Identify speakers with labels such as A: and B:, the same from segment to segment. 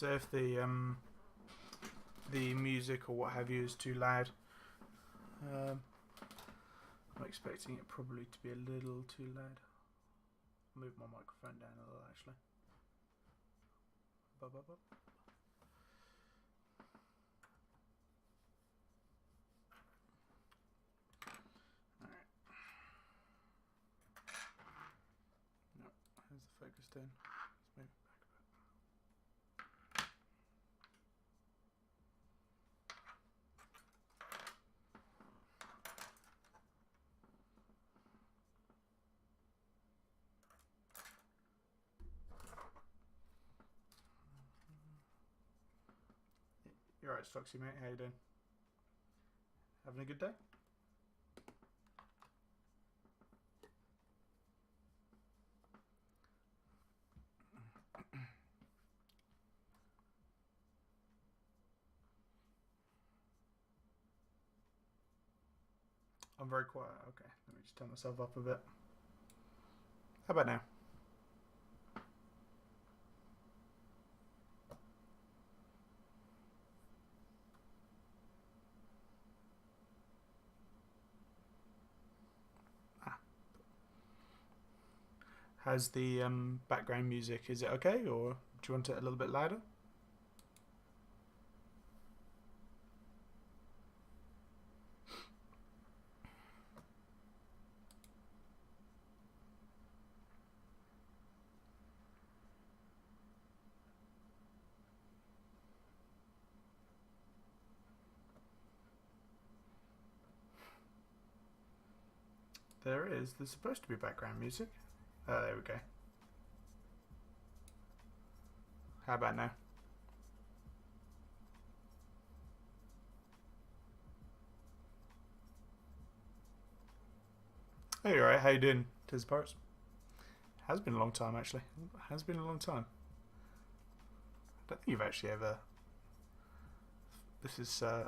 A: So if the music or what have you is too loud, I'm expecting it probably to be a little too loud. I'll move my microphone down a little actually. Alright. No, how's the focus doing? Let's move it back a bit. You're right, Stocksy mate, how you doing? Having a good day? I'm very quiet, okay. Let me just turn myself up a bit. How about now? How's the background music? Is it okay, or do you want it a little bit louder? There is. There's supposed to be background music. Oh, there we go. How about now? Hey, you alright? How you doing, Tiz Pirates? Has been a long time, actually. Has been a long time. I don't think you've actually ever... This is a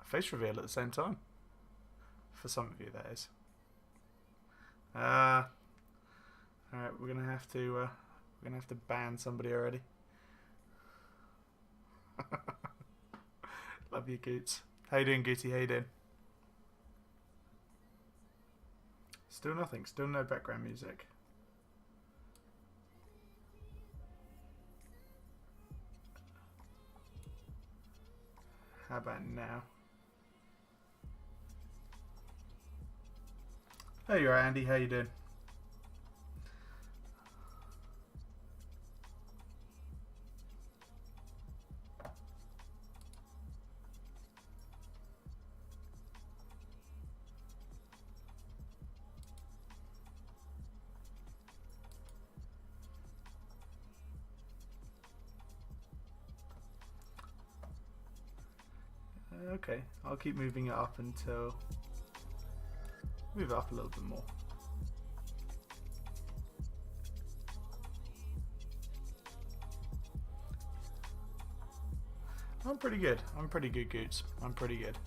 A: face reveal at the same time. For some of you, that is. Alright, we're gonna have to ban somebody already. Love you, Goots. How you doing, Gooty? How you doing? Still nothing. Still no background music. How about now? Hey, you're right, Andy. How you doing? Okay, I'll keep moving it up until... Move it up a little bit more. I'm pretty good. I'm pretty good, Goots. I'm pretty good.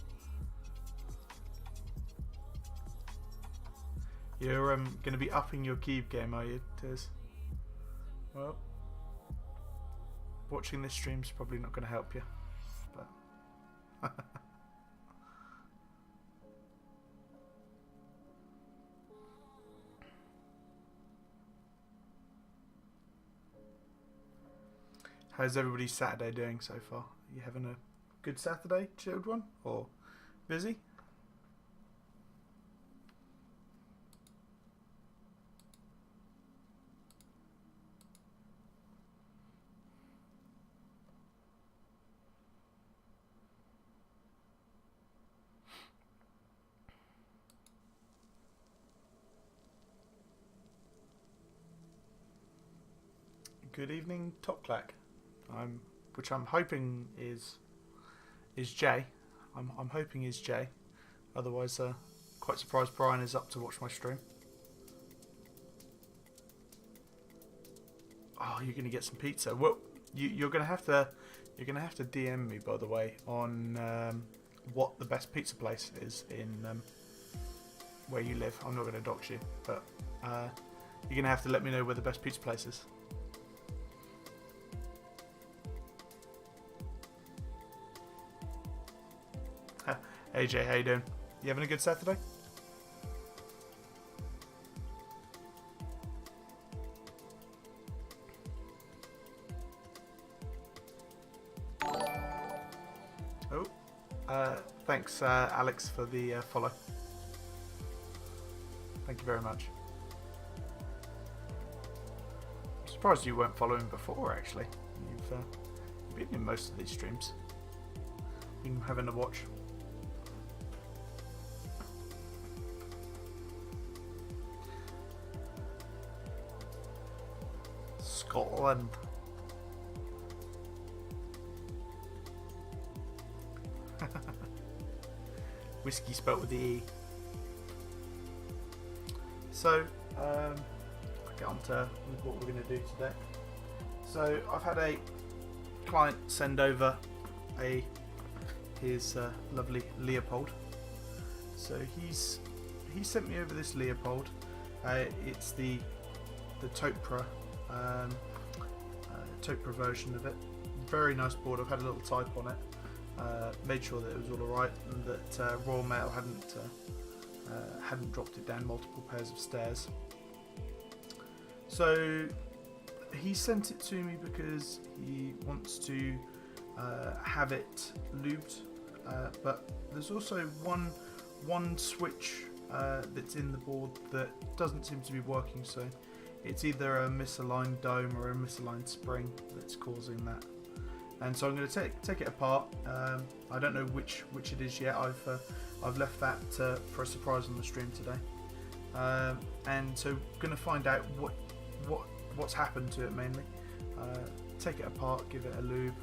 A: You're going to be upping your cube game, are you, Tiz? Well, watching this stream's probably not going to help you, but... How's everybody's Saturday doing so far? You having a good Saturday, chilled one, or busy? Good evening, Top Clack. Which I'm hoping is Jay. I'm hoping is Jay. Otherwise, quite surprised Brian is up to watch my stream. Oh, you're gonna get some pizza. Well, you're gonna have to DM me, by the way, on what the best pizza place is in where you live. I'm not gonna dox you, but you're gonna have to let me know where the best pizza place is. AJ, how you doing? You having a good Saturday? Oh, thanks Alex for the follow. Thank you very much. I'm surprised you weren't following before, actually. You've been in most of these streams. Been having a watch. Scotland. Whiskey spelt with the E. So, I'll get on to what we're going to do today. So, I've had a client send over his lovely Leopold. So he sent me over this Leopold. It's the Topra Topra version of it. Very nice board. I've had a little type on it. Made sure that it was all alright and that Royal Mail hadn't dropped it down multiple pairs of stairs. So he sent it to me because he wants to have it lubed, but there's also one switch that's in the board that doesn't seem to be working. So it's either a misaligned dome or a misaligned spring that's causing that. And so I'm going to take it apart. I don't know which it is yet. I've left that for a surprise on the stream today. And so going to find out what's happened to it mainly. Take it apart, give it a lube,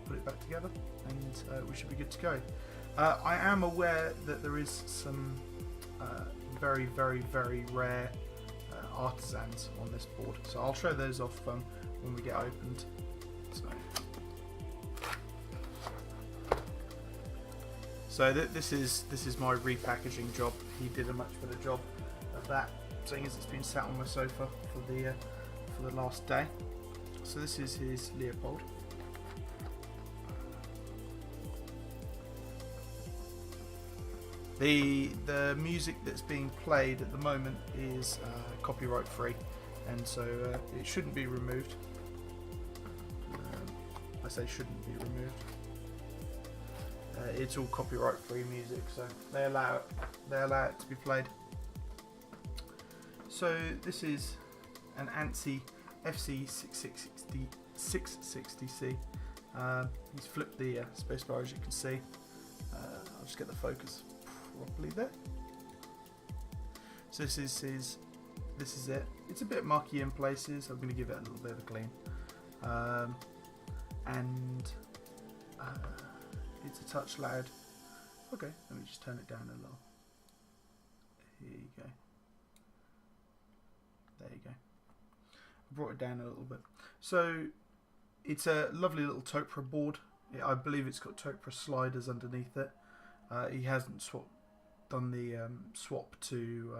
A: put it back together, and we should be good to go. I am aware that there is some very, very, very rare artisans on this board, so I'll show those off when we get opened. So this is my repackaging job. He did a much better job of that, seeing as it's been sat on my sofa for the last day. So this is his Leopold. The music that's being played at the moment is copyright free, and so it shouldn't be removed. I say shouldn't be removed. It's all copyright free music, so they allow it to be played. So this is an ANSI FC660C. He's flipped the spacebar, as you can see. I'll just get the focus properly there. So this is it. It's a bit mucky in places. I'm going to give it a little bit of a clean, and it's a touch loud. Okay, let me just turn it down a little. Here you go. There you go. I brought it down a little bit. So it's a lovely little Topra board. I believe it's got Topra sliders underneath it. He hasn't done the swap to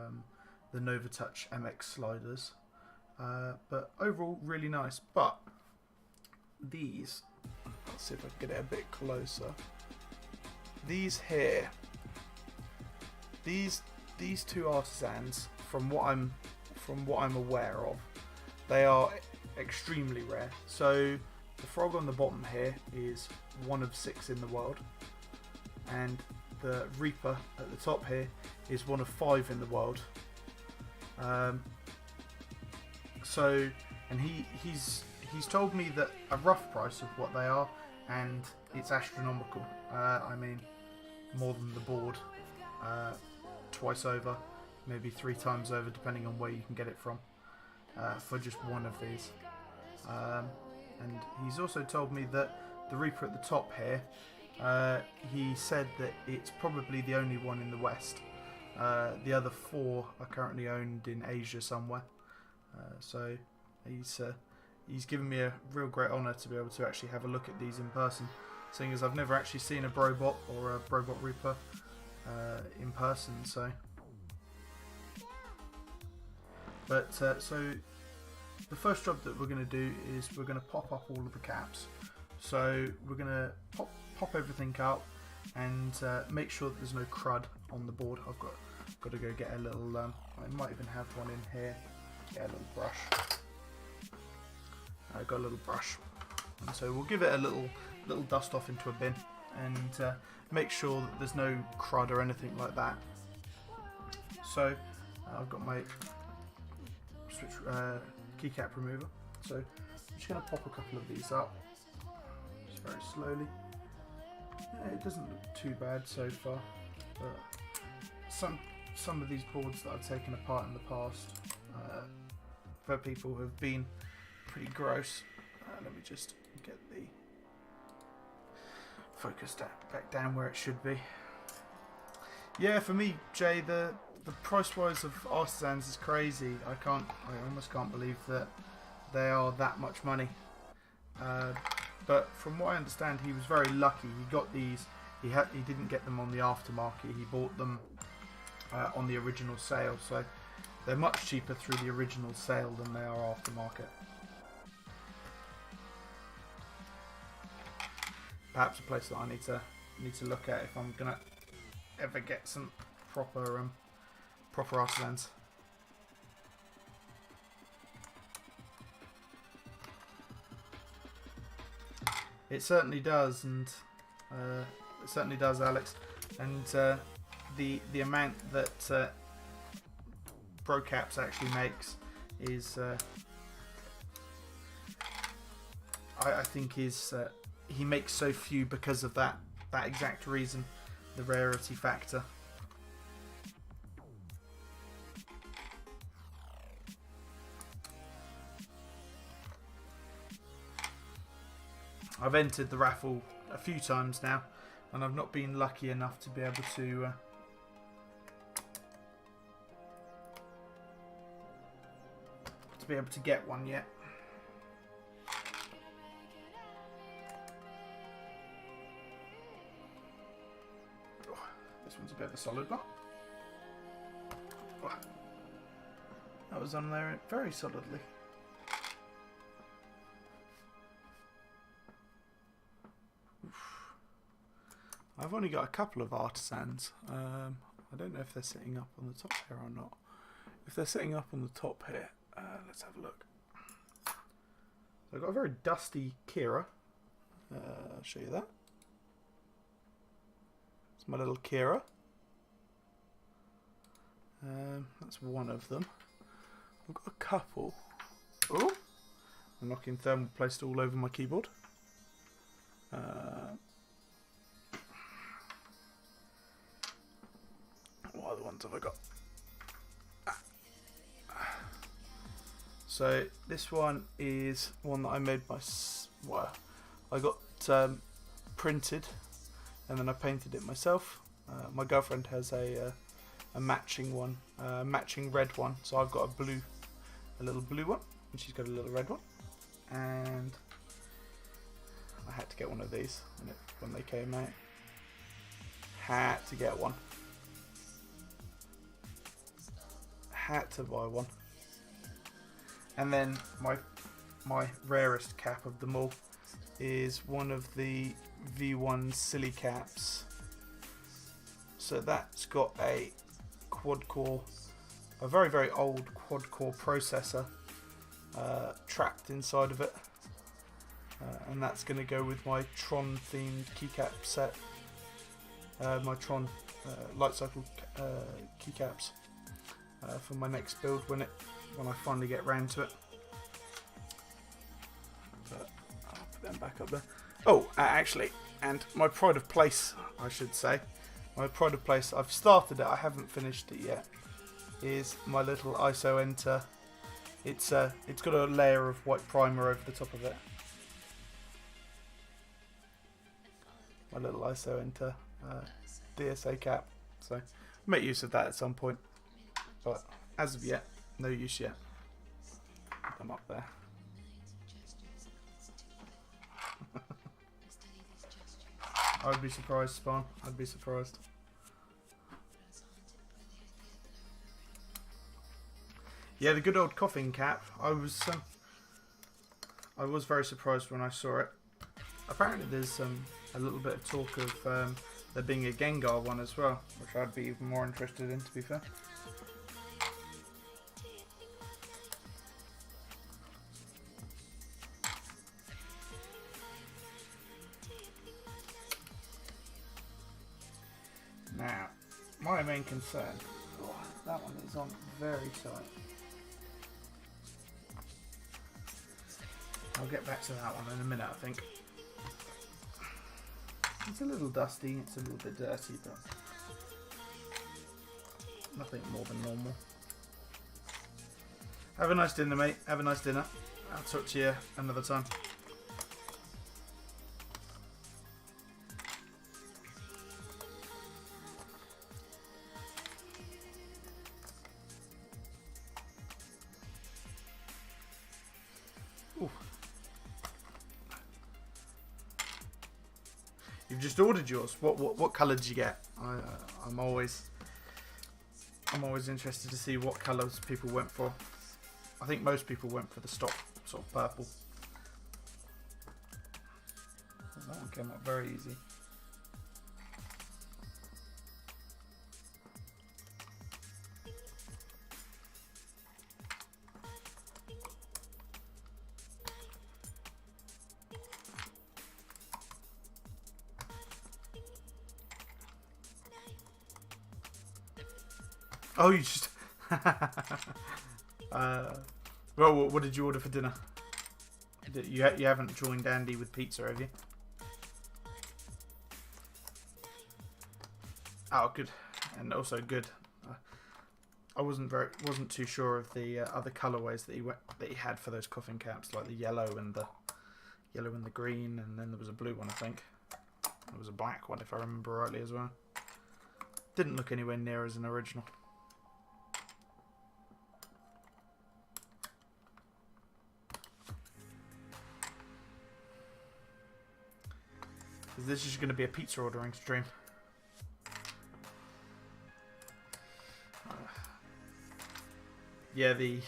A: the NovaTouch MX sliders, but overall really nice. But these, let's see if I can get it a bit closer. These here, these two artisans, from what I'm aware of, they are extremely rare. So the frog on the bottom here is one of 6 in the world, and the Reaper at the top here is one of 5 in the world. And he's told me that a rough price of what they are, and it's astronomical. I mean, more than the board, twice over, maybe 3 times over, depending on where you can get it from, for just one of these. And he's also told me that the Reaper at the top here, he said that it's probably the only one in the West. The other 4 are currently owned in Asia somewhere. So he's given me a real great honour to be able to actually have a look at these in person, seeing as I've never actually seen a Brobot or a Brobot Reaper in person. So the first job that we're going to do is we're going to pop up all of the caps. So we're going to pop everything up, and make sure that there's no crud on the board. I've got to go get a little, I might even have one in here, get a little brush. I've got a little brush, and so we'll give it a little dust off into a bin, and make sure that there's no crud or anything like that. So I've got my switch keycap remover, so I'm just going to pop a couple of these up just very slowly. It doesn't look too bad so far, but some of these boards that I've taken apart in the past for people who have been pretty gross. Let me just get the focus back down where it should be. Yeah, for me, Jay, the price wise of artisans is crazy. I almost can't believe that they are that much money. But from what I understand, he was very lucky. He got these. He didn't get them on the aftermarket. He bought them on the original sale. So they're much cheaper through the original sale than they are aftermarket. Perhaps a place that I need to look at if I'm gonna ever get some proper artisans. It certainly does, and it certainly does, Alex. And the amount that ProCaps actually makes is, I think, is he makes so few because of that exact reason, the rarity factor. I've entered the raffle a few times now, and I've not been lucky enough to be able to get one yet. Oh, this one's a bit of a solid one. Oh, that was on there very solidly. I've only got a couple of artisans. I don't know if they're sitting up on the top here or not. If they're sitting up on the top here, let's have a look. So I've got a very dusty Kira. I'll show you that. It's my little Kira. That's one of them. I've got a couple. Oh, I'm knocking thermal paste all over my keyboard. What other ones have I got? So this one is one that I made I got printed, and then I painted it myself. My girlfriend has a matching one, matching red one. So I've got a little blue one, and she's got a little red one. And I had to get one of these when they came out. Had to get one. Had to buy one. And then my rarest cap of them all is one of the V1 silly caps. So that's got a quad core, a very, very old quad core processor trapped inside of it. And that's going to go with my Tron themed keycap set. My Tron light cycle keycaps for my next build when I finally get round to it. But I'll put them back up there. Oh, actually, and my pride of place, I should say, my pride of place, I've started it, I haven't finished it yet, is my little ISO enter. It's got a layer of white primer over the top of it. My little ISO enter DSA cap. So make use of that at some point. But as of yet, no use yet. Put them up there. I'd be surprised, Spawn. I'd be surprised. Yeah, the good old coughing cap. I was very surprised when I saw it. Apparently, there's a little bit of talk of there being a Gengar one as well, which I'd be even more interested in, to be fair. Now, my main concern, that one is on very tight. I'll get back to that one in a minute, I think. It's a little dusty, it's a little bit dirty, but nothing more than normal. Have a nice dinner, mate. Have a nice dinner. I'll talk to you another time. Ooh. You've just ordered yours. What colour did you get? I'm always interested to see what colours people went for. I think most people went for the stock sort of purple. That one came up very easy. Oh, you just... well, what did you order for dinner? You haven't joined Andy with pizza, have you? Oh, good. And also good. I wasn't too sure of the other colourways that he had for those coffin caps, like the yellow and the green, and then there was a blue one, I think. There was a black one, if I remember rightly, as well. Didn't look anywhere near as an original. This is going to be a pizza ordering stream. Yeah, the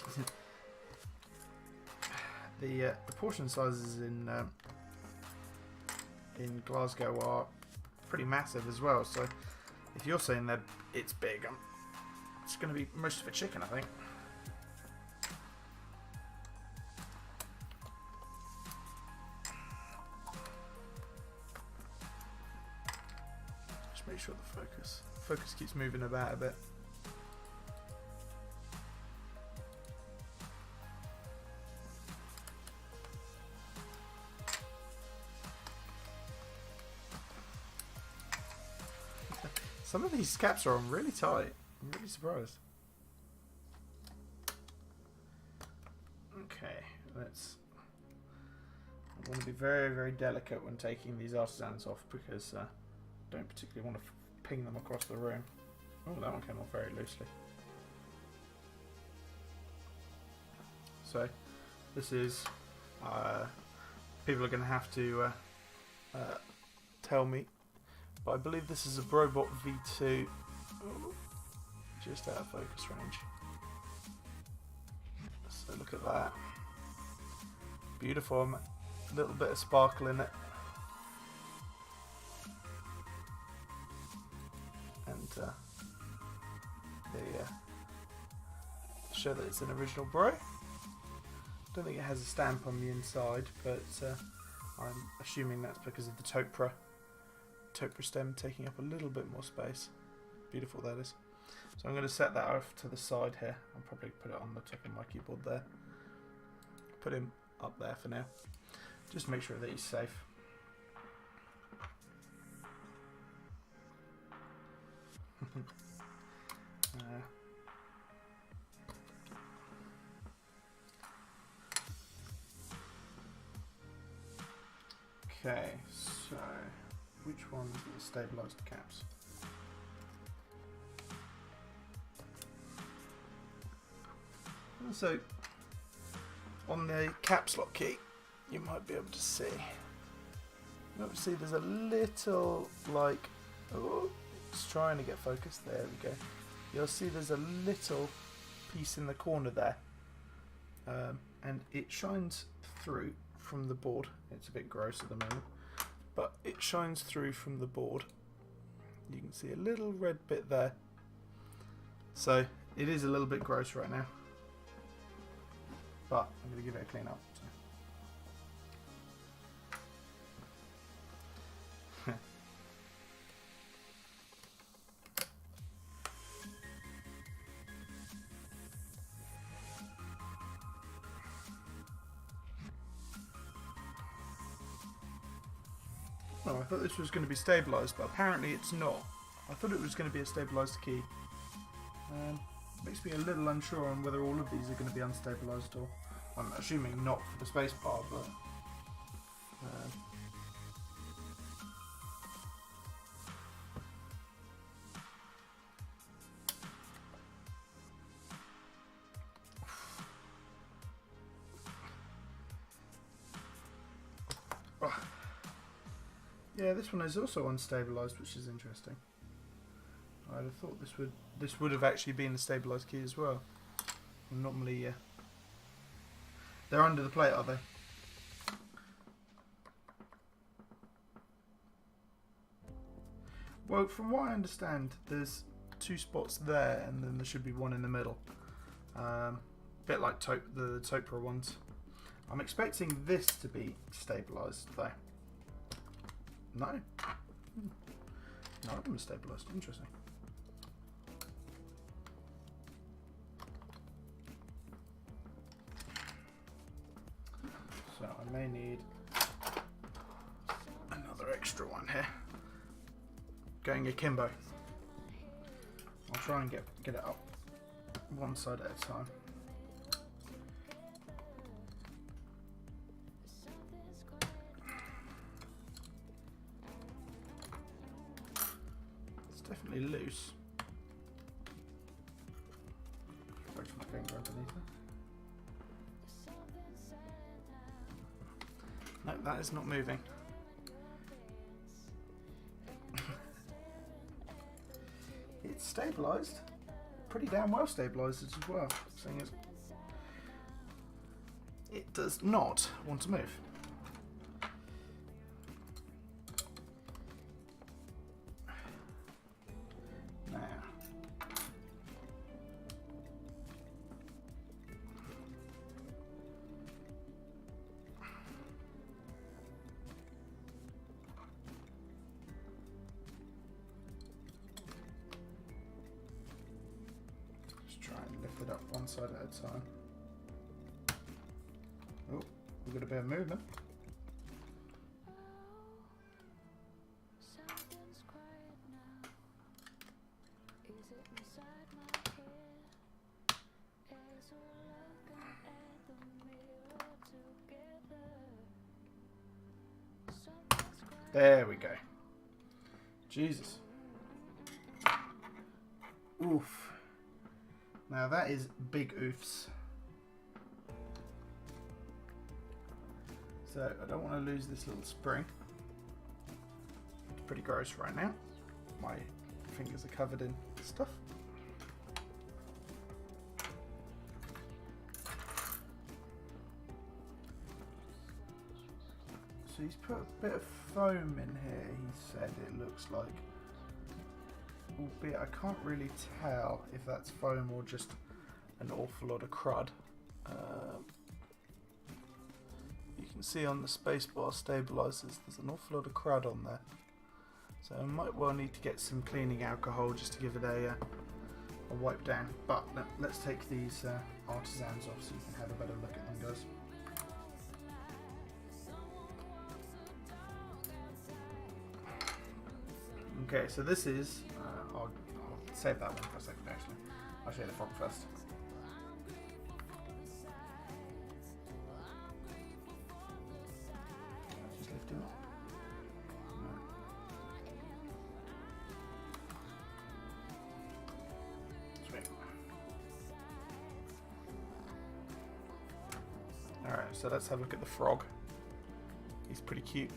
A: portion sizes in Glasgow are pretty massive as well. So if you're saying that it's big, it's going to be most of a chicken, I think. Make sure the focus keeps moving about a bit. Some of these caps are on really tight. I'm really surprised. Okay, I want to be very, very delicate when taking these artisans off because don't particularly want to ping them across the room. Oh, that one came off very loosely. So, this is... people are going to have to tell me. But I believe this is a Brobot V2. Oh, just out of focus range. So look at that. Beautiful. A little bit of sparkle in it. And show that it's an original Bro. Don't think it has a stamp on the inside, but I'm assuming that's because of the Topra stem taking up a little bit more space. Beautiful that is. So I'm going to set that off to the side here. I'll probably put it on the top of my keyboard there. Put him up there for now. Just make sure that he's safe. Okay, so which one's the stabilized caps? So on the caps lock key, you might be able to see. Obviously, there's a little like, oh, it's trying to get focused. There we go. You'll see there's a little piece in the corner there, and it shines through from the board. It's a bit gross at the moment, but it shines through from the board. You can see a little red bit there. So it is a little bit gross right now. But I'm going to give it a clean up. So. Oh, I thought this was going to be stabilised, but apparently it's not. I thought it was going to be a stabilised key. Makes me a little unsure on whether all of these are going to be unstabilised, or I'm assuming not for the spacebar, but yeah, this one is also unstabilised, which is interesting. I'd have thought this would have actually been a stabilised key as well. Normally, they're under the plate, are they? Well, from what I understand, there's 2 spots there, and then there should be one in the middle. Bit like the Topra ones. I'm expecting this to be stabilised though. No. None of them are stabilised. Interesting. So I may need another extra one here. Going akimbo. I'll try and get it up one side at a time. It's definitely loose. Flex my finger underneath it. No, that is not moving. It's stabilised. Pretty damn well stabilised as well. Seeing as it does not want to move. Now. Try and lift it up one side at a time. Oh, we've got a bit of movement. There we go. Jesus. Oof. Now that is big oofs. So I don't want to lose this little spring. It's pretty gross right now. My fingers are covered in stuff. So he's put a bit of foam in here, he said, it looks like. Albeit I can't really tell if that's foam or just an awful lot of crud. You can see on the spacebar stabilizers there's an awful lot of crud on there. So I might well need to get some cleaning alcohol just to give it a wipe down. But let's take these artisans off so you can have a better look at them, guys. Okay, so this is, I'll save that one for a second actually. I'll show you the frog first. Just lift him up. Sweet. Alright, so let's have a look at the frog. He's pretty cute.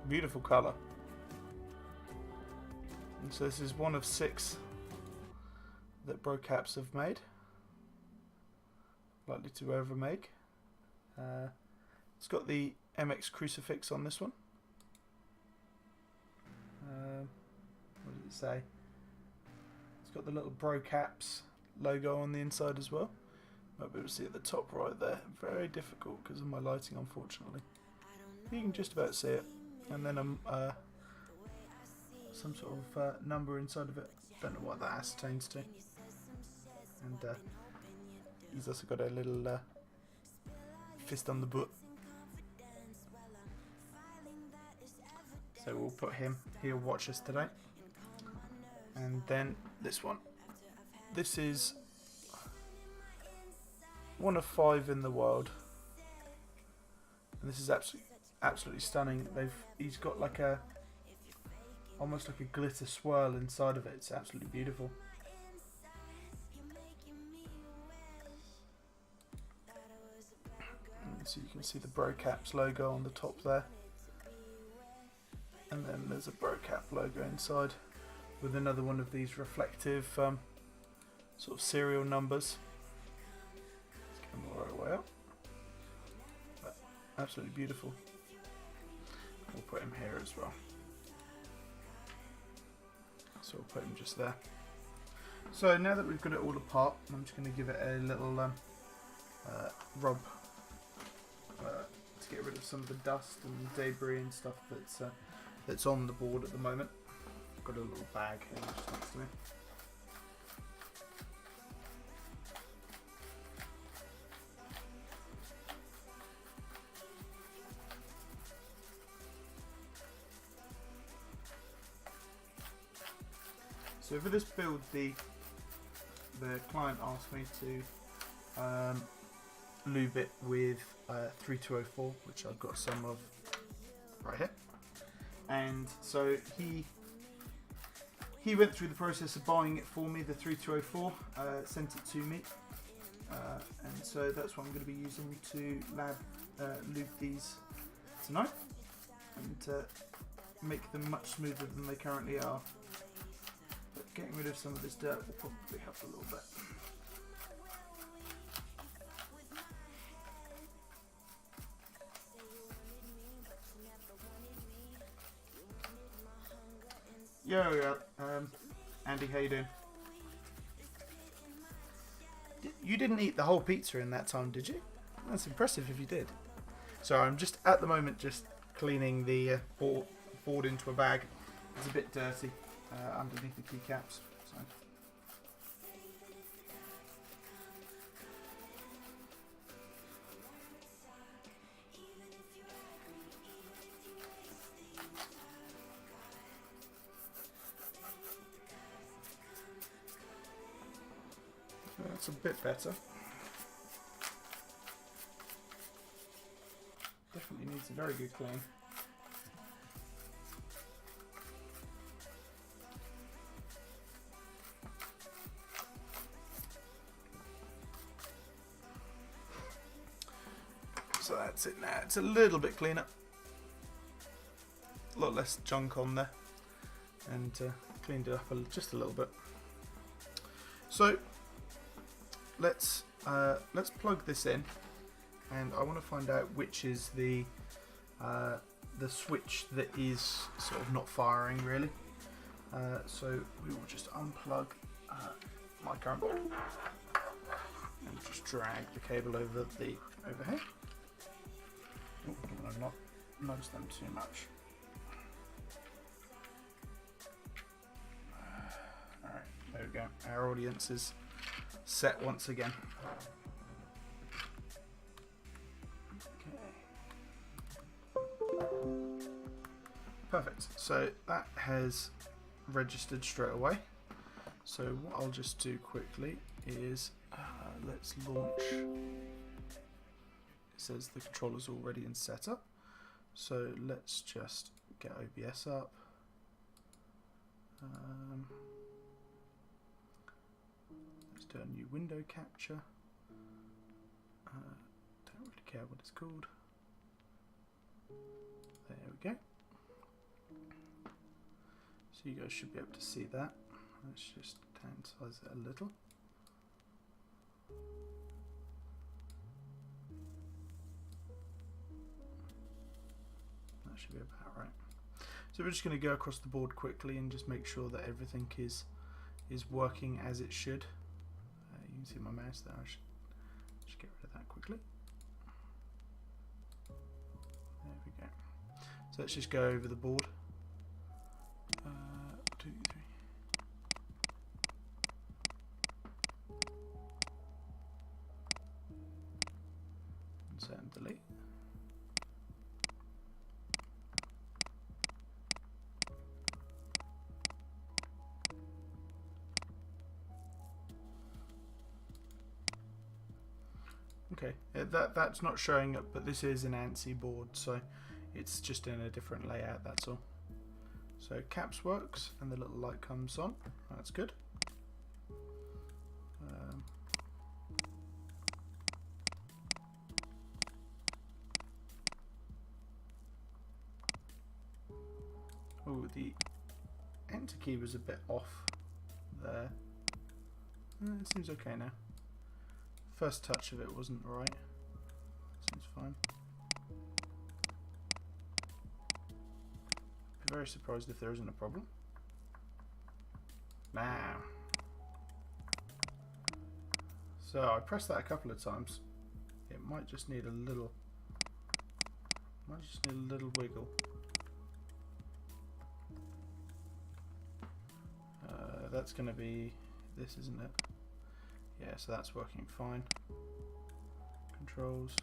A: Beautiful colour. And so this is one of 6 that Brocaps have made. Likely to ever make. It's got the MX crucifix on this one. What does it say? It's got the little Bro Caps logo on the inside as well. Might be able to see at the top right there. Very difficult because of my lighting, unfortunately. You can just about see it. And then some sort of number inside of it. Don't know what that ascertains to. And he's also got a little fist on the butt. So we'll put him. He'll watch us today. And then this one. This is one of 5 in the world. And this is absolutely stunning. He's got like almost like a glitter swirl inside of it. It's absolutely beautiful. And so you can see the Bro Caps logo on the top there. And then there's a Bro Cap logo inside with another one of these reflective sort of serial numbers. Let's get them all the way up. But absolutely beautiful. We'll put him here as well. So we'll put him just there. So now that we've got it all apart, I'm just going to give it a little rub to get rid of some of the dust and debris and stuff that's on the board at the moment. I've got a little bag here just next to me. So for this build, the client asked me to lube it with 3204, which I've got some of right here. And so he went through the process of buying it for me, the 3204, sent it to me, and so that's what I'm going to be using to lube these tonight and make them much smoother than they currently are. But getting rid of some of this dirt will probably help a little bit. Yo, Andy, how you doing? You didn't eat the whole pizza in that time, did you? That's impressive if you did. So I'm just, at the moment, just cleaning the board into a bag. It's a bit dirty underneath the keycaps. So. That's a bit better. Definitely needs a very good clean. So that's it now. It's a little bit cleaner. A lot less junk on there. And cleaned it up just a little bit. So let's plug this in, and I want to find out which is the switch that is sort of not firing really. So we will just unplug my current board and just drag the cable over here. Oh, I don't want to nudge them too much. Alright, there we go. Our audience is set once again. Okay. Perfect. So that has registered straight away. So what I'll just do quickly is let's launch. It says the controller's already in setup. So let's just get OBS up. Let's do a new window capture. Don't really care what it's called. There we go. So you guys should be able to see that. Let's just downsize it a little. That should be about right. So we're just going to go across the board quickly and just make sure that everything is working as it should. You can see my mouse there. I should get rid of that quickly. There we go. So let's just go over the board. 2, 3. Insert and delete. Okay, that's not showing up, but this is an ANSI board, so it's just in a different layout, that's all. So caps works, and the little light comes on. That's good. Oh, the enter key was a bit off there. It seems okay now. First touch of it wasn't right. Seems fine. Be very surprised if there isn't a problem. Now. So I pressed that a couple of times. It might just need a little. Wiggle. That's going to be this, isn't it? Yeah, so that's working fine. Controls.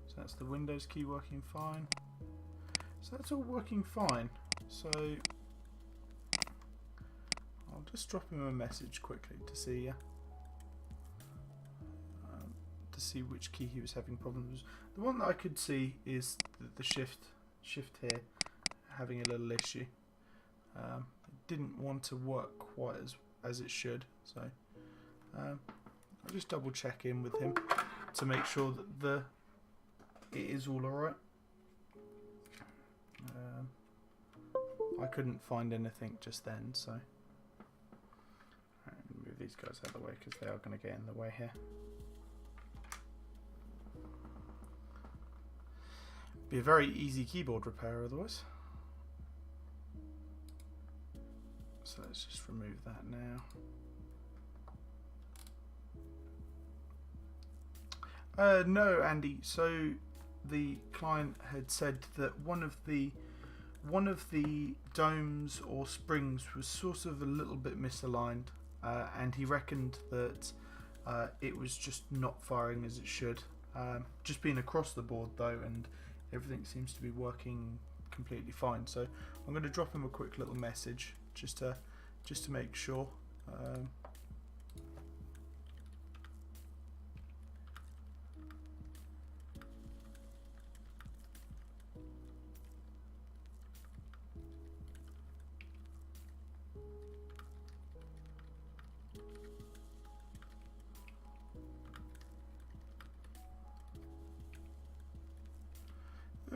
A: So that's the Windows key working fine. So that's all working fine. So I'll just drop him a message quickly to see which key he was having problems with. The one that I could see is the shift here having a little issue. It didn't want to work quite as it should, so I'll just double check in with him to make sure that it is all alright. I couldn't find anything just then, so move these guys out of the way because they are going to get in the way here. Be a very easy keyboard repair otherwise. So let's just remove that now. No, Andy. So the client had said that one of the domes or springs was sort of a little bit misaligned, and he reckoned that it was just not firing as it should. Just being across the board though, and everything seems to be working completely fine. So I'm going to drop him a quick little message just to make sure.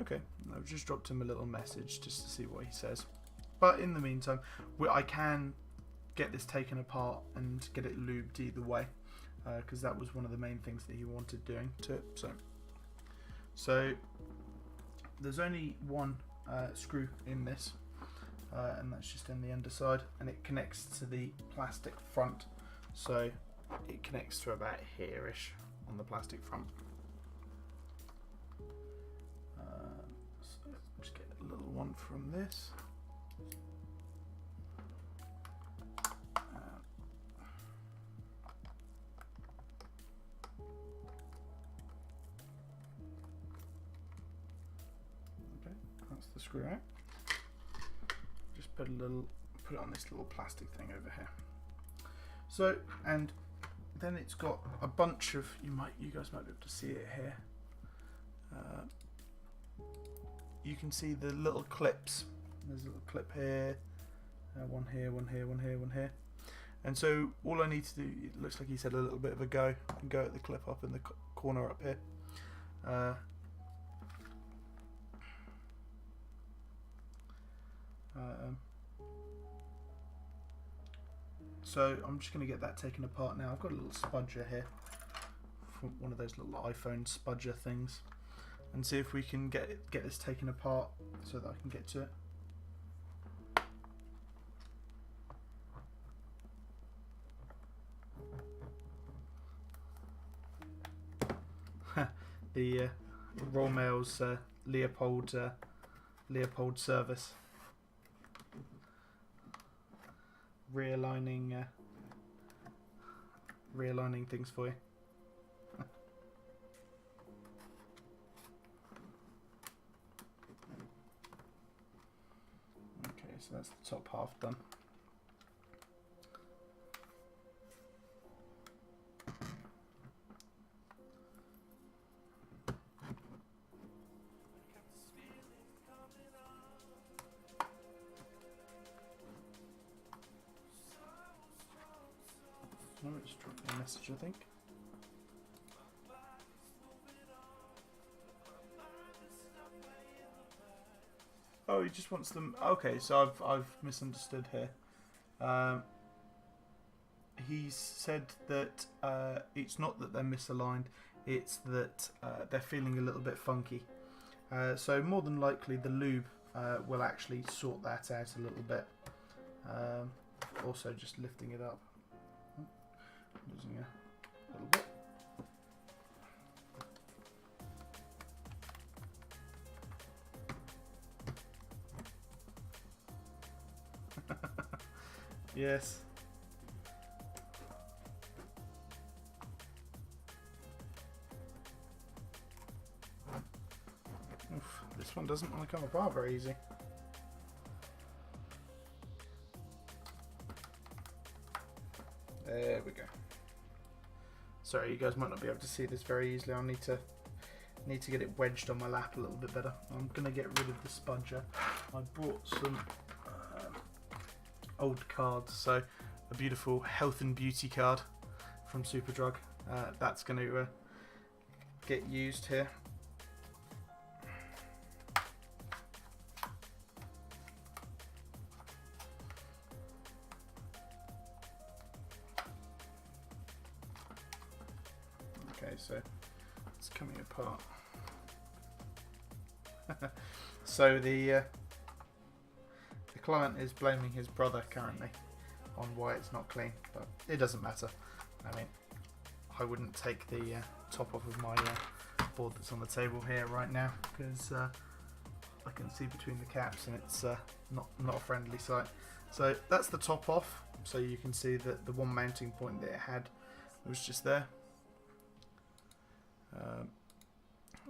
A: Okay, I've just dropped him a little message just to see what he says. But in the meantime, I can get this taken apart and get it lubed either way, because that was one of the main things that he wanted doing to it. So there's only one screw in this, and that's just in the underside, and it connects to the plastic front. So it connects to about here-ish on the plastic front. So just get a little one from this. Okay, that's the screw out. Just put it on this little plastic thing over here. So, and then it's got a bunch of, you guys might be able to see it here. You can see the little clips. There's a little clip here, one here, one here, one here, one here. And so all I need to do, it looks like he said a little bit of a go, and go at the clip up in the corner up here. So I'm just going to get that taken apart now. I've got a little spudger here, from one of those little iPhone spudger things, and see if we can get this taken apart so that I can get to it. The Royal Mail's Leopold service, realigning things for you. Okay, so that's the top half done. Oh, it's dropping a message, I think. Oh, he just wants them. Okay, so I've misunderstood here. He said that it's not that they're misaligned; it's that they're feeling a little bit funky. So more than likely, the lube will actually sort that out a little bit. Also, just lifting it up. Losing a little bit. Yes. Oof, this one doesn't want to come apart very easy. There we go. Sorry, you guys might not be able to see this very easily. I'll need to get it wedged on my lap a little bit better. I'm gonna get rid of the spudger. I brought some old cards, so a beautiful health and beauty card from Superdrug. That's going to get used here. Okay, so it's coming apart. So the client is blaming his brother currently on why it's not clean, but it doesn't matter. I mean, I wouldn't take the top off of my board that's on the table here right now, because I can see between the caps and it's not a friendly sight. So that's the top off, so you can see that the one mounting point that it had was just there.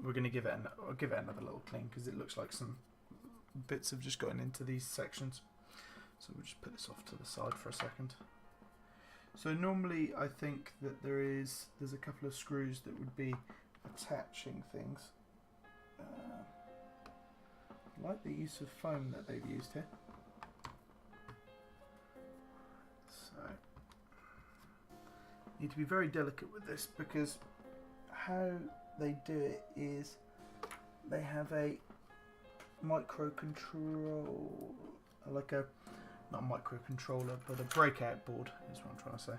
A: We're going to give it another little clean, because it looks like some bits have just gotten into these sections. So we'll just put this off to the side for a second. So normally I think that there's a couple of screws that would be attaching things. I like the use of foam that they've used here. So need to be very delicate with this, because how they do it is they have a microcontrol, like a not a microcontroller, but a breakout board is what I'm trying to say.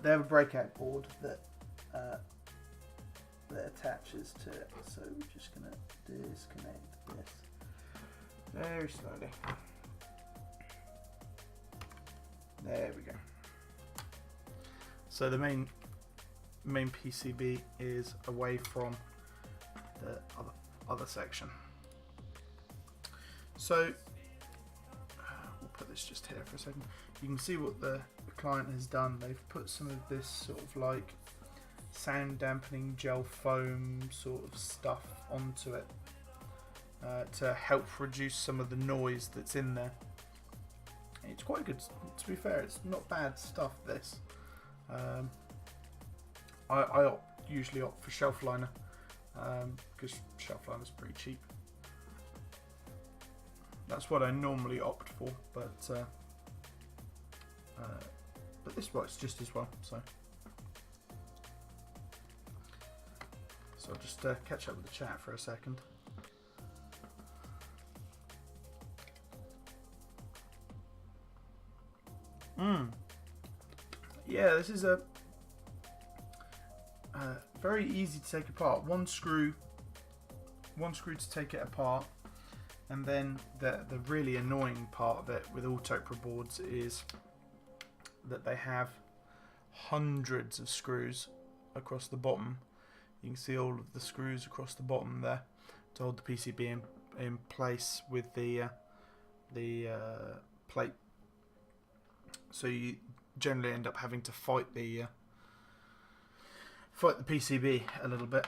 A: They have a breakout board that attaches to it. So we're just gonna disconnect this very slowly. There we go. So the main PCB is away from the other section. So we'll put this just here for a second. You can see what the client has done. They've put some of this sort of like sound dampening gel foam sort of stuff onto it to help reduce some of the noise that's in there. It's quite good, to be fair. It's not bad stuff, this. I usually opt for shelf liner, because shelf liner is pretty cheap. That's what I normally opt for, but this works just as well. So I'll just catch up with the chat for a second. yeah, this is a very easy to take apart. One screw to take it apart, and then the really annoying part of it with all Topra boards is that they have hundreds of screws across the bottom. You can see all of the screws across the bottom there to hold the PCB in place with the plate. So you generally end up having to fight the PCB a little bit.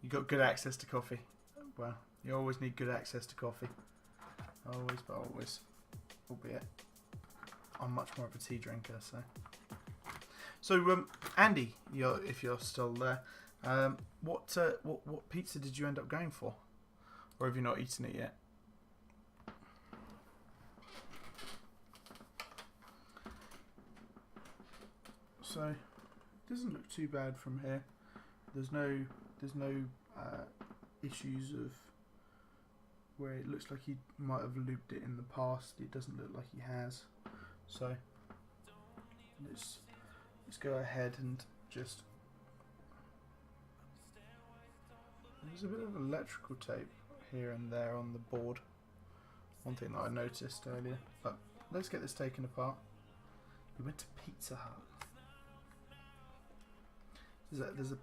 A: You got good access to coffee. Well, you always need good access to coffee. Always, but always. Albeit, I'm much more of a tea drinker, so. Andy, if you're still there, what pizza did you end up going for, or have you not eaten it yet? So, it doesn't look too bad from here. There's no issues of where it looks like he might have looped it in the past. It doesn't look like he has. So let's go ahead and just. There's a bit of electrical tape here and there on the board. One thing that I noticed earlier. But let's get this taken apart. We went to Pizza Hut. There's a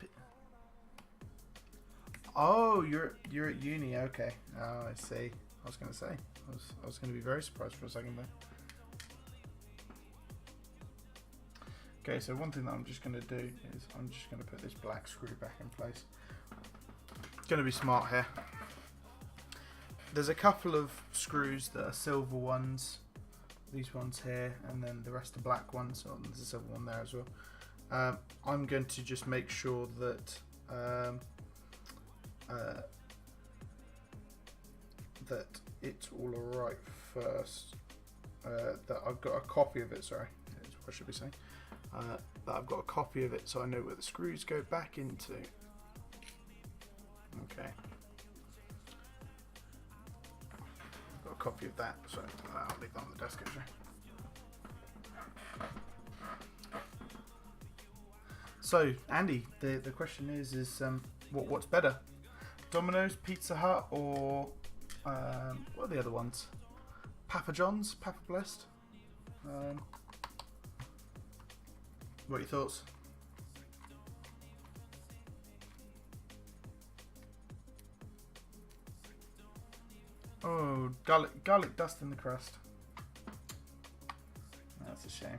A: oh, you're at uni, okay. Oh, I see. I was going to say, I was going to be very surprised for a second there. Okay, so one thing that I'm just going to do is I'm just going to put this black screw back in place. Going to be smart here. There's a couple of screws that are silver ones, these ones here, and then the rest are black ones. So there's a silver one there as well. I'm going to just make sure that that it's all alright first. That I've got a copy of it, sorry, that's what I should be saying. That I've got a copy of it so I know where the screws go back into. Okay. I've got a copy of that, so I'll leave that on the desk actually. So, Andy, the question is what's better? Domino's, Pizza Hut, or what are the other ones? Papa John's, Papa Blessed? What are your thoughts? Oh, garlic dust in the crust. That's a shame.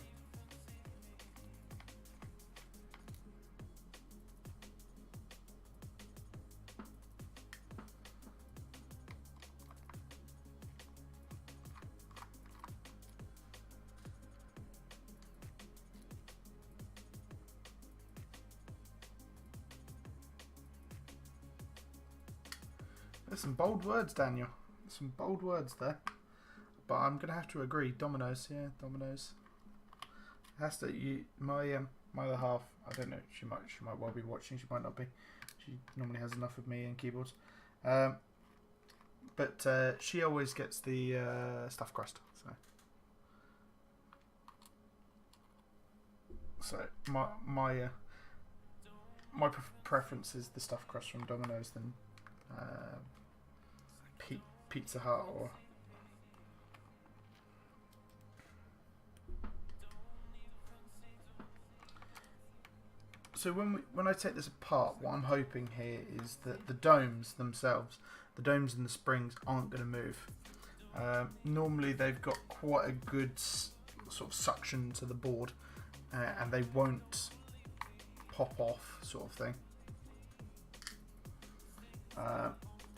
A: There's some bold words, Daniel. Some bold words there. But I'm gonna have to agree. Domino's, yeah, Domino's. Has to. My other half. I don't know. She might well be watching. She might not be. She normally has enough of me and keyboards. But she always gets the stuffed crust. So my preference is the stuffed crust from Domino's than Pizza Hut or. So when I take this apart, what I'm hoping here is that the domes themselves, the domes and the springs, aren't going to move. Normally they've got quite a good sort of suction to the board, and they won't pop off, sort of thing.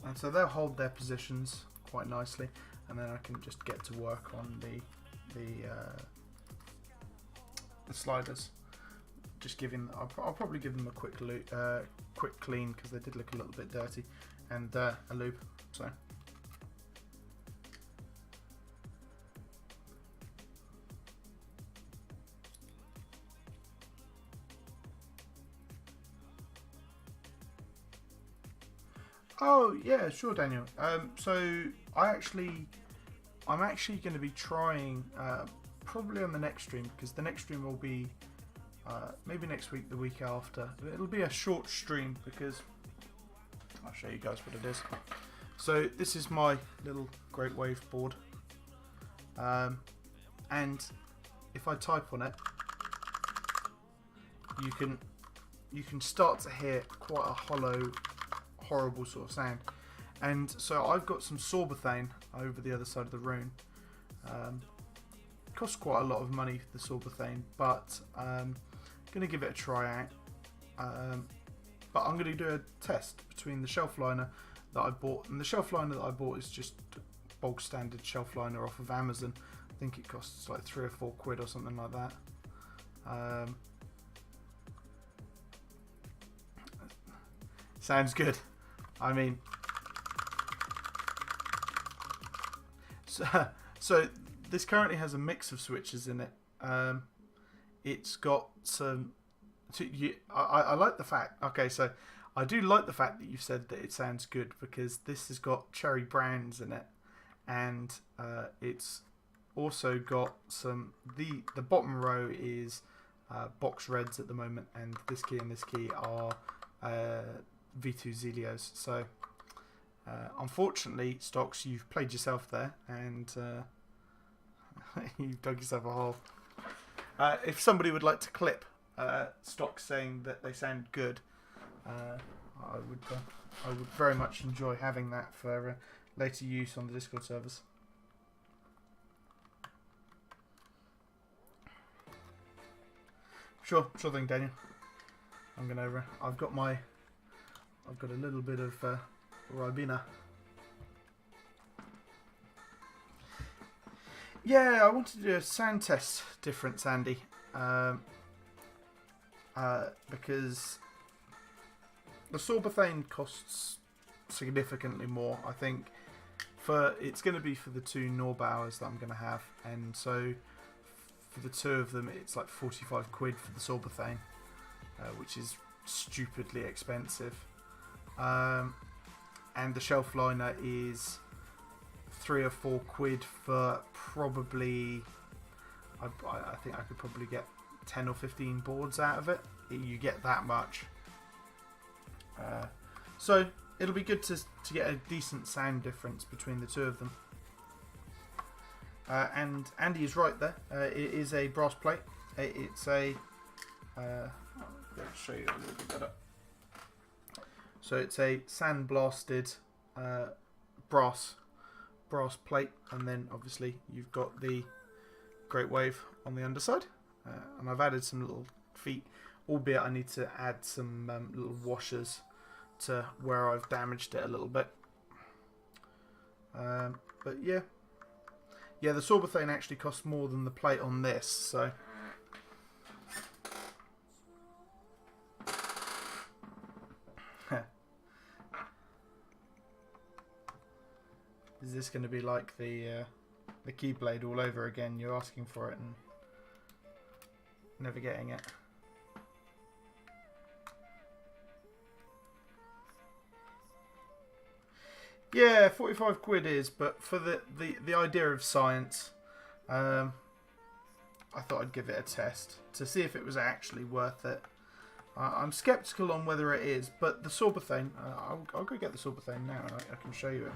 A: And so they'll hold their positions quite nicely, and then I can just get to work on the sliders. Just giving, I'll probably give them a quick clean because they did look a little bit dirty, and a lube. So. Oh yeah, sure, Daniel. So I'm actually going to be trying probably on the next stream, because the next stream will be maybe next week, the week after. It'll be a short stream because I'll show you guys what it is. So this is my little Great Wave board, and if I type on it, you can start to hear quite a hollow, horrible sort of sound. And so I've got some sorbethane over the other side of the room. Costs quite a lot of money for the sorbethane, but I'm going to give it a try out. But I'm going to do a test between the shelf liner that I bought, and the shelf liner that I bought is just bog standard shelf liner off of Amazon. I think it costs like 3 or 4 quid or something like that. Sounds good. I mean, so this currently has a mix of switches in it. It's got some. I like the fact. Okay, so I do like the fact that you've said that it sounds good, because this has got cherry browns in it, and it's also got some. The bottom row is box reds at the moment, and this key and this key are V2 Zelios. So unfortunately, Stocks, you've played yourself there, and you've dug yourself a hole. If somebody would like to clip Stocks saying that they sound good, I would very much enjoy having that for later use on the Discord servers. Sure thing, Daniel. I've got a little bit of Ribena. Yeah, I wanted to do a sound test difference, Andy, because the sorbethane costs significantly more. I think it's going to be for the 2 Norbauers that I'm going to have, and so for the 2 of them, it's like 45 quid for the sorbethane, which is stupidly expensive. And the shelf liner is 3 or 4 quid for probably. I think I could probably get 10 or 15 boards out of it. You get that much. So it'll be good to get a decent sound difference between the 2 of them. And Andy is right there. It is a brass plate. It's a. I'll show you a little bit better. So it's a sandblasted brass plate, and then obviously you've got the Great Wave on the underside. And I've added some little feet, albeit I need to add some little washers to where I've damaged it a little bit. But yeah, the sorbethane actually costs more than the plate on this, so. Is this going to be like the Keyblade all over again? You're asking for it and never getting it. Yeah, 45 quid is, but for the idea of science, I thought I'd give it a test to see if it was actually worth it. I'm sceptical on whether it is, but the sorbethane, I'll go get the sorbethane now, and I can show you it.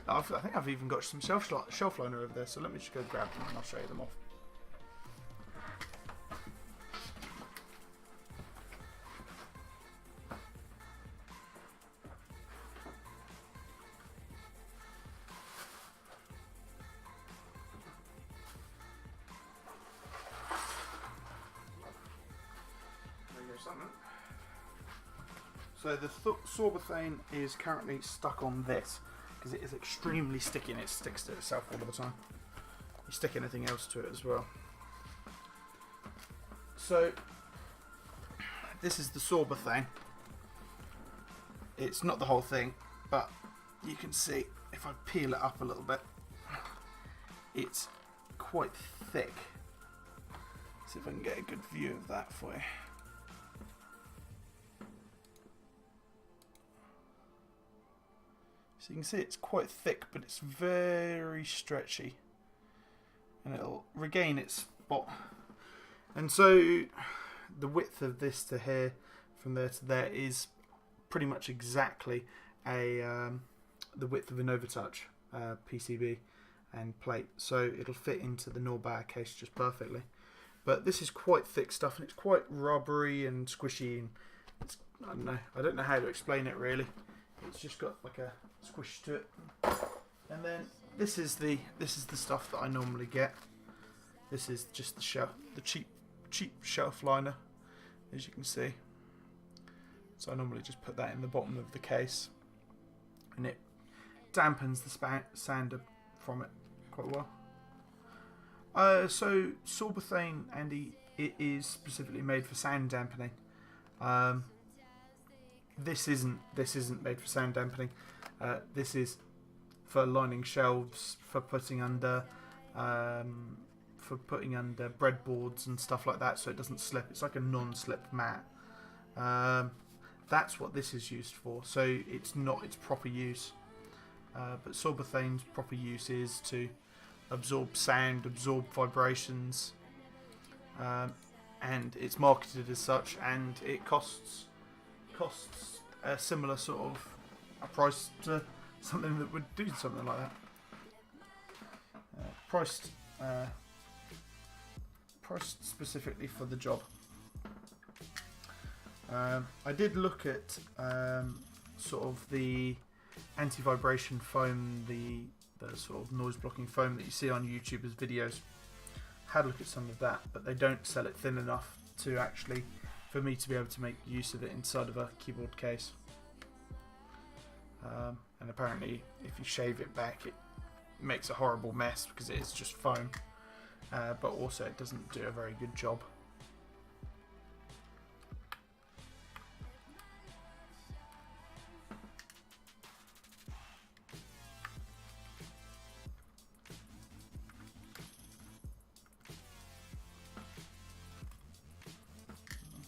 A: I think I've even got some shelf liner over there, so let me just go grab them and I'll show you them off. There you go, something. So the sorbethane is currently stuck on this, because it is extremely sticky and it sticks to itself all of the time. You stick anything else to it as well. So this is the sorbethane. It's not the whole thing, but you can see if I peel it up a little bit, it's quite thick. See if I can get a good view of that for you. So you can see it's quite thick, but it's very stretchy, and it'll regain its spot. And so the width of this to here, from there to there, is pretty much exactly the width of an Overtouch PCB and plate. So it'll fit into the Norbauer case just perfectly. But this is quite thick stuff, and it's quite rubbery and squishy. And it's, I don't know how to explain it really. It's just got like a squish to it. And then this is the stuff that I normally get. This is just the cheap shelf liner, as you can see. So I normally just put that in the bottom of the case, and it dampens the sander from it quite well. So Sorbothane, Andy, it is specifically made for sand dampening. This isn't made for sand dampening. This is for lining shelves, for putting under breadboards and stuff like that, so it doesn't slip. It's like a non-slip mat. That's what this is used for. So it's not its proper use. But Sorbothane's proper use is to absorb sound, absorb vibrations, and it's marketed as such, and it costs a similar sort of a price to something that would do something like that. Priced specifically for the job. I did look at sort of the anti-vibration foam, the sort of noise blocking foam that you see on YouTubers' videos. Had a look at some of that, but they don't sell it thin enough to actually, for me to be able to make use of it inside of a keyboard case. And apparently if you shave it back, it makes a horrible mess because it is just foam, but also it doesn't do a very good job.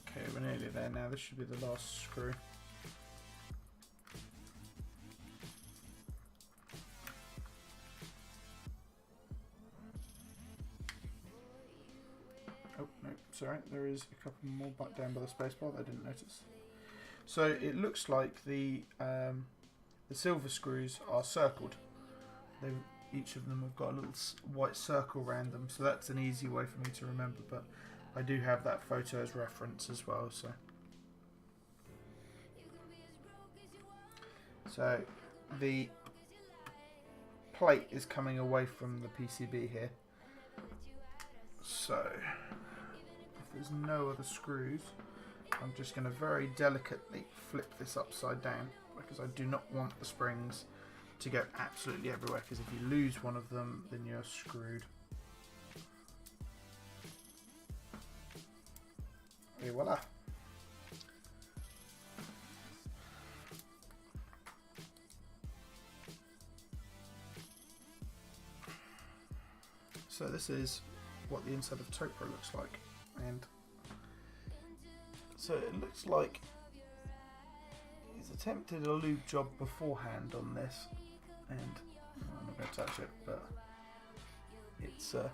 A: Okay, we're nearly there now. This should be the last screw. Oh, no, sorry, there is a couple more back down by the spacebar that I didn't notice. So it looks like the silver screws are circled. Each of them have got a little white circle around them, so that's an easy way for me to remember, but I do have that photo as reference as well. So the plate is coming away from the PCB here. So if there's no other screws, I'm just going to very delicately flip this upside down, because I do not want the springs to go absolutely everywhere, because if you lose one of them, then you're screwed. Et voila. So this is what the inside of Topro looks like, and so it looks like he's attempted a lube job beforehand on this, and I'm not going to touch it, but it's a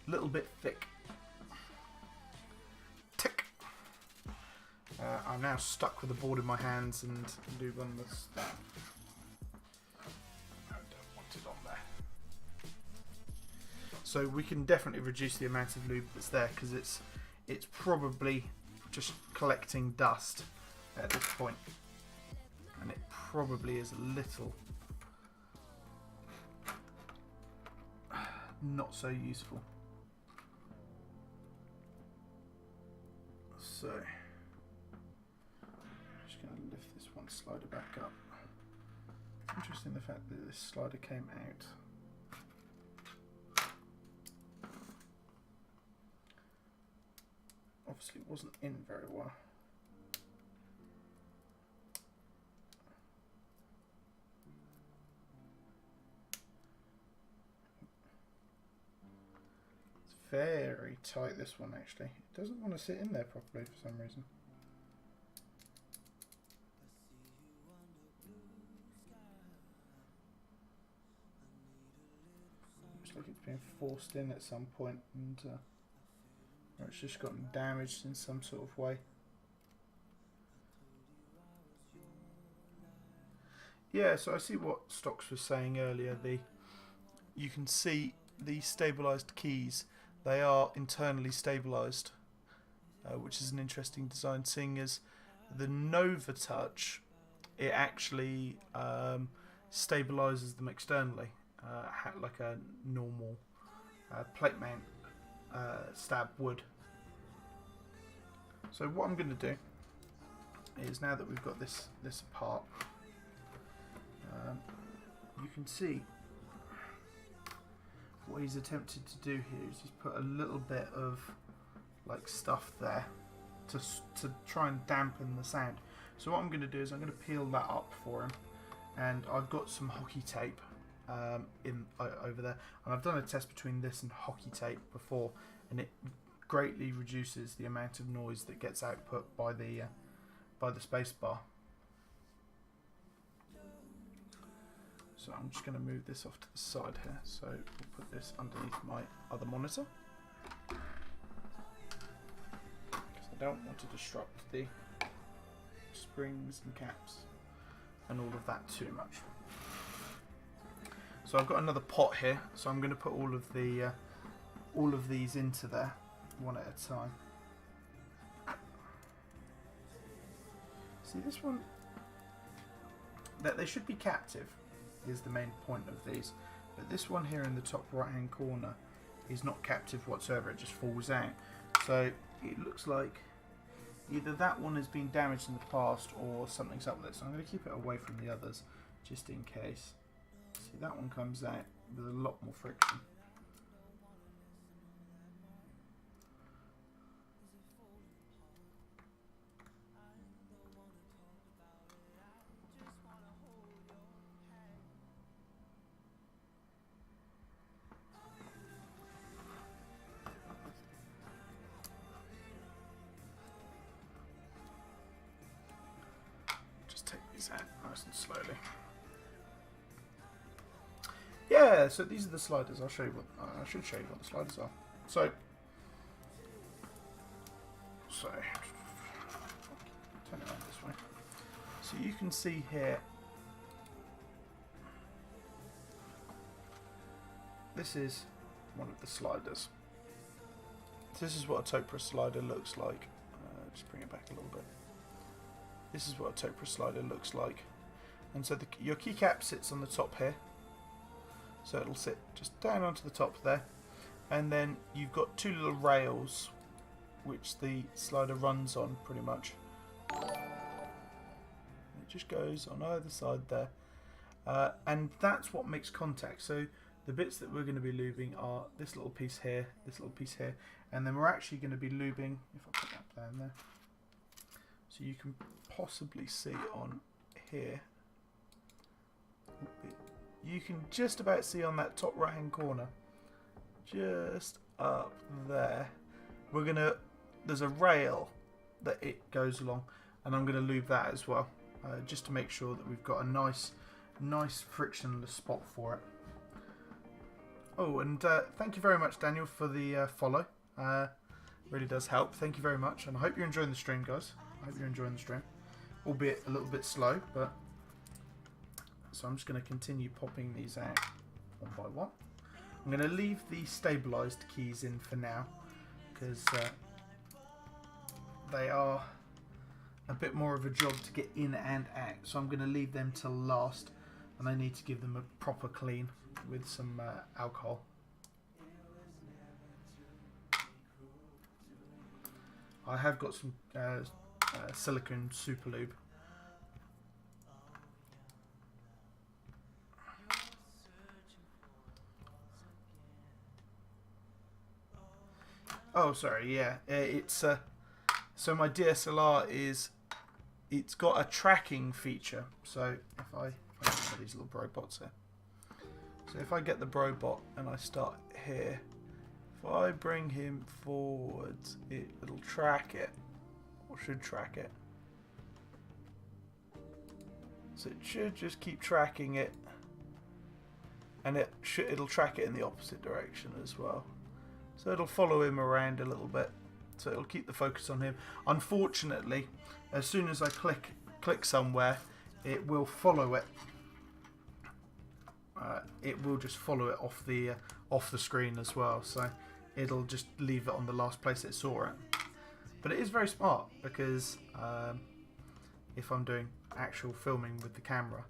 A: little bit thick. Tick. I'm now stuck with the board in my hands and lube on this. I don't want it on there. So we can definitely reduce the amount of lube that's there, because it's probably just collecting dust at this point, and it probably is a little not so useful. So I'm just going to lift this one slider back up. Interesting the fact that this slider came out. Obviously it wasn't in very well. It's very tight, this one actually. It doesn't want to sit in there properly for some reason. Looks like it's been forced in at some point, and or it's just gotten damaged in some sort of way. Yeah, so I see what Stocks was saying earlier. You can see the stabilised keys. They are internally stabilised, which is an interesting design, seeing as the Nova Touch, it actually stabilises them externally, like a normal plate mount stab would. So what I'm going to do is, now that we've got this apart, you can see what he's attempted to do here is he's put a little bit of like stuff there to try and dampen the sound. So what I'm going to do is I'm going to peel that up for him, and I've got some hockey tape over there, and I've done a test between this and hockey tape before, and it greatly reduces the amount of noise that gets output by the space bar. So I'm just going to move this off to the side here. So we'll put this underneath my other monitor, because I don't want to disrupt the springs and caps and all of that too much. So I've got another pot here, so I'm going to put all of these into there one at a time. See, this one, that they should be captive is the main point of these, but this one here in the top right hand corner is not captive whatsoever, it just falls out. So it looks like either that one has been damaged in the past or something's up with it, so I'm going to keep it away from the others just in case. See, that one comes out with a lot more friction. Take these out nice and slowly. Yeah, so these are the sliders. I'll show you what I should show you what the sliders are. So turn it around this way. So you can see here, this is one of the sliders. This is what a Topra slider looks like. Just bring it back a little bit. This is what a Topra slider looks like, and so your keycap sits on the top here, so it'll sit just down onto the top there, and then you've got two little rails which the slider runs on pretty much. It just goes on either side there, and that's what makes contact. So the bits that we're going to be lubing are this little piece here, this little piece here, and then we're actually going to be lubing, if I put that down there, so you can possibly see on here, you can just about see on that top right hand corner, just up there, there's a rail that it goes along, and I'm going to lube that as well, just to make sure that we've got a nice frictionless spot for it. Oh, and thank you very much, Daniel, for the follow. Really does help. Thank you very much, and I hope you're enjoying the stream, guys. I hope you're enjoying the stream, albeit a little bit slow, but so I'm just going to continue popping these out one by one. I'm going to leave the stabilised keys in for now, because they are a bit more of a job to get in and out, so I'm going to leave them till last, and I need to give them a proper clean with some alcohol. I have got some silicone super lube. Oh, sorry, yeah. It's so my DSLR it's got a tracking feature. So if I get these little robots here. So if I get the robot and I start here, if I bring him forwards, it'll track it, or should track it. So it should just keep tracking it and it'll track it in the opposite direction as well. So it'll follow him around a little bit. So it'll keep the focus on him. Unfortunately, as soon as I click somewhere, it will follow it. It will just follow it off the screen as well. So it'll just leave it on the last place it saw it. But it is very smart because if I'm doing actual filming with the camera,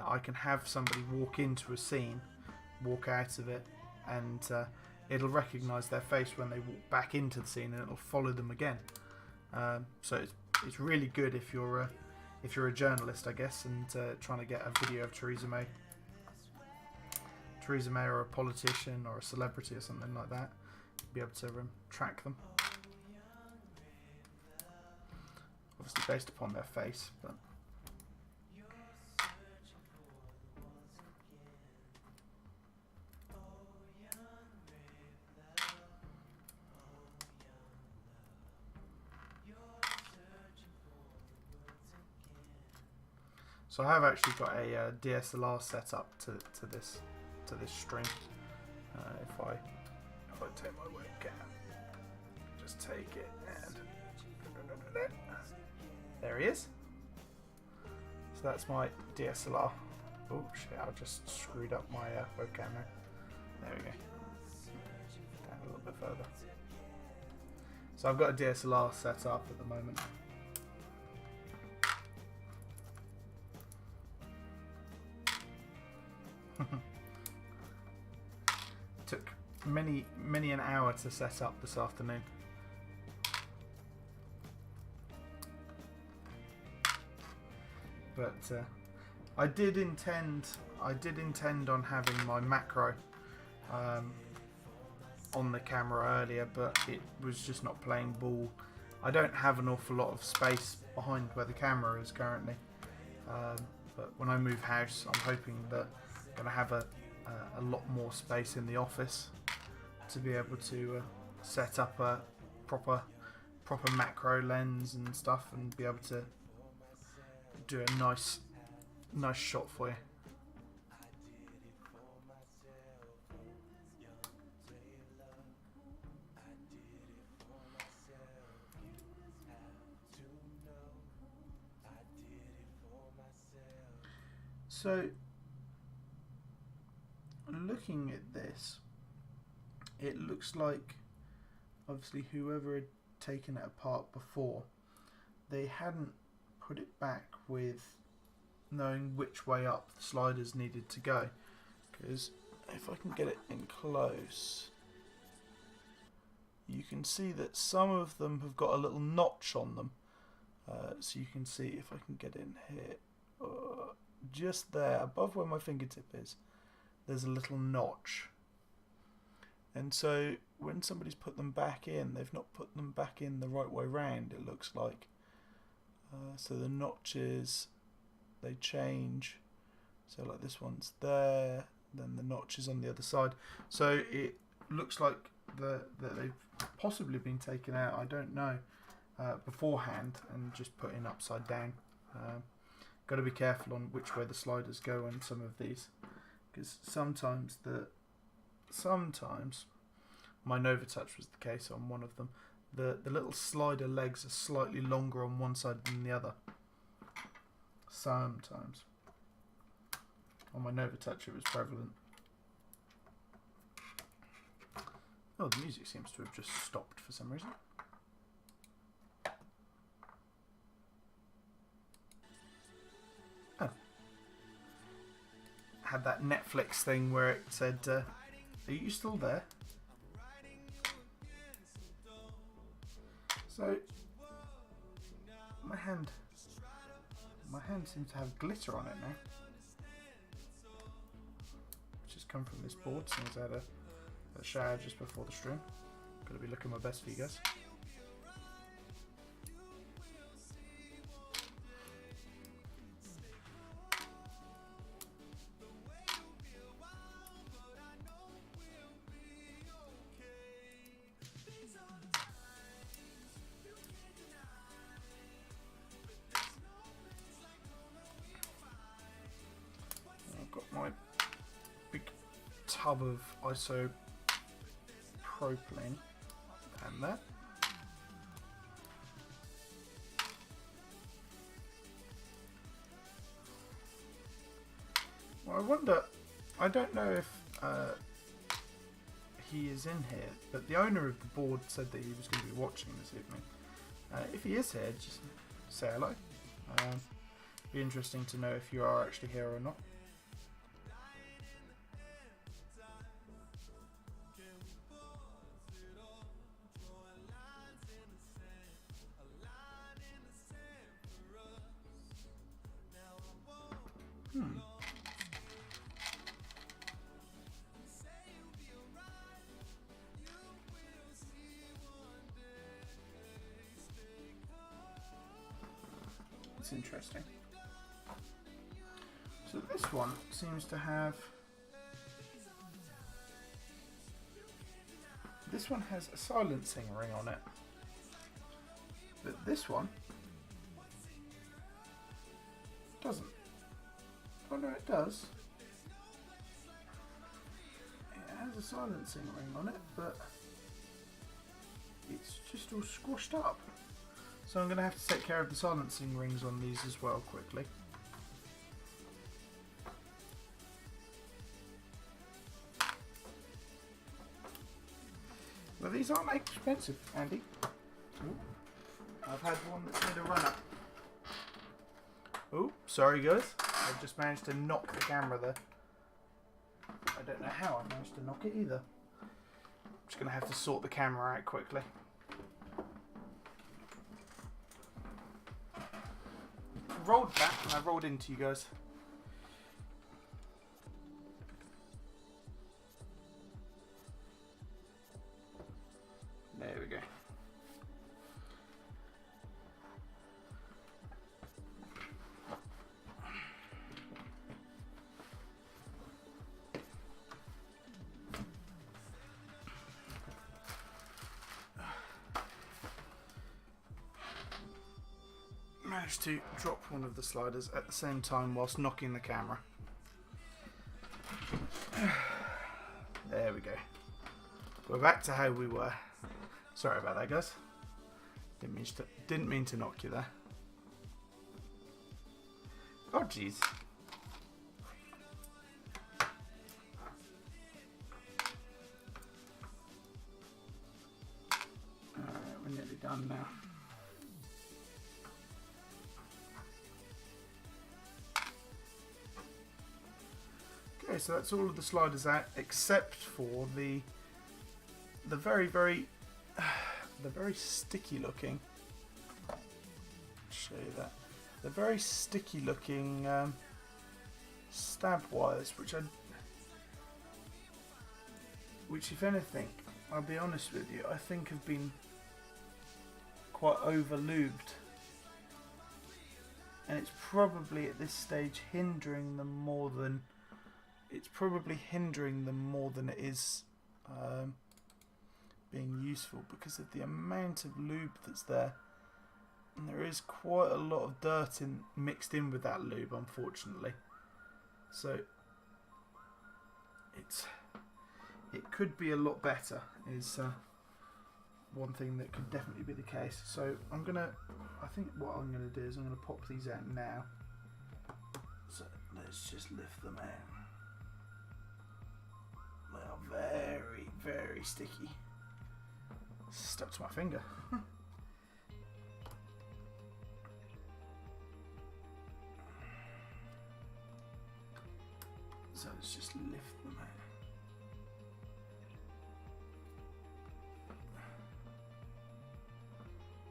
A: I can have somebody walk into a scene, walk out of it, and it'll recognise their face when they walk back into the scene, and it'll follow them again. So it's really good if you're a journalist, I guess, and trying to get a video of Theresa May, or a politician or a celebrity or something like that, be able to track them. Obviously based upon their face, but. So I have actually got a DSLR set up to this stream. If I take my webcam, just take it and there he is. So that's my DSLR. Oh shit! I just screwed up my webcam there. There we go. Down a little bit further. So I've got a DSLR set up at the moment. Took many an hour to set up this afternoon. But I did intend on having my macro on the camera earlier, but it was just not playing ball. I don't have an awful lot of space behind where the camera is currently, but when I move house, I'm hoping that I'm going to have a lot more space in the office to be able to set up a proper macro lens and stuff, and be able to do a nice shot for you. So looking at this, it looks like obviously whoever had taken it apart before, they hadn't put it back with knowing which way up the sliders needed to go. Because if I can get it in close, you can see that some of them have got a little notch on them. So you can see, if I can get in here, just there above where my fingertip is, there's a little notch. And so when somebody's put them back in, they've not put them back in the right way round, it looks like. So the notches, they change. So like this one's there, then the notch is on the other side. So it looks like that they've possibly been taken out, I don't know, beforehand, and just put in upside down. Got to be careful on which way the sliders go on some of these, because sometimes my Nova Touch was the case on one of them. The little slider legs are slightly longer on one side than the other. Sometimes. On my Nova Touch it was prevalent. Oh, the music seems to have just stopped for some reason. Oh. Had that Netflix thing where it said, are you still there? So, my hand seems to have glitter on it now, which has come from this board since I had a shower just before the stream. Got to be looking my best for you guys. I've got my big tub of isopropylene and that. Well, I wonder, I don't know if he is in here, but the owner of the board said that he was going to be watching this evening. If he is here, just say hello. Be interesting to know if you are actually here or not. It's interesting. So this one seems to have... This one has a silencing ring on it. But this one doesn't. Oh no, it does. It has a silencing ring on it, but it's just all squashed up. So I'm going to have to take care of the silencing rings on these as well quickly. Well, these aren't expensive, Andy. Ooh. I've had one that's made a run-up. Oh, sorry guys. I've just managed to knock the camera there. I don't know how I managed to knock it either. I'm just going to have to sort the camera out quickly. Rolled back and I rolled into you guys. There we go. Managed to drop one of the sliders at the same time whilst knocking the camera. There we go. We're back to how we were. Sorry about that, guys. Didn't mean to knock you there. Oh jeez. Alright, we're nearly done now. Okay, so that's all of the sliders out except for the very sticky looking. Show you that. The very sticky looking stab wires, which if anything, I'll be honest with you, I think have been quite over lubed, and it's probably at this stage hindering them more than it is being useful because of the amount of lube that's there, and there is quite a lot of dirt mixed in with that lube, unfortunately. So it could be a lot better is one thing that could definitely be the case. So I think what I'm gonna do is I'm gonna pop these out now. So let's just lift them out. They are very, very sticky. Stuck to my finger. So let's just lift them out.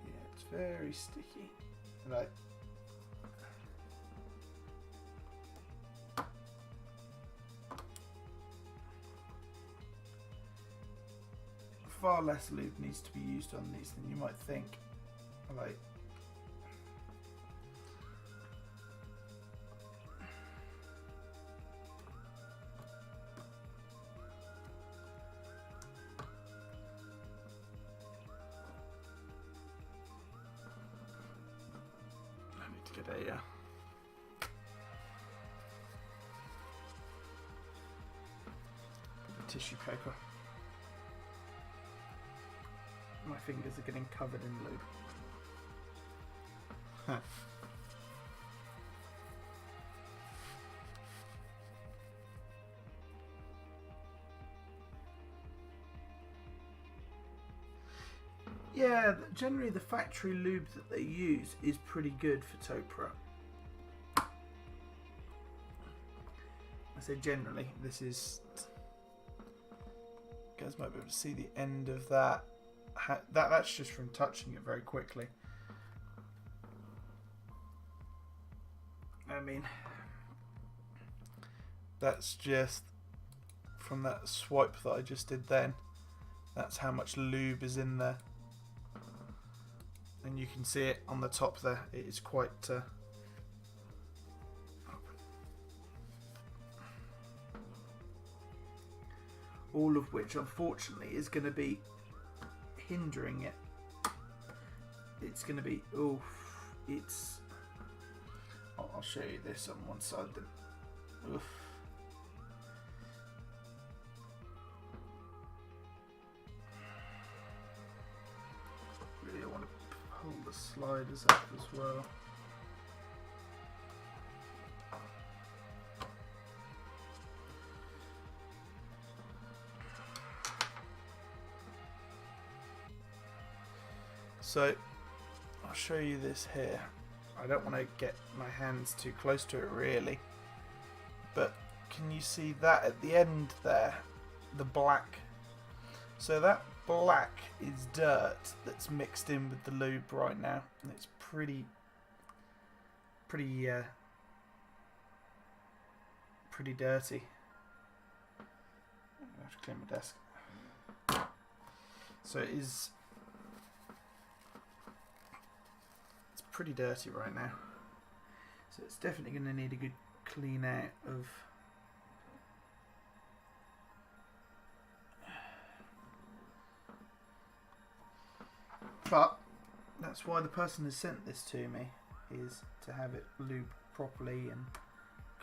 A: Yeah, it's very sticky. Right. Far less lube needs to be used on these than you might think. Like, I need to get a tissue paper. My fingers are getting covered in lube. Yeah, generally the factory lube that they use is pretty good for toe pro. I say generally, this is... You guys might be able to see the end of that. That's just from touching it very quickly. I mean, that's just from that swipe that I just did then. That's how much lube is in there. And you can see it on the top there. It is quite... all of which, unfortunately, is going to be hindering it. It's going to be... Oof. It's... I'll show you this on one side then. Oof. Really, I want to pull the sliders up as well. So, I'll show you this here. I don't want to get my hands too close to it really, but can you see that at the end there, the black? So that black is dirt that's mixed in with the lube right now, and it's pretty dirty. I have to clean my desk. So it is. Pretty dirty right now, so it's definitely going to need a good clean out of but that's why the person who sent this to me is to have it lubed properly and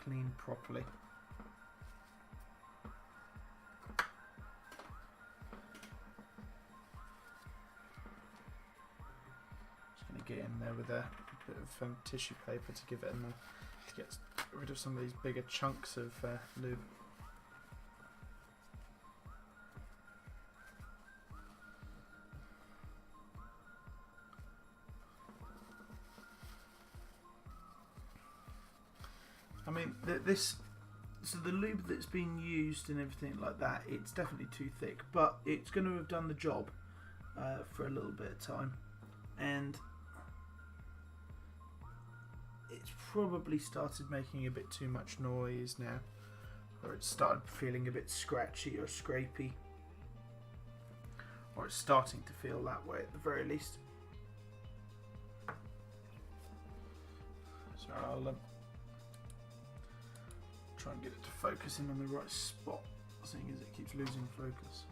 A: cleaned properly. Get in there with a bit of tissue paper to give it to get rid of some of these bigger chunks of lube. I mean, so the lube that's been used and everything like that, it's definitely too thick, but it's going to have done the job for a little bit of time, and it's probably started making a bit too much noise now, or it's started feeling a bit scratchy or scrapey, or it's starting to feel that way at the very least. So I'll try and get it to focus in on the right spot, seeing as it keeps losing focus.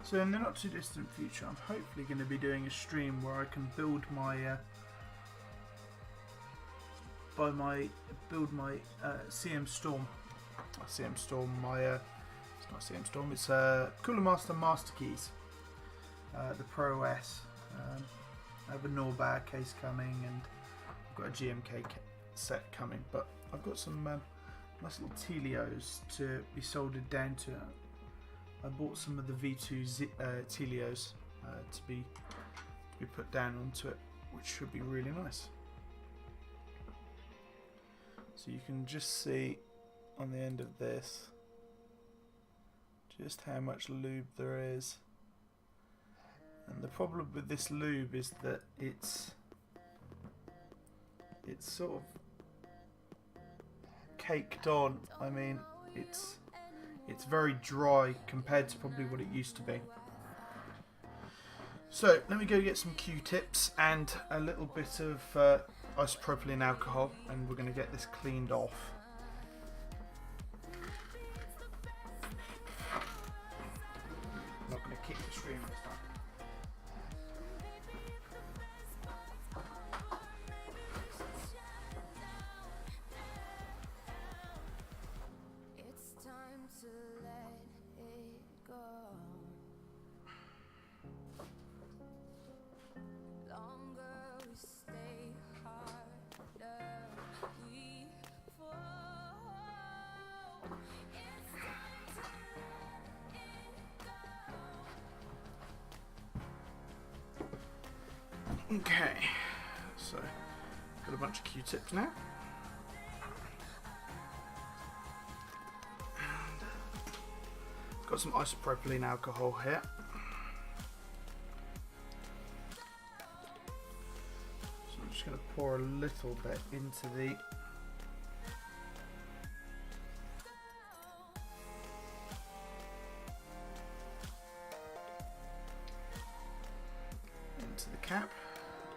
A: So in the not too distant future, I'm hopefully going to be doing a stream where I can build my CM Storm. CM Storm. It's not CM Storm. It's Cooler Master Keys. The Pro S. I have a Norbar case coming, and I've got a GMK set coming. But I've got some nice little Telios to be soldered down to. I bought some of the V2 Telios to be put down onto it, which should be really nice. So you can just see on the end of this just how much lube there is, and the problem with this lube is that it's sort of caked on. I mean, it's very dry compared to probably what it used to be. So let me go get some Q-tips and a little bit of isopropylene alcohol, and we're going to get this cleaned off. I'm not going to kick the stream this time. Okay, so got a bunch of Q-tips now. And got some isopropylene alcohol here. So I'm just going to pour a little bit into the cap.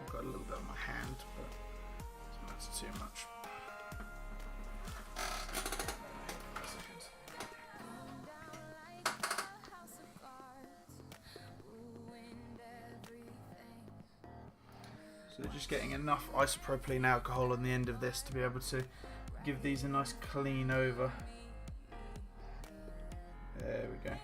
A: I've got a little bit on my hand, but that's too much. So just getting enough isopropylene alcohol on the end of this to be able to give these a nice clean over. There we go.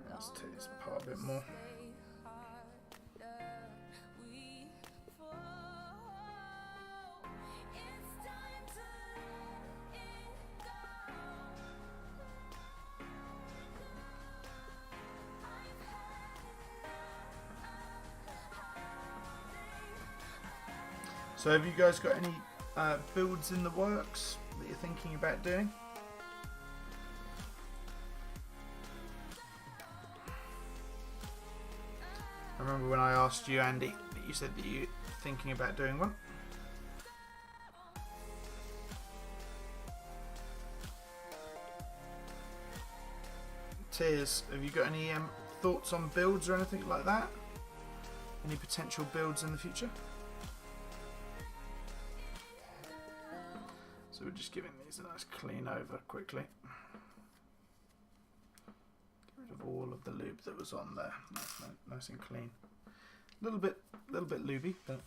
A: Let's take this apart a bit more. So have you guys got any builds in the works that you're thinking about doing? I remember when I asked you, Andy, that you said that you're thinking about doing one. Tears, have you got any thoughts on builds or anything like that? Any potential builds in the future? So we're just giving these a nice clean over quickly. Get rid of all of the lube that was on there. Nice and clean. A little bit lubey, but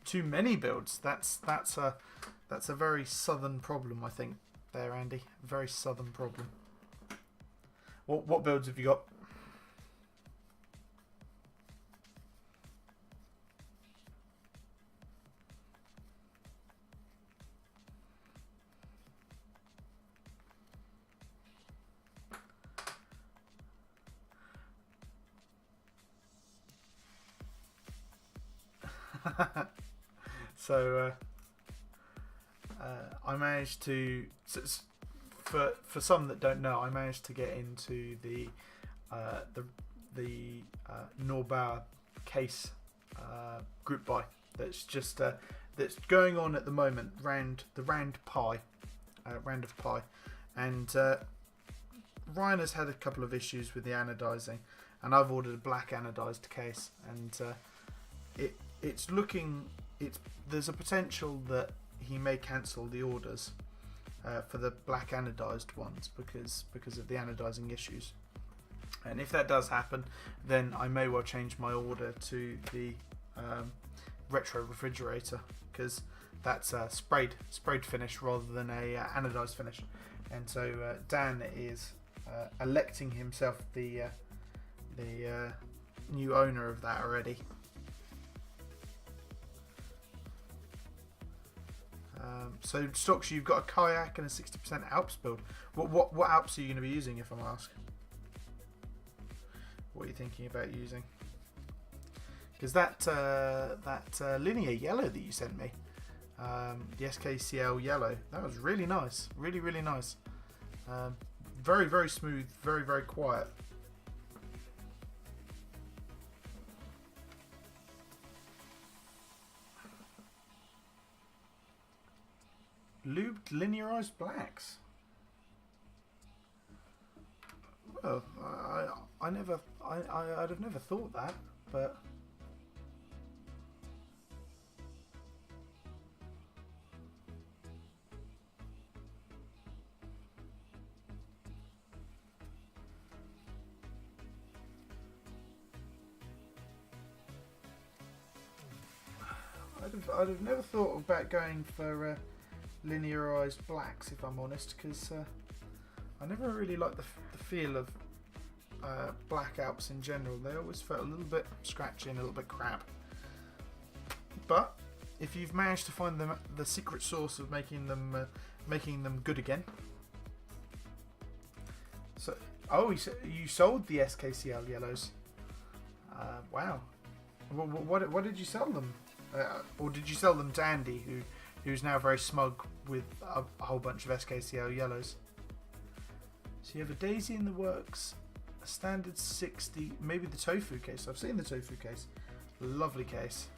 A: too many builds. That's a very southern problem, I think. There, Andy. Very southern problem. What builds have you got? So I managed to, for some that don't know, I managed to get into the Norbauer case group buy that's just that's going on at the moment, round of pie, and Ryan has had a couple of issues with the anodizing, and I've ordered a black anodized case, and there's a potential that he may cancel the orders for the black anodized ones because of the anodizing issues. And if that does happen, then I may well change my order to the retro refrigerator, because that's a sprayed finish rather than a anodized finish. And so Dan is electing himself the new owner of that already. So stocks, you've got a kayak and a 60% Alps build. What Alps are you going to be using, if I'm asked? What are you thinking about using? Because that linear yellow that you sent me, the SKCL yellow, that was really nice, really nice. Very, very smooth, very, very quiet. Lubed linearized blacks. Well, I'd have never thought that, but I'd have never thought about going for linearized blacks, if I'm honest, because I never really liked the feel of black Alps in general. They always felt a little bit scratchy and a little bit crap. But if you've managed to find the secret sauce of making them good again, so you sold the SKCL yellows. Wow. What did you sell them? Or did you sell them to Andy, who's now very smug with a whole bunch of SKCL yellows? So you have a daisy in the works, a standard 60, maybe the tofu case. I've seen the tofu case. Lovely case.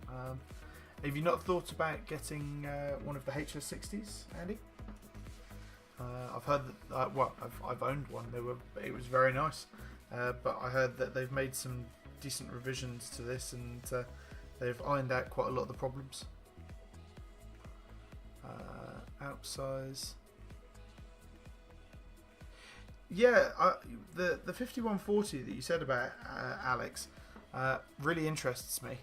A: Have you not thought about getting one of the HS60s, Andy? I've heard that. I've owned one. It was very nice, but I heard that they've made some decent revisions to this, and they've ironed out quite a lot of the problems. Outsize. Yeah, the 5140 that you said about Alex really interests me.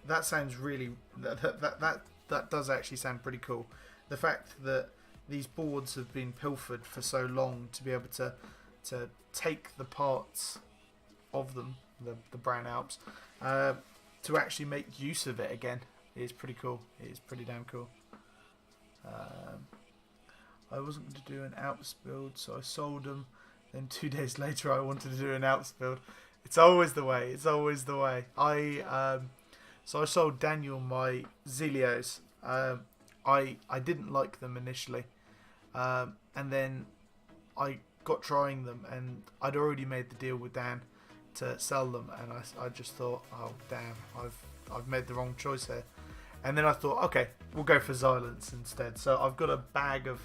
A: That sounds really that does actually sound pretty cool. The fact that these boards have been pilfered for so long, to be able to take the parts of them, the brown Alps, to actually make use of it again is pretty cool. It is pretty damn cool. I wasn't going to do an Alps build, so I sold them. Then 2 days later, I wanted to do an Alps build. It's always the way. It's always the way. So I sold Daniel my Zelios. I didn't like them initially, and then I got trying them, and I'd already made the deal with Dan to sell them, and I just thought, oh damn, I've made the wrong choice here. And then I thought, okay, we'll go for Xylants instead. So I've got a bag of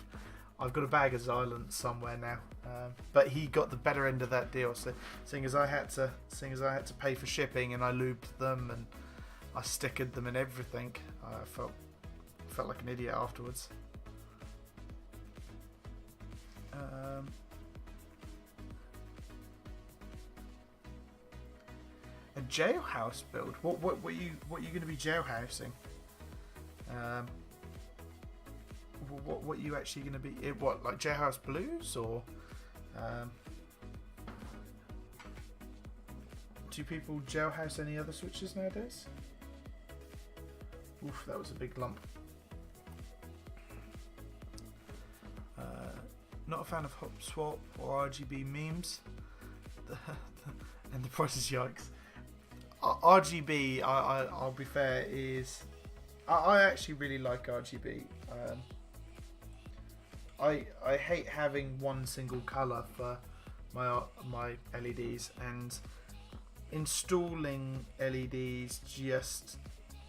A: Xylants somewhere now. But he got the better end of that deal. So seeing as I had to pay for shipping, and I lubed them and I stickered them and everything, I felt like an idiot afterwards. A jailhouse build. What are you going to be jailhousing? What are you actually going to be? What, like Jailhouse Blues, or do people jailhouse any other switches nowadays? Oof, that was a big lump. Not a fan of hop swap or RGB memes, and the price is yikes. RGB, I'll be fair, is I actually really like RGB. I hate having one single colour for my LEDs, and installing LEDs just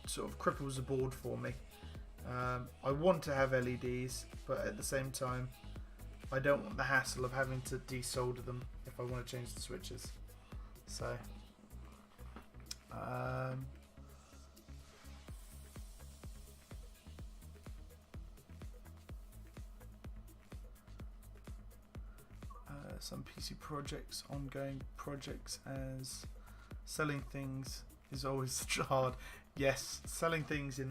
A: sort of cripples the board for me. I want to have LEDs, but at the same time, I don't want the hassle of having to desolder them if I want to change the switches. So, some PC projects, ongoing projects, as selling things is always hard. Yes, selling things in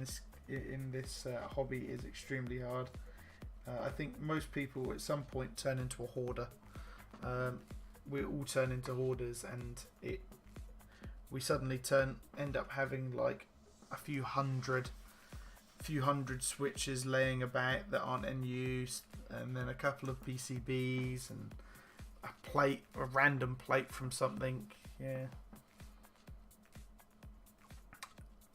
A: this hobby is extremely hard. I think most people at some point turn into a hoarder. We all turn into hoarders, and we suddenly end up having like a few hundred switches laying about that aren't in use, and then a couple of PCBs and a random plate from something. Yeah.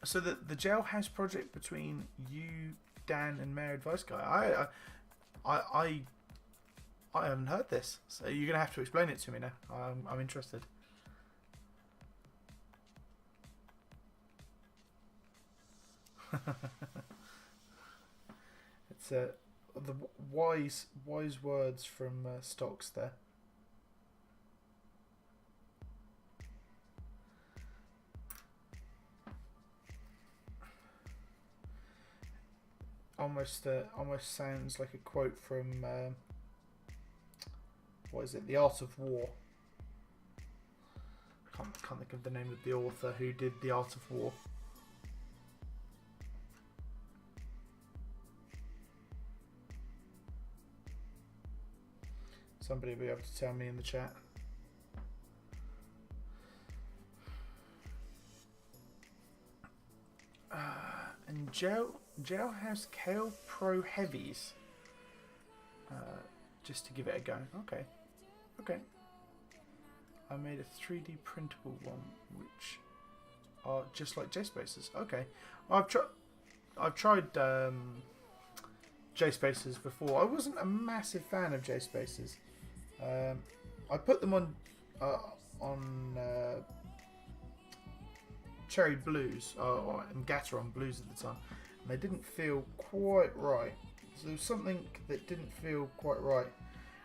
A: So the jailhouse project between you, Dan, and Mayor Advice Guy, I haven't heard this, so you're gonna have to explain it to me now. I'm interested. It's the wise words from Stocks there. Almost sounds like a quote from what is it? The Art of War. Can't think of the name of the author who did The Art of War. Somebody will be able to tell me in the chat. And Jailhouse Kale Pro Heavies. Just to give it a go. Okay. I made a 3D printable one, which are just like JSpaces. Okay, I've tried JSpaces before. I wasn't a massive fan of JSpaces. I put them on Cherry Blues and Gateron Blues at the time, and they didn't feel quite right. So there was something that didn't feel quite right,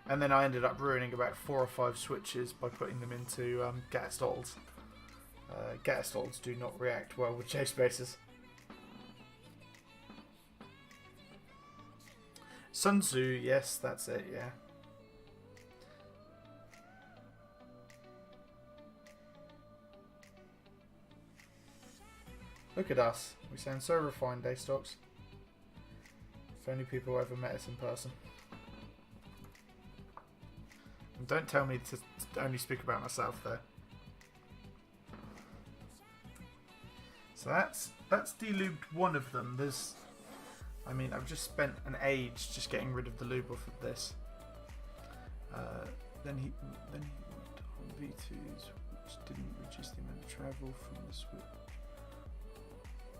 A: and then I ended up ruining about 4 or 5 switches by putting them into Gatstols. Gatstols do not react well with JSpaces. Sun Tzu, yes, that's it, yeah. Look at us. We sound so refined, Daystocks. If only people ever met us in person. And don't tell me to only speak about myself there. So that's delubed one of them. I've just spent an age just getting rid of the lube off of this. Then he worked on V2s, which didn't reduce the amount of travel from the switch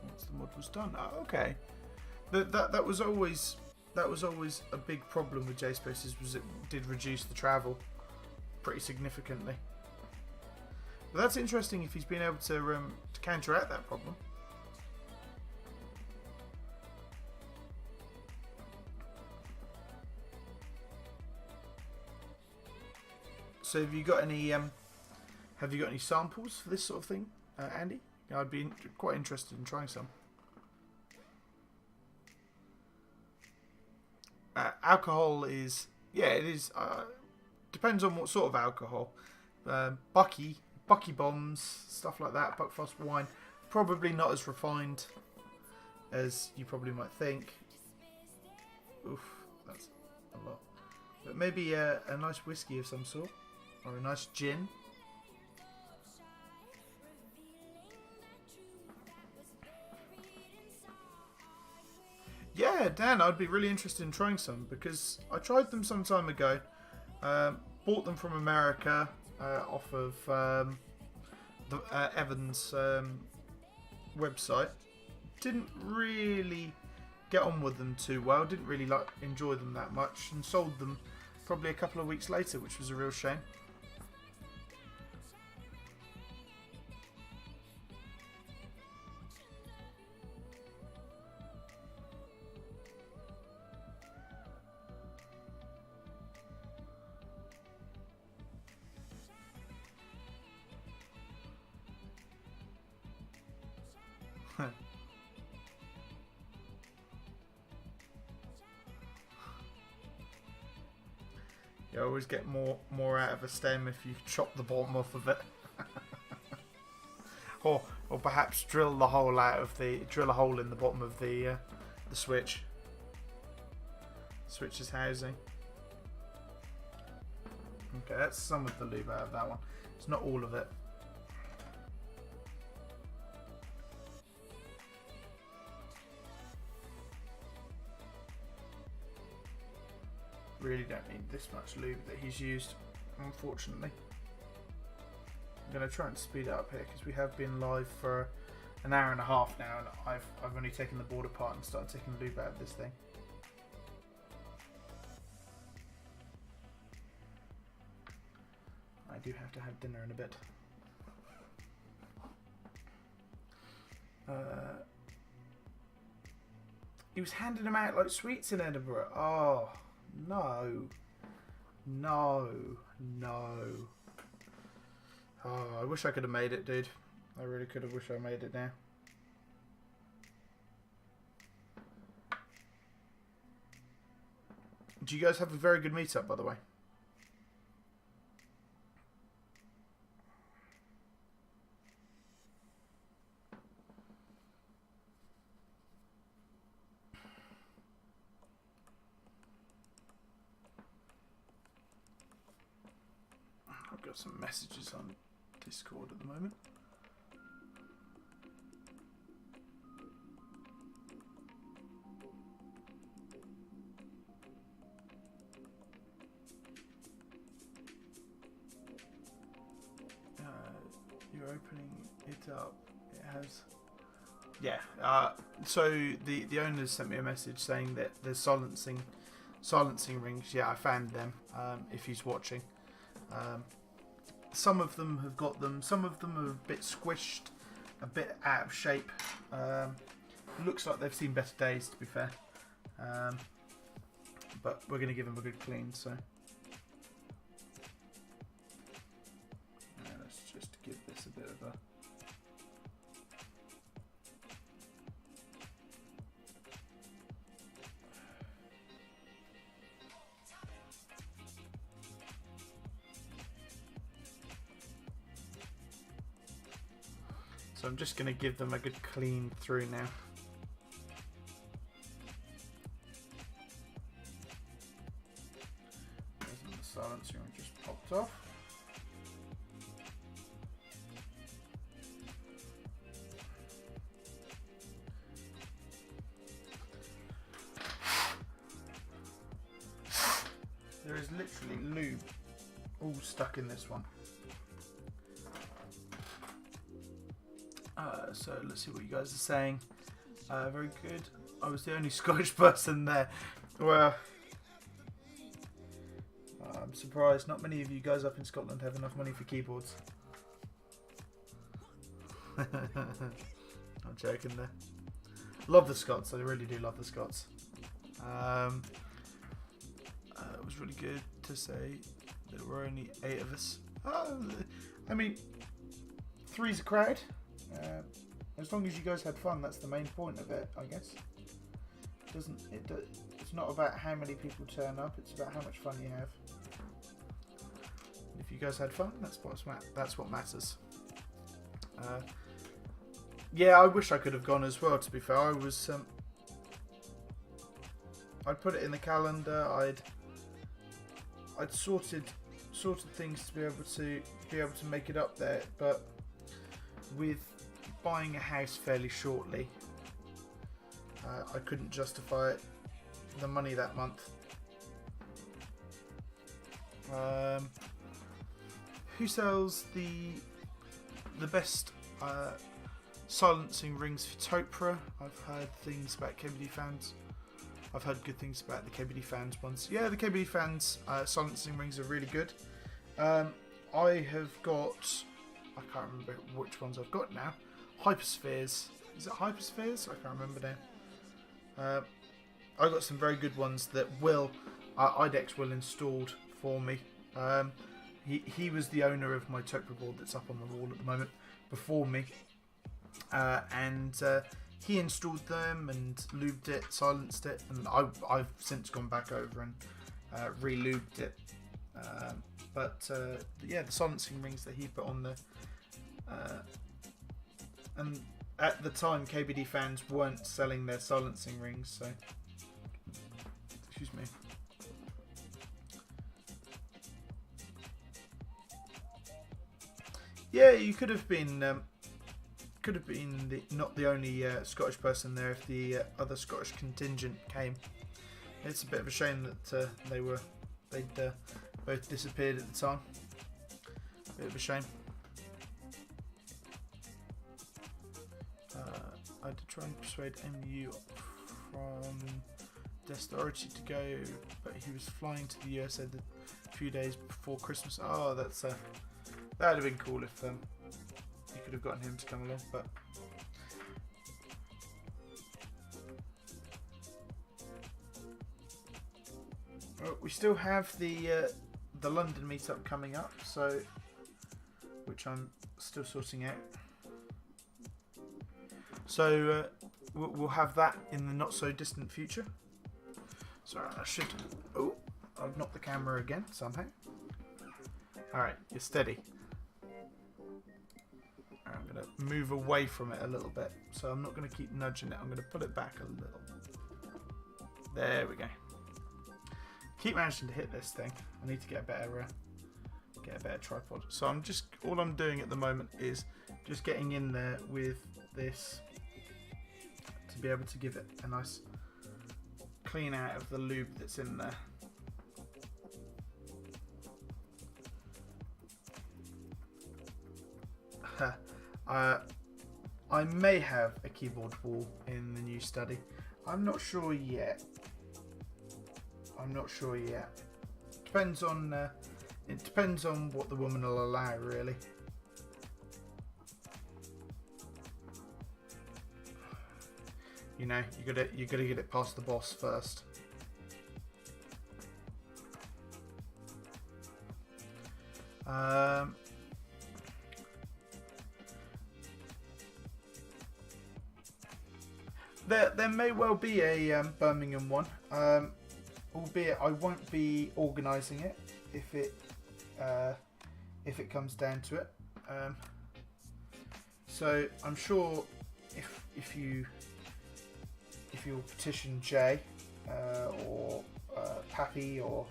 A: once the mod was done. Oh, okay. That was always a big problem with JSpaces, was it did reduce the travel pretty significantly. But that's interesting if he's been able to counteract that problem. So have you got any samples for this sort of thing, Andy? I'd be quite interested in trying some. Alcohol is, it is. Depends on what sort of alcohol. Bucky bombs, stuff like that. Buckfast wine, probably not as refined as you probably might think. Oof, that's a lot. But maybe a nice whiskey of some sort, or a nice gin. Yeah, Dan, I'd be really interested in trying some, because I tried them some time ago. Bought them from America off of the Evans website. Didn't really get on with them too well. Didn't really enjoy them that much, and sold them probably a couple of weeks later, which was a real shame. You always get more out of a stem if you chop the bottom off of it, or perhaps drill a hole in the bottom of the switch's housing. Okay, that's some of the lube out of that one. It's not all of it. Really don't need this much lube that he's used, unfortunately. I'm going to try and speed it up here because we have been live for an hour and a half now, and I've only taken the board apart and started taking the lube out of this thing. I do have to have dinner in a bit. He was handing them out like sweets in Edinburgh. Oh, no. No. No. Oh, I wish I could have made it, dude. I really could have wished I made it now. Do you guys have a very good meetup, by the way? I've got some messages on Discord at the moment. You're opening it up. It has. Yeah. So the owners sent me a message saying that there's silencing rings. Yeah, I found them. If he's watching. Some of them have got them. Some of them are a bit squished, a bit out of shape. Looks like they've seen better days, to be fair. But we're going to give them a good clean. So let's just give this a bit of a. So I'm just going to give them a good clean through now. There's the silencer just popped off. There is literally lube all stuck in this one. So let's see what you guys are saying. Very good. I was the only Scottish person there. Well, I'm surprised. Not many of you guys up in Scotland have enough money for keyboards. I'm joking there. Love the Scots. I really do love the Scots. It was really good to say there were only 8 of us. I mean, 3's a crowd. As long as you guys had fun, that's the main point of it, I guess. It's not about how many people turn up; it's about how much fun you have. If you guys had fun, that's what matters. Yeah, I wish I could have gone as well. To be fair, I was. I'd put it in the calendar. I'd sorted things to be able to make it up there, but with buying a house fairly shortly, I couldn't justify the money that month. Who sells the best silencing rings for Topra? I've heard things about KBD fans. I've heard good things about the KBD fans ones. Yeah, the KBD fans silencing rings are really good. I have got, I can't remember which ones I've got now. Hyperspheres. Is it Hyperspheres? I can't remember now. I got some very good ones that IDEX will installed for me. He was the owner of my Topra board that's up on the wall at the moment before me. And he installed them and lubed it, silenced it, and I've since gone back over and re-lubed it. Yeah, the silencing rings that he put on the and at the time KBD fans weren't selling their silencing rings, so excuse me. Yeah, you could have been not the only Scottish person there if the other Scottish contingent came. It's a bit of a shame that they'd both disappeared at the time. Bit of a shame. I did try and persuade MU from Destority to go, but he was flying to the USA a few days before Christmas. Oh, that'd have been cool if you could have gotten him to come along, but. Well, we still have the London meetup coming up, so which I'm still sorting out. So we'll have that in the not so distant future. Sorry, I should. Oh, I've knocked the camera again somehow. All right, you're steady. I'm gonna move away from it a little bit, so I'm not gonna keep nudging it. I'm gonna pull it back a little. There we go. Keep managing to hit this thing. I need to get a better tripod. So all I'm doing at the moment is just getting in there with this to be able to give it a nice clean out of the lube that's in there. I may have a keyboard wall in the new study. I'm not sure yet. Depends on it depends on what the woman will allow, really. You know, you gotta get it past the boss first. There may well be a Birmingham one, albeit I won't be organising it if it comes down to it. So I'm sure if you petition Jay or Pappy or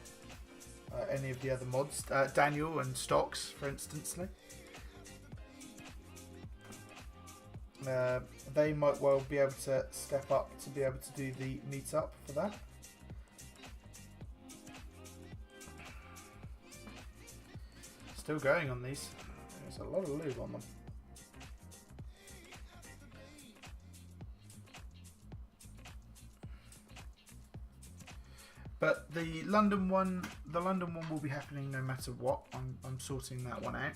A: any of the other mods, Daniel and Stocks, for instance, they might well be able to step up to be able to do the meetup for that. Still going on these. There's a lot of lube on them. But the London one will be happening no matter what. I'm sorting that one out,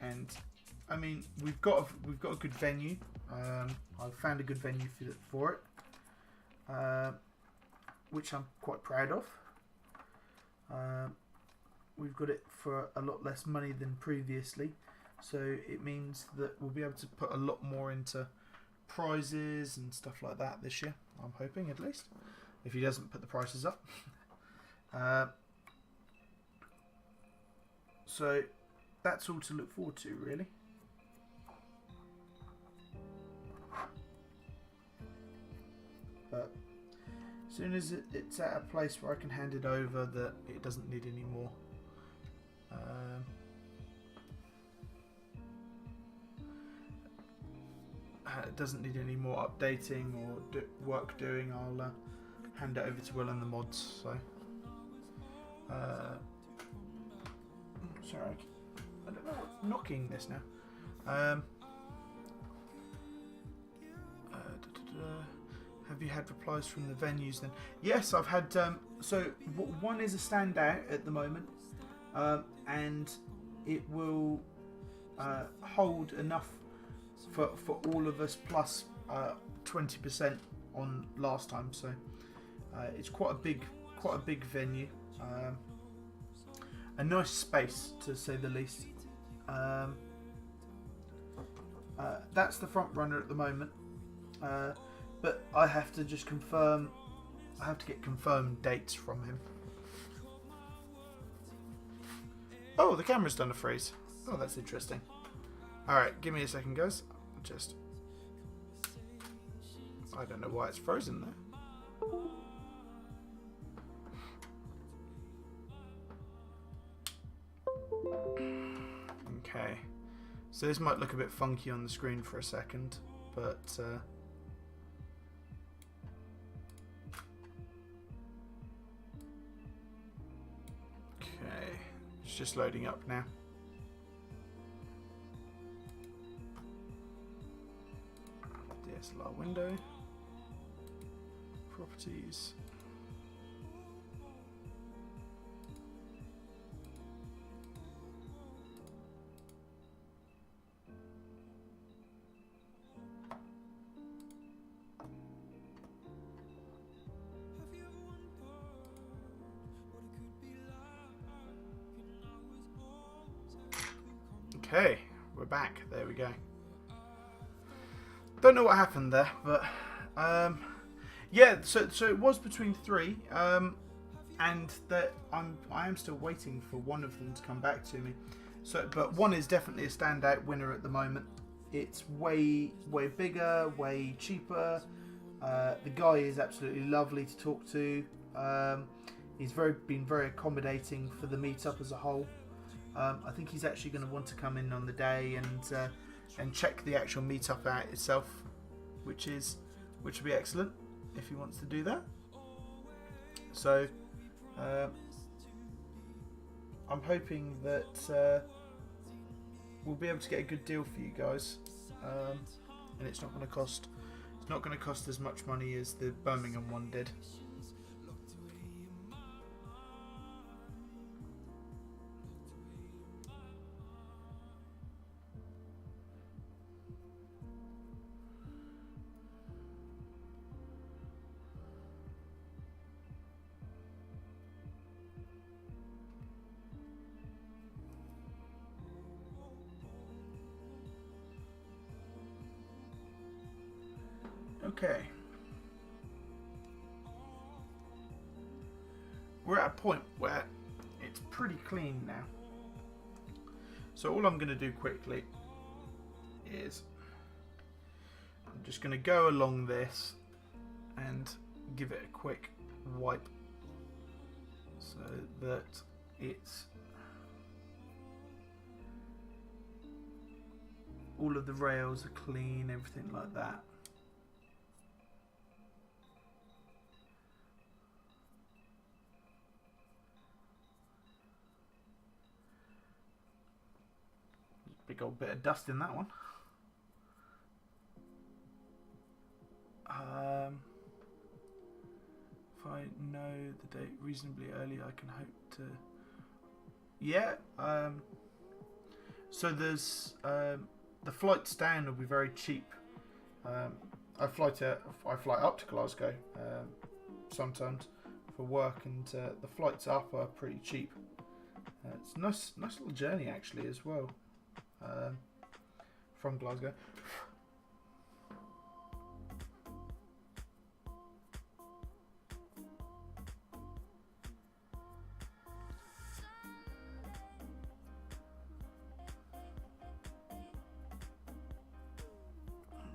A: and I mean we've got a good venue. I've found a good venue for it, which I'm quite proud of. We've got it for a lot less money than previously, so it means that we'll be able to put a lot more into prizes and stuff like that this year. I'm hoping, at least, if he doesn't put the prices up. So that's all to look forward to, really. But as soon as it's at a place where I can hand it over that it doesn't need any more updating or work doing, I'll hand it over to Will and the mods. So sorry, I don't know what's knocking this now. Have you had replies from the venues then? Yes, I've had. So one is a standout at the moment, and it will hold enough for all of us plus 20% on last time. So it's quite a big venue, a nice space to say the least. That's the front runner at the moment. But I have to just confirm. I have to get confirmed dates from him. Oh, the camera's done a freeze. Oh, that's interesting. Alright, give me a second, guys. I don't know why it's frozen there. Okay. So this might look a bit funky on the screen for a second, but just loading up now. DSLR window, properties. Okay, we're back. There we go. Don't know what happened there, but yeah. So it was between three, and that I am still waiting for one of them to come back to me. So, but one is definitely a standout winner at the moment. It's way bigger, way cheaper. The guy is absolutely lovely to talk to. He's been very accommodating for the meetup as a whole. I think he's actually going to want to come in on the day and check the actual meetup out itself, which would be excellent if he wants to do that. So I'm hoping that we'll be able to get a good deal for you guys, and it's not going to cost as much money as the Birmingham one did. Okay, we're at a point where it's pretty clean now. So all I'm going to do quickly is I'm just going to go along this and give it a quick wipe so that it's all of the rails are clean, everything like that. Big old bit of dust in that one. If I know the date reasonably early, I can hope to. Yeah. So there's the flights down will be very cheap. I fly up to Glasgow sometimes for work, and the flights up are pretty cheap. It's a nice little journey actually as well. From Glasgow.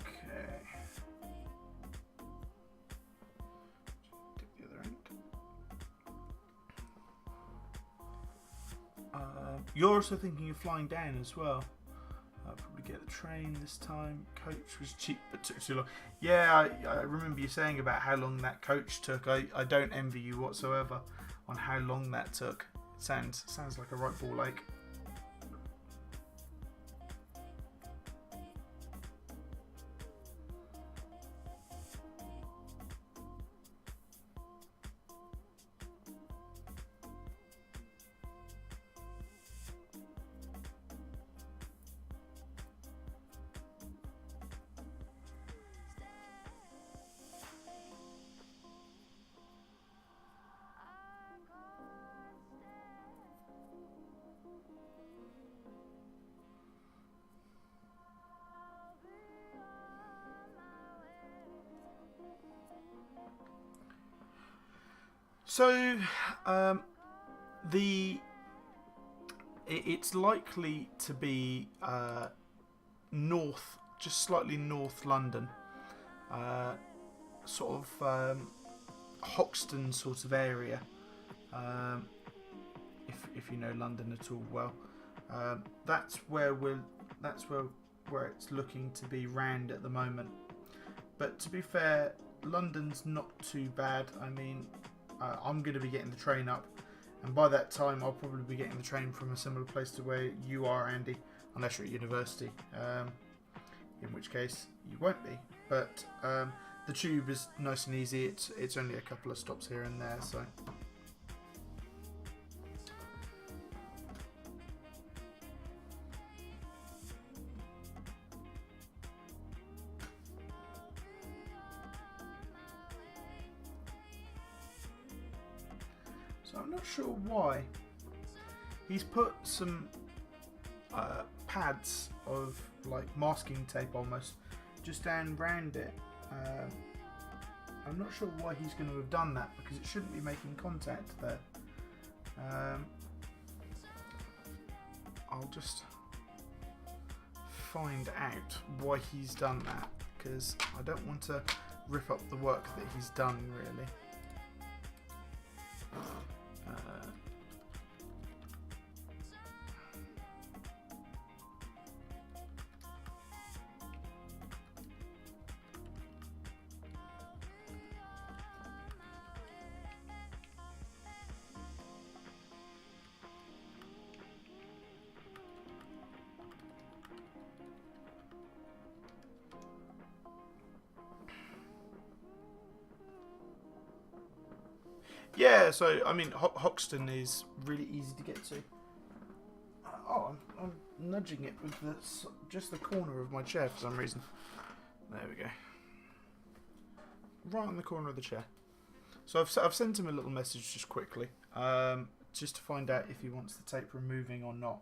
A: Okay. Take the other end. You're also thinking of flying down as well. I'll probably get the train this time. Coach was cheap but took too long. Yeah, I remember you saying about how long that coach took. I don't envy you whatsoever on how long that took. It sounds like a right ball ache. So, it's likely to be north, just slightly north London, sort of Hoxton sort of area. If you know London at all well, that's where it's looking to be round at the moment. But to be fair, London's not too bad. I mean, I'm going to be getting the train up, And by that time, I'll probably be getting the train from a similar place to where you are, Andy, unless you're at university, in which case you won't be. But the tube is nice and easy. It's only a couple of stops here and there, so. So I'm not sure why. He's put some pads of like masking tape almost just down round it. I'm not sure why he's going to have done that, because it shouldn't be making contact there. I'll just find out why he's done that, because I don't want to rip up the work that he's done really. Yeah, so I mean, Hoxton is really easy to get to. Oh, I'm nudging it with just the corner of my chair for some reason. There we go. Right on the corner of the chair. So I've sent him a little message just quickly, just to find out if he wants the tape removing or not.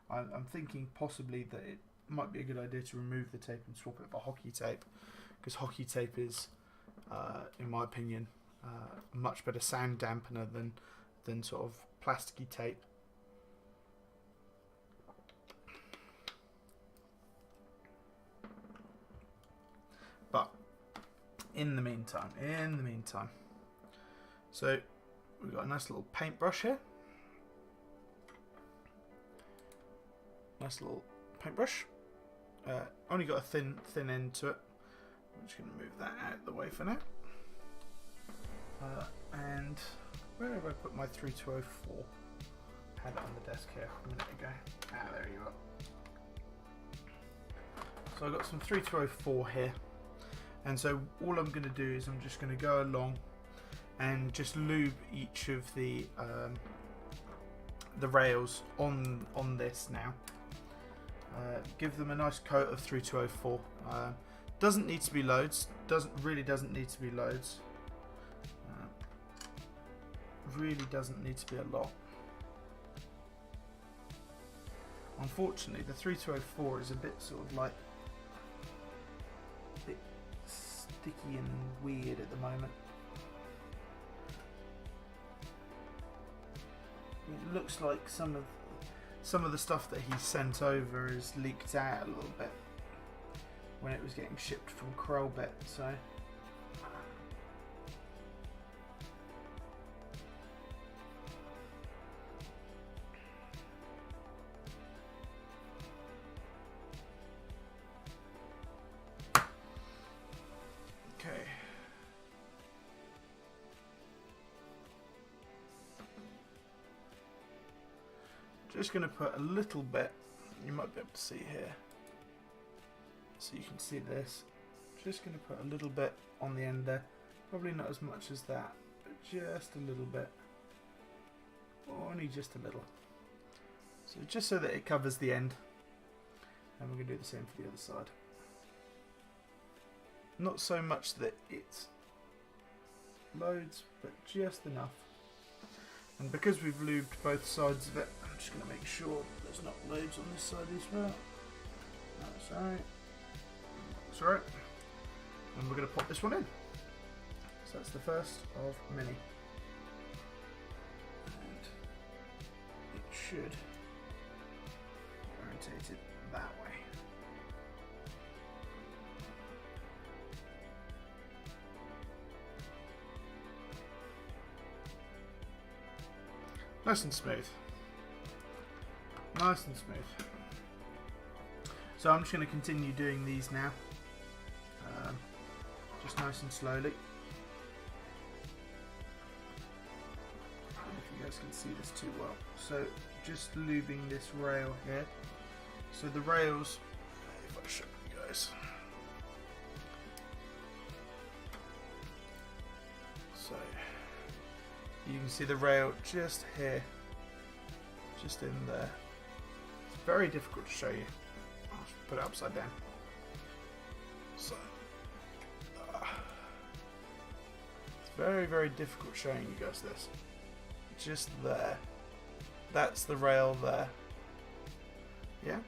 A: I'm thinking possibly that it might be a good idea to remove the tape and swap it for hockey tape, because hockey tape is, in my opinion, a much better sound dampener than sort of plasticky tape. But in the meantime, so we've got a nice little paintbrush here. Nice little paintbrush. Only got a thin end to it. I'm just going to move that out of the way for now. And where have I put my 3204? Had it on the desk here a minute ago. Ah, there you are. So I've got some 3204 here, and so all I'm going to do is I'm just going to go along and just lube each of the rails on this now. Give them a nice coat of 3204. Doesn't need to be loads. Really doesn't need to be loads. Really doesn't need to be a lot. Unfortunately, the 3204 is a bit sort of like a bit sticky and weird at the moment. It looks like some of the stuff that he sent over is leaked out a little bit when it was getting shipped from Krellbit, so. Okay. Just going to put a little bit, you might be able to see here, so you can see this. Just going to put a little bit on the end there, probably not as much as that, but just a little bit, or only just a little, so just so that it covers the end. And we're going to do the same for the other side. Not so much that it's loads, but just enough. And because we've lubed both sides of it, I'm just going to make sure there's not loads on this side as well. That's alright. That's alright. And we're going to pop this one in. So that's the first of many. And it should be orientated that way. Nice and smooth. Nice and smooth. So I'm just going to continue doing these now. Just nice and slowly. If you go guys can see this too well. So just lubing this rail here. So the rails, if I show you guys. So you can see the rail just here, just in there. It's very difficult to show you. I'll just put it upside down. So it's very, very difficult showing you guys this. Just there. That's the rail there. Yeah?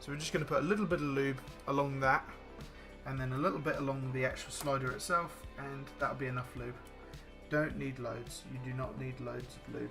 A: So we're just going to put a little bit of lube along that, and then a little bit along the actual slider itself, and that'll be enough lube. Don't need loads. You do not need loads of lube.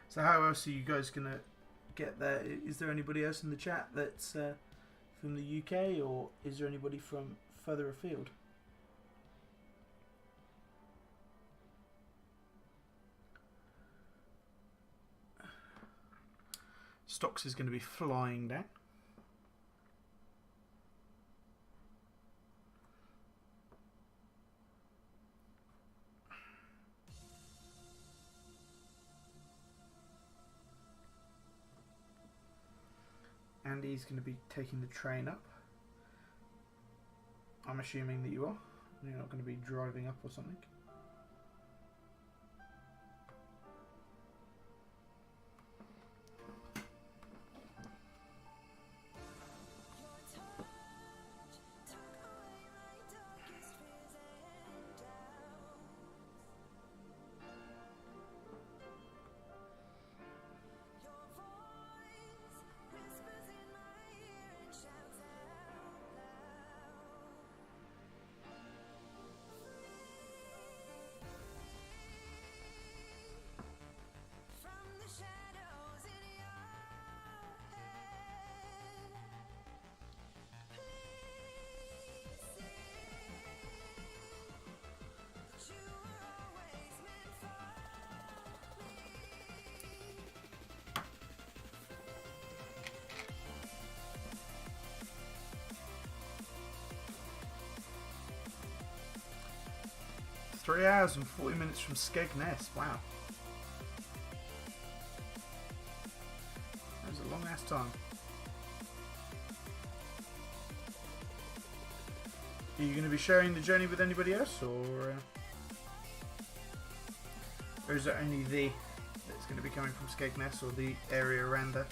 A: So how else are you guys going to get there? Is there anybody else in the chat that's from the UK, or is there anybody from further afield? Stocks is going to be flying down. Andy's going to be taking the train up. I'm assuming that you are. You're not going to be driving up or something. Three hours and 40 minutes from Skegness. Wow. That was a long ass time. Are you going to be sharing the journey with anybody else, or is it only the that's going to be coming from Skegness or the area around there?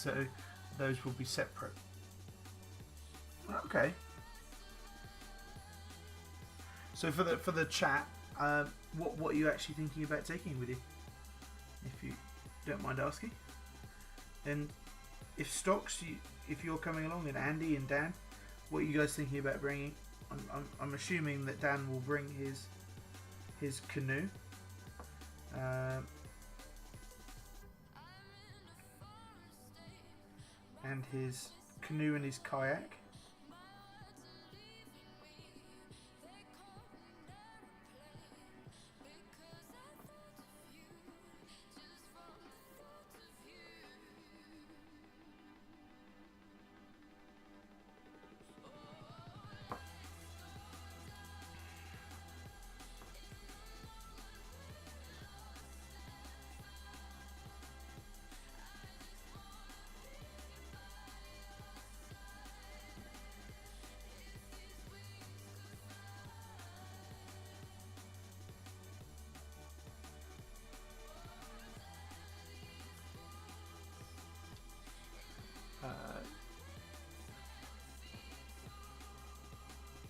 A: so those will be separate. Okay. So for the chat, what are you actually thinking about taking with you, if you don't mind asking? And if Stocks, if you're coming along, and Andy and Dan, what are you guys thinking about bringing? I'm assuming that Dan will bring his canoe. And his canoe and his kayak.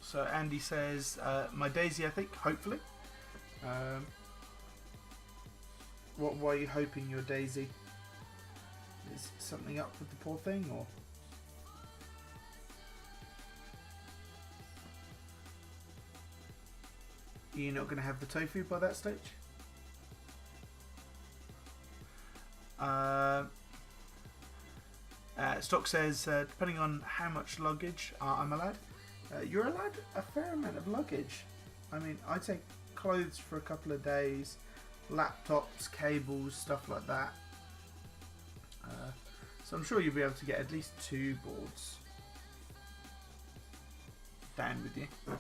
A: So Andy says, my Daisy, I think, hopefully. Why are you hoping your Daisy? Is something up with the poor thing, or? Are you not going to have the tofu by that stage? Stock says, depending on how much luggage I'm allowed. You're allowed a fair amount of luggage. I mean, I take clothes for a couple of days, laptops, cables, stuff like that. So I'm sure you'll be able to get at least 2 boards down with you. Oh,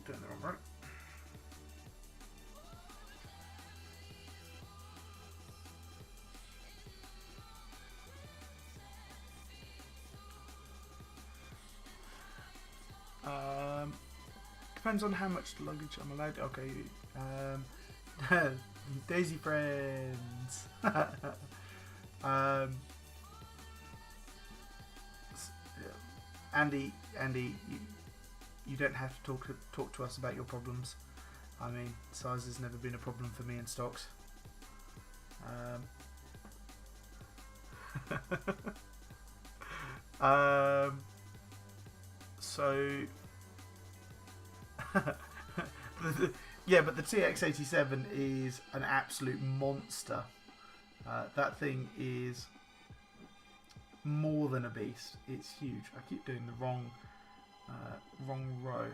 A: doing the wrong route. Depends on how much luggage I'm allowed. Okay, Daisy friends. Andy, you don't have to talk to us about your problems. I mean, size has never been a problem for me in Stocks. So. Yeah, but the TX87 is an absolute monster. That thing is more than a beast. It's huge. I keep doing the wrong row.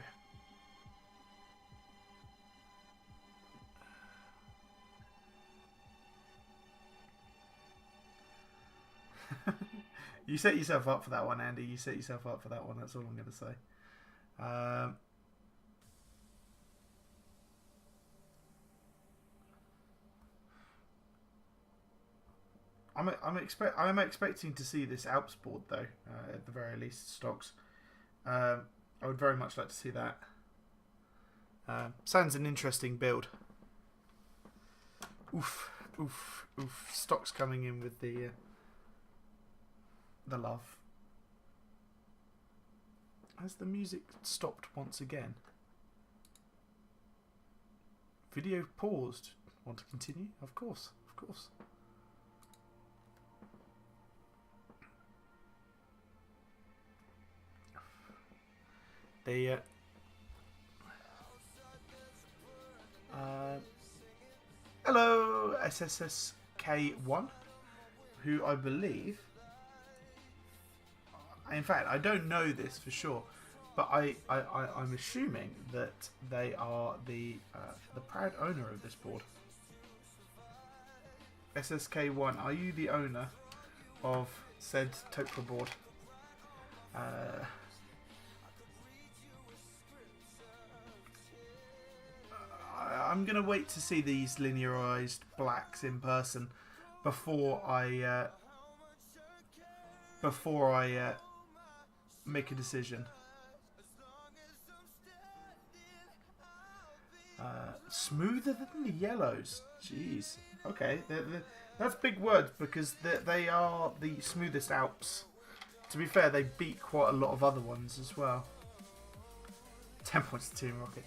A: You set yourself up for that one, Andy. You set yourself up for that one. That's all I'm going to say. I'm expecting to see this Alps board though, at the very least, Stocks. I would very much like to see that. Sounds an interesting build. Oof, oof, oof. Stocks coming in with the love. Has the music stopped once again? Video paused. Want to continue? Of course, of course. The hello SSSK1, who I believe, in fact I don't know this for sure, but I'm assuming that they are the proud owner of this board. SSK1, are you the owner of said Topra board? I'm gonna wait to see these linearized blacks in person before I make a decision. Smoother than the yellows. Jeez. Okay, that's big words because they are the smoothest Alps. To be fair, they beat quite a lot of other ones as well. 10 points to Team Rocket.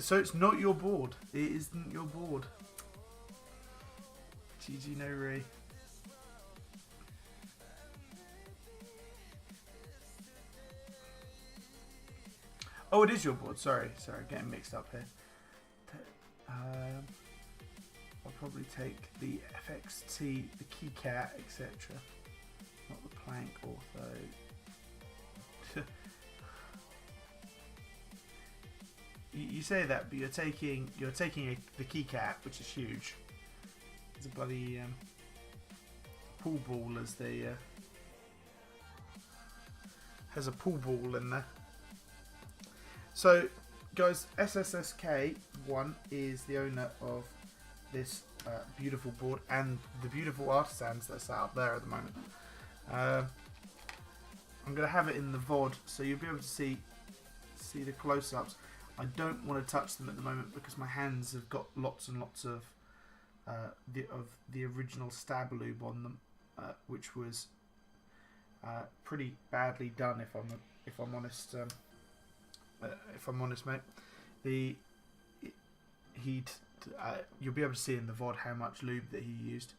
A: So it's not your board. It isn't your board. GG no re. Oh, it is your board. Sorry, getting mixed up here. I'll probably take the FXT, the keycat, etc. Not the plank ortho. you say that, but you're taking the keycat, which is huge. It's a bloody pool ball, as they has a pool ball in there. So, guys, SSSK1 is the owner of this beautiful board and the beautiful artisans that are set up there at the moment. I'm going to have it in the VOD, so you'll be able to see the close-ups. I don't want to touch them at the moment because my hands have got lots and lots of the original stab lube on them, which was pretty badly done, if I'm honest. If I'm honest, mate. You'll be able to see in the VOD how much lube that he used,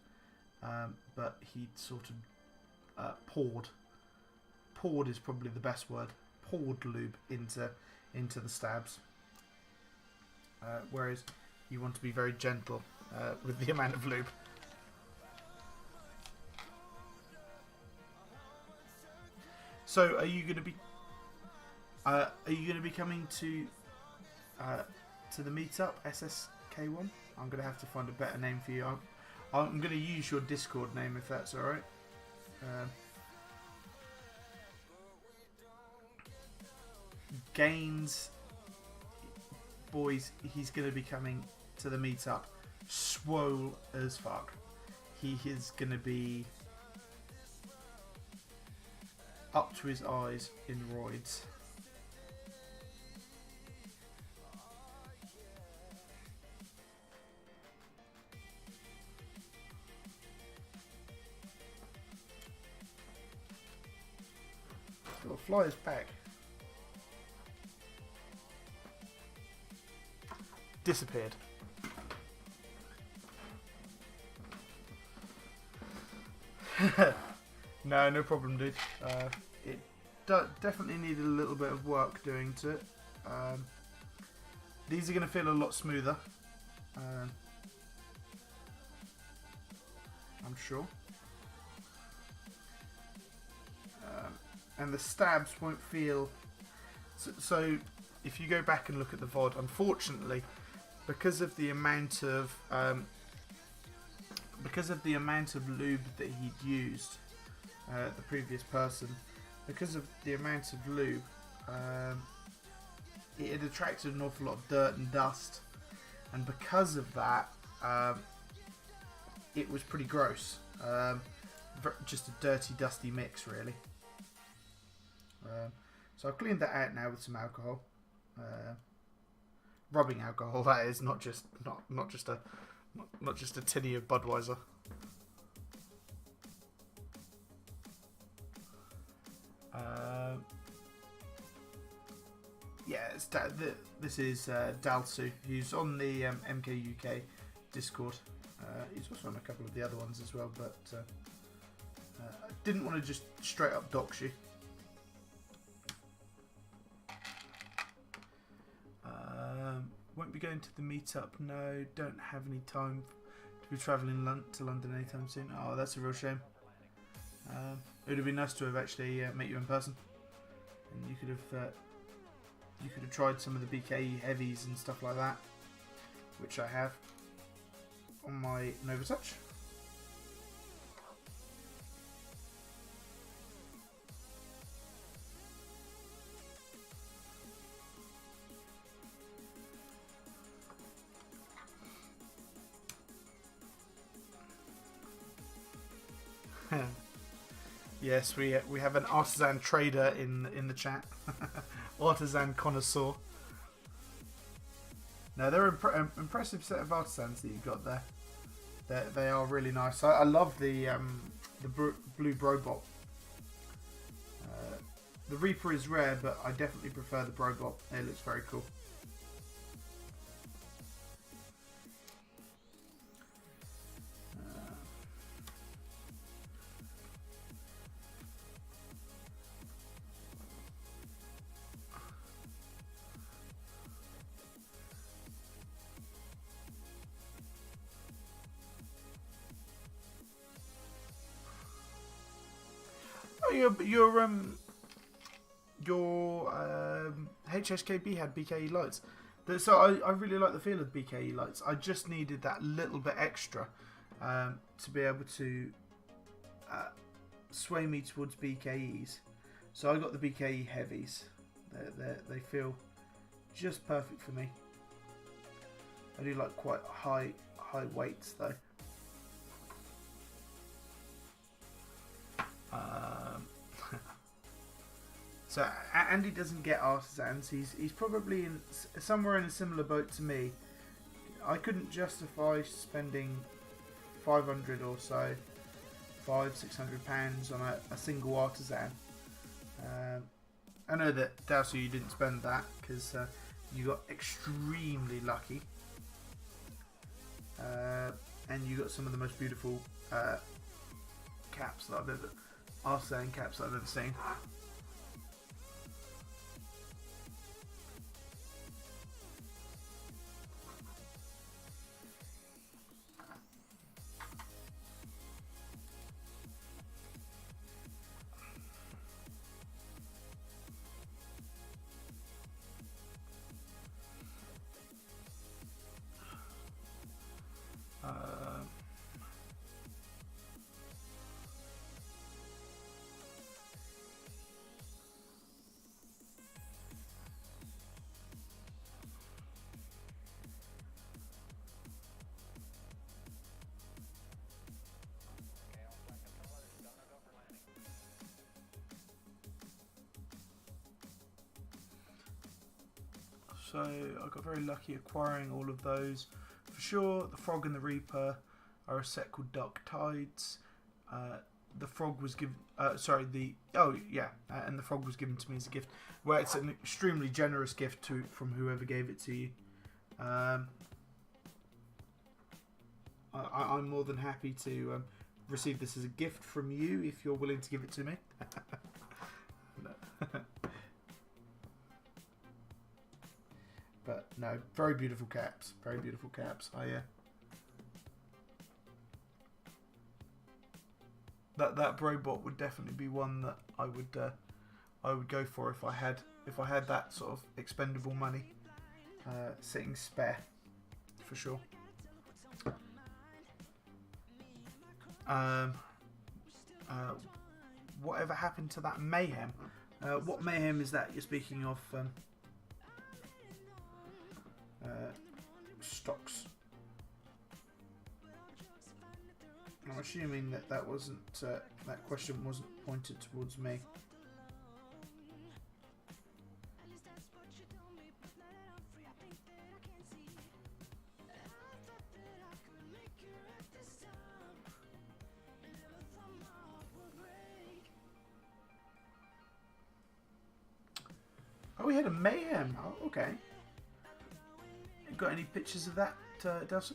A: but he sort of poured is probably the best word. Poured lube into the stabs, whereas you want to be very gentle with the amount of lube. So, are you going to be coming to the meetup, SSK1? I'm going to have to find a better name for you. I'm going to use your Discord name if that's alright. Gaines, boys, he's going to be coming to the meetup swole as fuck. He is going to be up to his eyes in roids. Got a flyer's pack. Disappeared. No problem, dude. It definitely needed a little bit of work doing to it. These are going to feel a lot smoother, I'm sure. And the stabs won't feel... So if you go back and look at the VOD, unfortunately, because of the amount of lube that he'd used, the previous person, because of the amount of lube, it had attracted an awful lot of dirt and dust, and because of that, it was pretty gross. Just a dirty, dusty mix, really. So I've cleaned that out now with some alcohol, rubbing alcohol. That is not just a tinny of Budweiser. Yeah, this is Dalsu. He's on the MKUK Discord. He's also on a couple of the other ones as well, but I didn't want to just straight up dox you. Won't be going to the meetup. No, don't have any time to be travelling to London anytime soon. Oh, that's a real shame. It would have been nice to have actually met you in person, and you could have tried some of the BKE heavies and stuff like that, which I have on my Nova Touch. Yes, we have an artisan trader in the chat. Artisan connoisseur. No, they're impressive set of artisans that you've got there. They are really nice. I love the blue Brobot. The Reaper is rare, but I definitely prefer the Brobot. It looks very cool. Your HSKB had BKE lights. So I really like the feel of BKE lights. I just needed that little bit extra to be able to sway me towards BKEs. So I got the BKE heavies. They feel just perfect for me. I do like quite high weights though. So Andy doesn't get artisans. He's probably somewhere in a similar boat to me. I couldn't justify spending 500 or so, £600 on a single artisan. I know that Dowser, you didn't spend that because you got extremely lucky, and you got some of the most beautiful caps that I've ever artisan caps that I've ever seen. So I got very lucky acquiring all of those. For sure, the Frog and the Reaper are a set called Dark Tides. The Frog was given, and the Frog was given to me as a gift. Well, it's an extremely generous gift from whoever gave it to you. I'm more than happy to receive this as a gift from you if you're willing to give it to me. But no, very beautiful caps. Very beautiful caps. That Brobot would definitely be one that I would go for if I had that sort of expendable money sitting spare, for sure. Whatever happened to that Mayhem? What Mayhem is that you're speaking of? Stocks. I'm assuming that wasn't that question wasn't pointed towards me. Oh, we had a Mayhem. Oh, okay. Got any pictures of that, Delson?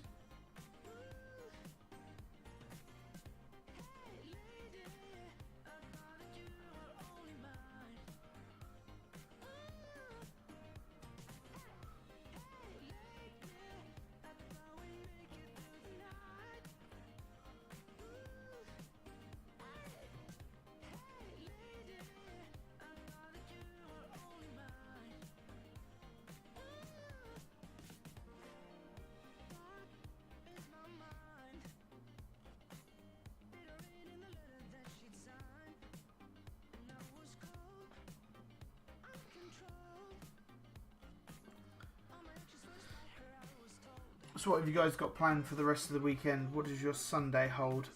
A: So what have you guys got planned for the rest of the weekend? What does your Sunday hold?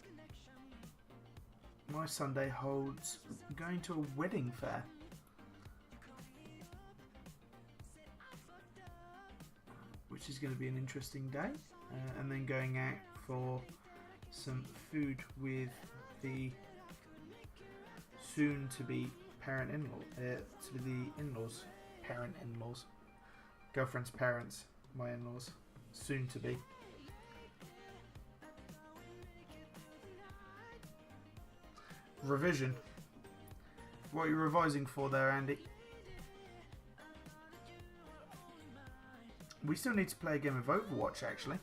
A: My Sunday holds going to a wedding fair. which is going to be an interesting day, and then going out for some food with the soon-to-be parent in-law, to be the in-laws, parent in-laws, girlfriend's parents, my in-laws, soon-to-be. Revision. What are you revising for there, Andy? We still need to play a game of Overwatch, actually.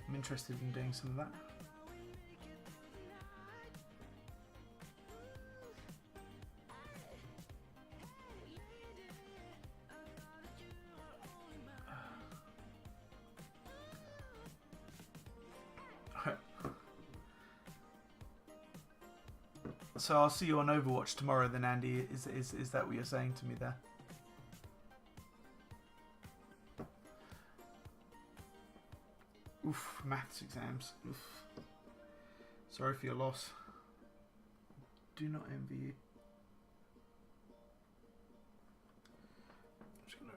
A: I'm interested in doing some of that. So I'll see you on Overwatch tomorrow then, Andy. Is that what you're saying to me there? Oof, maths exams. Oof. Sorry for your loss. Do not envy you. I'm just gonna...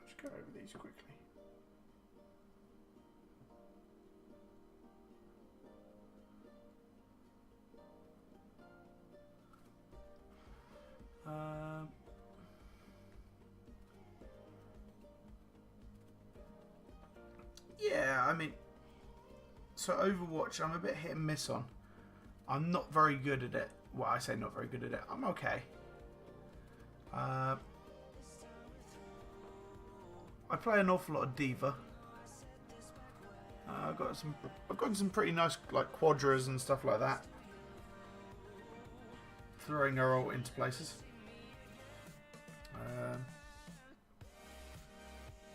A: Just go over these quickly. Yeah, I mean, so Overwatch, I'm a bit hit and miss on. I'm not very good at it. Well, I say not very good at it. I'm okay. I play an awful lot of Diva. I've got some pretty nice like quadras and stuff like that. Throwing her ult into places.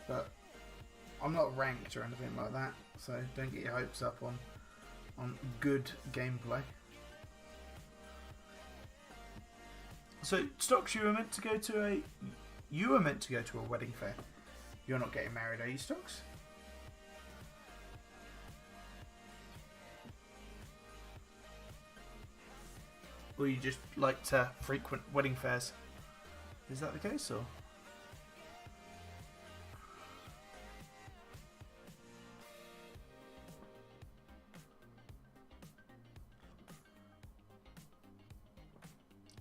A: But I'm not ranked or anything like that, so don't get your hopes up on good gameplay. So, Stocks, you were meant to go to a wedding fair. You're not getting married, are you, Stocks? Or you just like to frequent wedding fairs? Is that the case, or?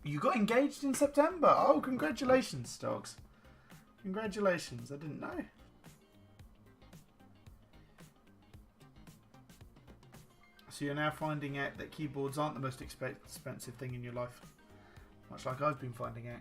A: You got engaged in September. Oh, congratulations, Stocks. Congratulations. I didn't know. So you're now finding out that keyboards aren't the most expensive thing in your life. Much like I've been finding out.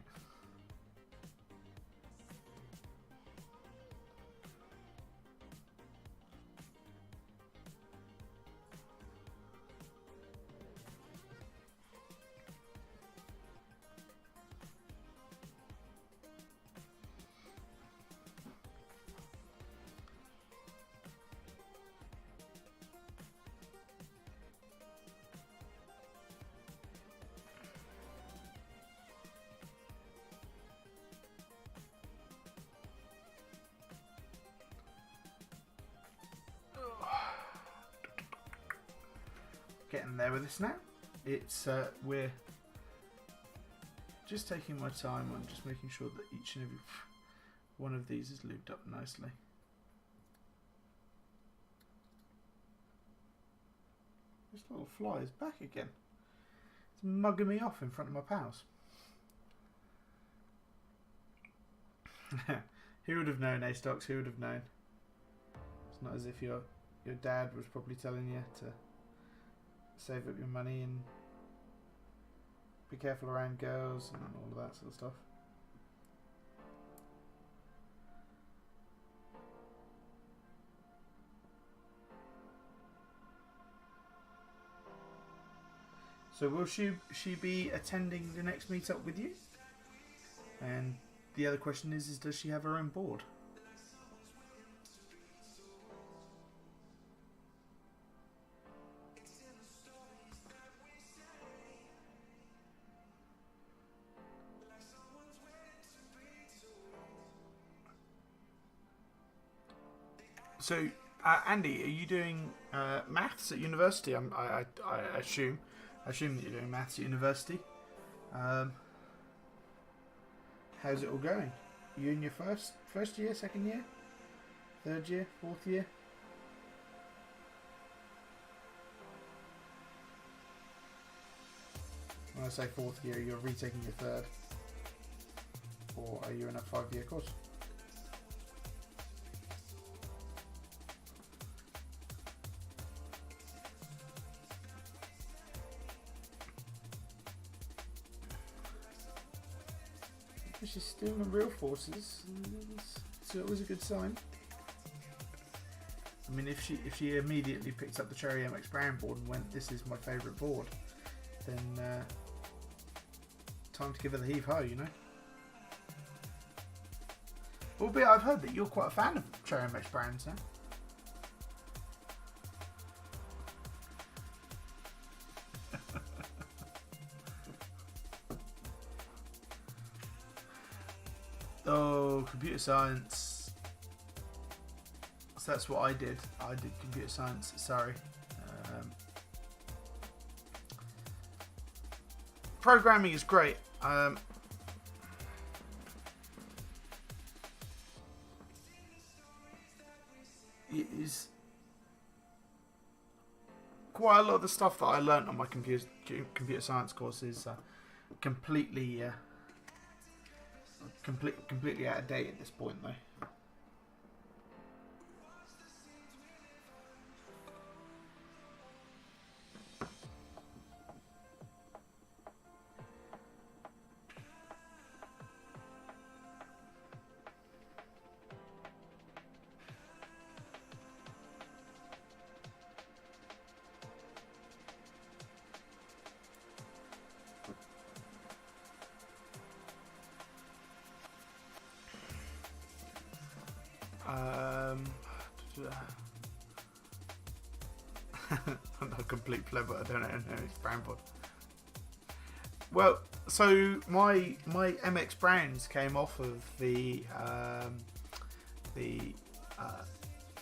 A: Getting there with this now. It's we're just taking my time on just making sure that each and every one of these is lubed up nicely. This little fly is back again. It's mugging me off in front of my pals. Who would have known, A-Stocks? Who would have known? It's not as if your dad was probably telling you to save up your money and be careful around girls and all of that sort of stuff. So will she be attending the next meetup with you? And the other question is does she have her own board? So, Andy, are you doing maths at university? I assume that you're doing maths at university. How's it all going? Are you in your first year, second year, third year, fourth year? When I say fourth year, you're retaking your third, or are you in a 5-year course? She's still in the real forces, so it was a good sign. I mean, if she immediately picked up the Cherry MX Brown board and went, "This is my favourite board," then time to give her the heave ho, you know. Albeit I've heard that you're quite a fan of Cherry MX Browns, huh? Oh, computer science. So that's what I did. I did computer science. Sorry. Programming is great. It is quite a lot of the stuff that I learnt on my computer science course is completely out of date at this point, though. I'm not a complete plebber. I don't know. It's brown board. Well, so my MX Browns came off of the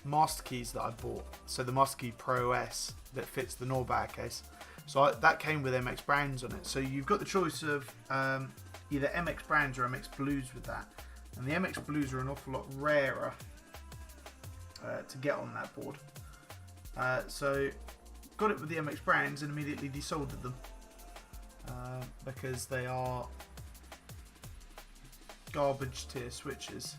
A: master keys that I bought. So the master key Pro S that fits the Norbauer case. So that came with MX Browns on it. So you've got the choice of either MX Browns or MX Blues with that. And the MX Blues are an awful lot rarer to get on that board. So got it with the MX Browns and immediately desoldered them because they are garbage tier switches.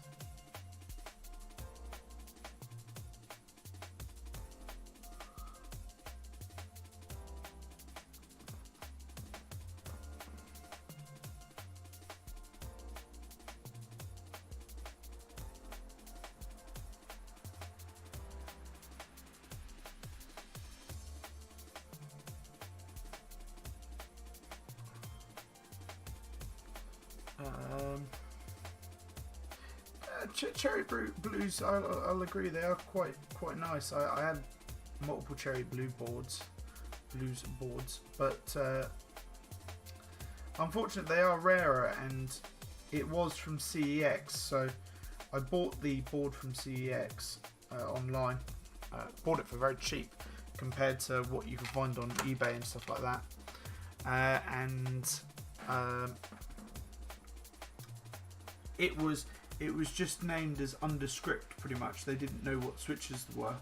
A: Cherry Blues, I'll agree, they are quite nice. I had multiple Cherry Blues boards, but unfortunately they are rarer, and it was from CEX, so I bought the board from CEX online. Bought it for very cheap compared to what you can find on eBay and stuff like that, and it was just named as underscript, pretty much. They didn't know what switches there were,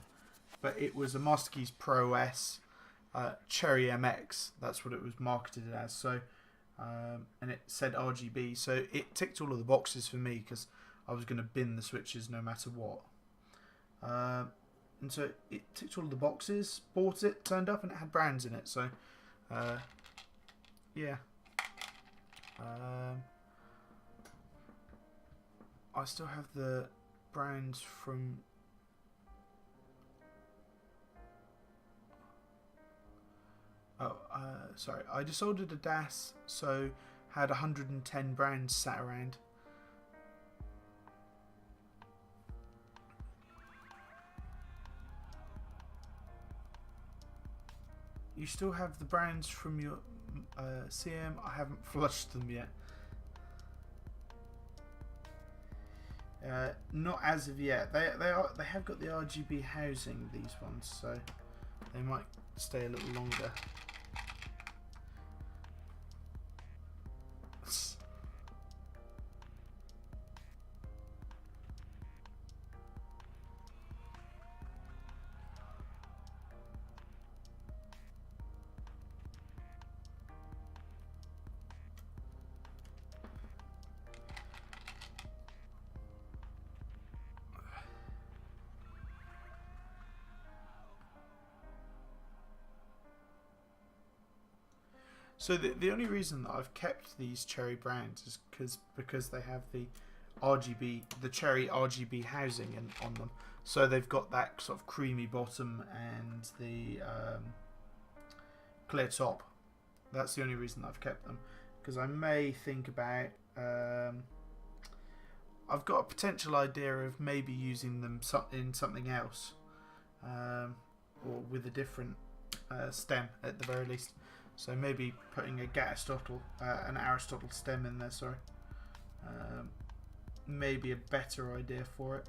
A: but it was a Master Keys Pro S Cherry MX. That's what it was marketed as. So, and it said RGB, so it ticked all of the boxes for me because I was going to bin the switches no matter what. And so it ticked all of the boxes. Bought it, turned up, and it had brands in it. So, yeah. I still have the brands from sorry, I desoldered a DAS, so had 110 brands sat around. You still have the brands from your CM? I haven't flushed them yet. Not as of yet. They have got the RGB housing, these ones, so they might stay a little longer. So the only reason that I've kept these cherry browns is because they have the cherry RGB housing on them. So they've got that sort of creamy bottom and the clear top. That's the only reason that I've kept them. Because I may think about... I've got a potential idea of maybe using them in something else. Or with a different stem at the very least. So maybe putting an Aristotle stem in there, sorry. Maybe a better idea for it.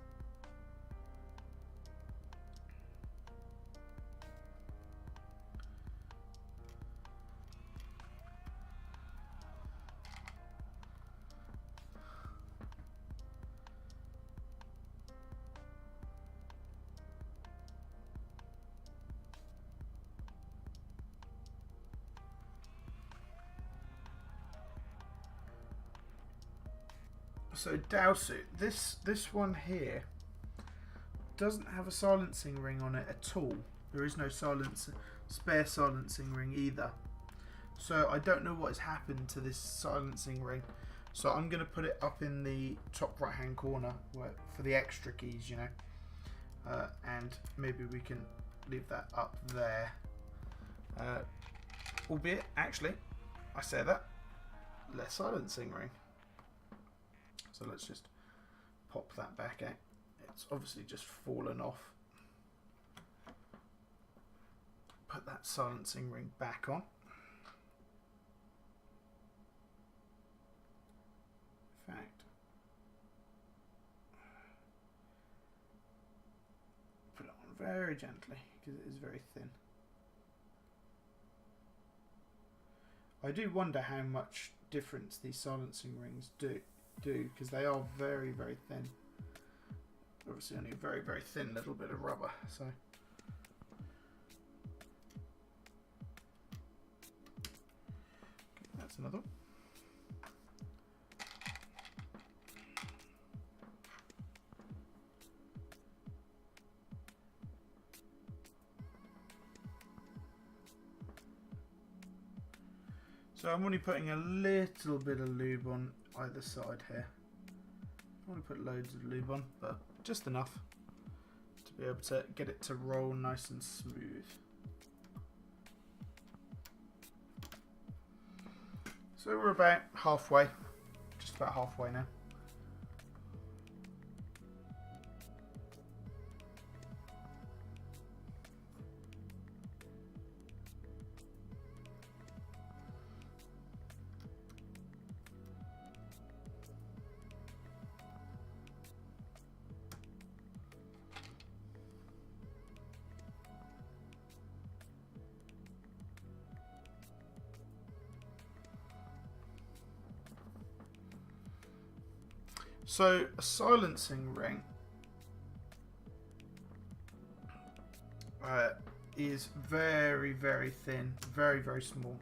A: So Dowsuit, this one here doesn't have a silencing ring on it at all. There is no spare silencing ring either. So I don't know what has happened to this silencing ring. So I'm going to put it up in the top right hand corner for the extra keys, you know. And maybe we can leave that up there. Albeit, actually, I say that, less silencing ring. So let's just pop that back out. It's obviously just fallen off. Put that silencing ring back on. In fact, put it on very gently because it is very thin. I do wonder how much difference these silencing rings do because they are very, very thin. Obviously only a very, very thin little bit of rubber, so okay, that's another one. So I'm only putting a little bit of lube on either side here. I want to put loads of lube on, but just enough to be able to get it to roll nice and smooth. So we're about halfway, just about halfway now. So a silencing ring is very, very thin, very, very small.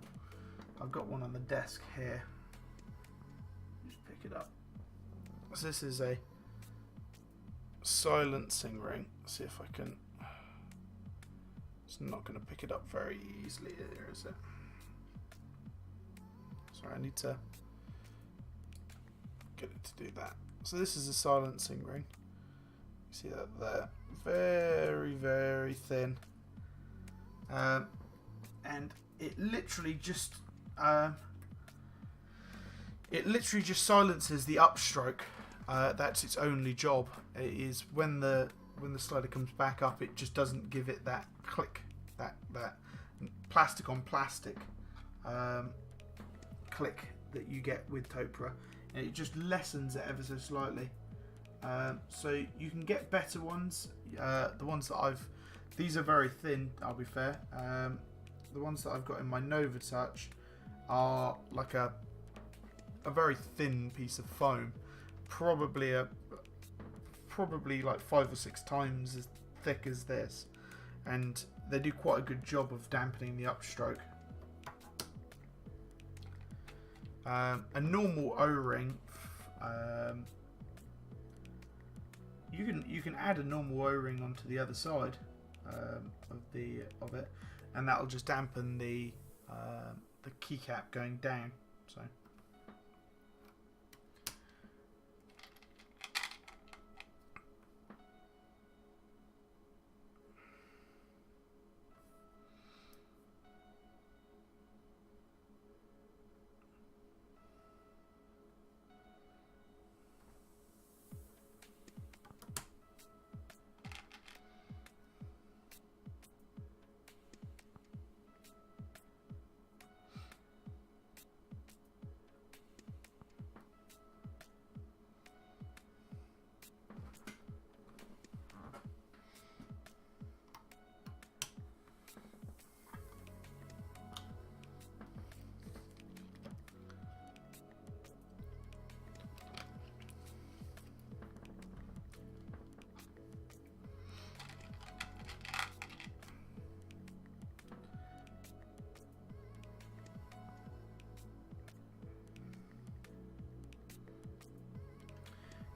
A: I've got one on the desk here. Just pick it up. So this is a silencing ring. Let's see if I can. It's not going to pick it up very easily here, is it? Sorry, I need to get it to do that. So this is a silencing ring. You see that there? Very, very thin. And it literally just silences the upstroke. That's its only job. It is when the slider comes back up, it just doesn't give it that click, that plastic on plastic click that you get with Topra. And it just lessens it ever so slightly. So you can get better ones. The ones that these are very thin, I'll be fair. The ones that I've got in my Nova Touch are like a very thin piece of foam, probably like 5 or 6 times as thick as this, and they do quite a good job of dampening the upstroke. A normal O-ring, you can add a normal O-ring onto the other side of it, and that'll just dampen the keycap going down. So.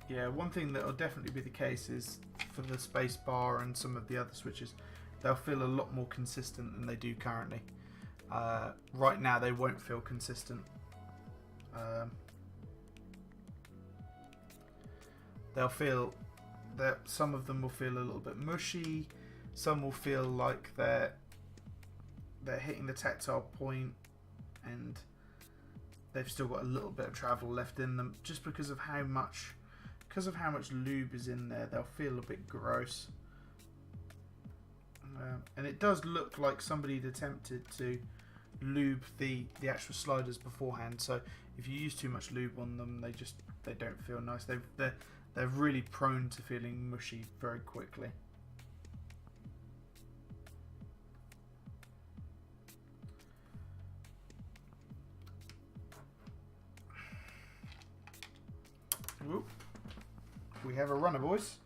A: Yeah, one thing that will definitely be the case is for the space bar and some of the other switches, they'll feel a lot more consistent than they do currently. Right now they won't feel consistent. They'll feel that some of them will feel a little bit mushy, some will feel like they're hitting the tactile point and they've still got a little bit of travel left in them, just because of how much lube is in there. They'll feel a bit gross, and it does look like somebody had attempted to lube the actual sliders beforehand. So if you use too much lube on them, they don't feel nice. They're really prone to feeling mushy very quickly. Whoop. We have a runner, boys.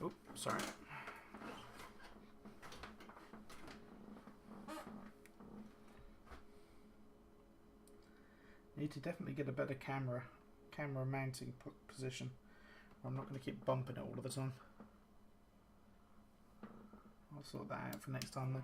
A: Oh, sorry. Need to definitely get a better camera mounting position. I'm not going to keep bumping it all of the time. I'll sort that out for next time then.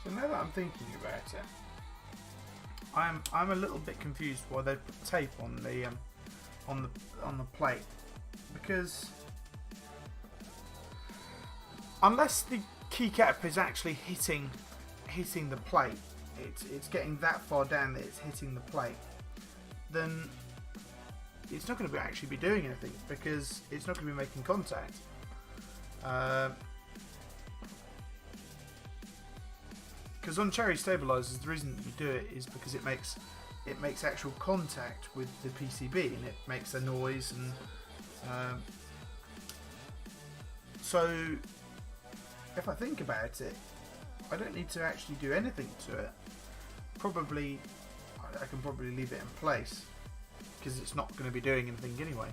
A: So now that I'm thinking about it, I'm a little bit confused why they put tape on the plate, because unless the keycap is actually hitting the plate, it's getting that far down that it's hitting the plate, then it's not going to actually be doing anything, because it's not going to be making contact. Because on cherry stabilizers, the reason that you do it is because it makes actual contact with the PCB, and it makes a noise, and so if I think about it, I don't need to actually do anything to it. Probably I can probably leave it in place, because it's not going to be doing anything anyway.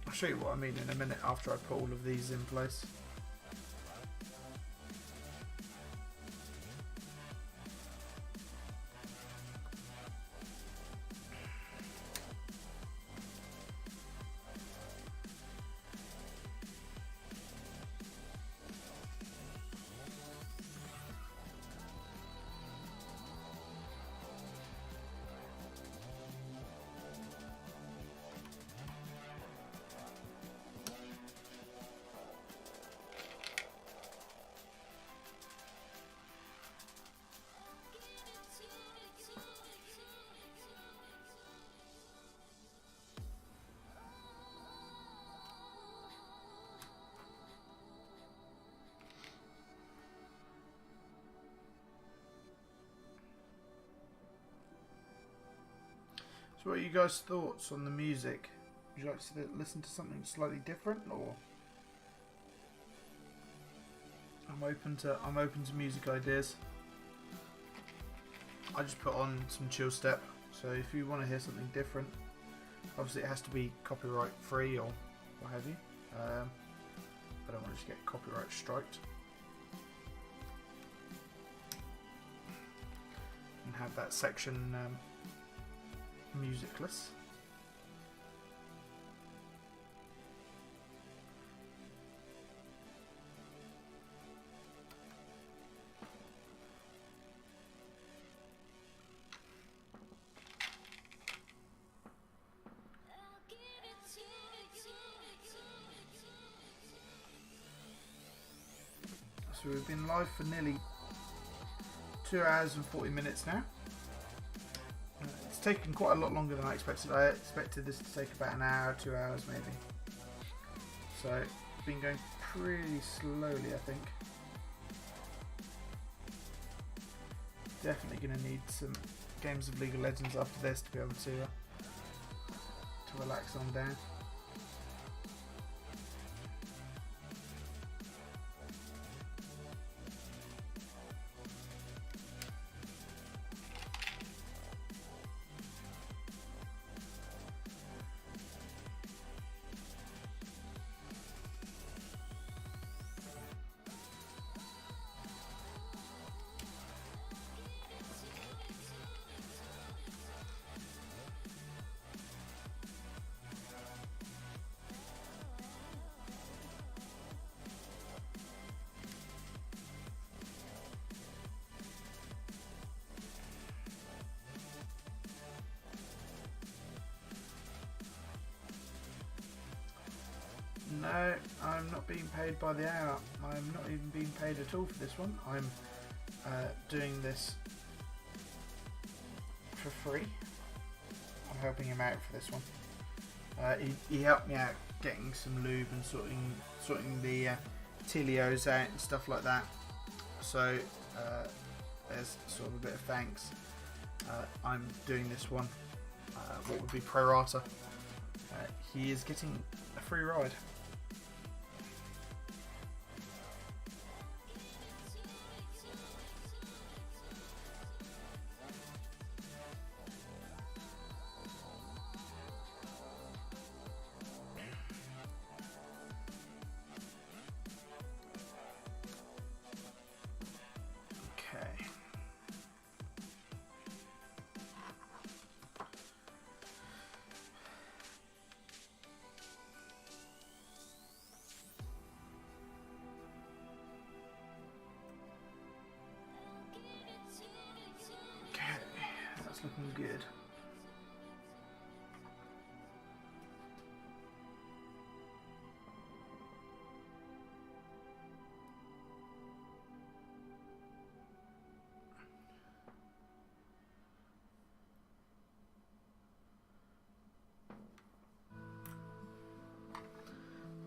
A: I'll show you what I mean in a minute after I put all of these in place. So what are you guys' thoughts on the music? Would you like to listen to something slightly different, or I'm open to music ideas. I just put on some chill step, so if you want to hear something different, obviously it has to be copyright free or what have you. I don't want to just get copyright striked and have that section musicless. So we've been live for nearly 2 hours and 40 minutes now. It's taken quite a lot longer than I expected. I expected this to take about an hour, 2 hours maybe. So it's been going pretty slowly, I think. Definitely going to need some games of League of Legends after this to be able to relax on down. No, I'm not being paid by the hour. I'm not even being paid at all for this one. I'm doing this for free. I'm helping him out for this one. He helped me out getting some lube and sorting the Telios out and stuff like that. So there's sort of a bit of thanks. I'm doing this one. What would be pro rata? He is getting a free ride. that's looking good.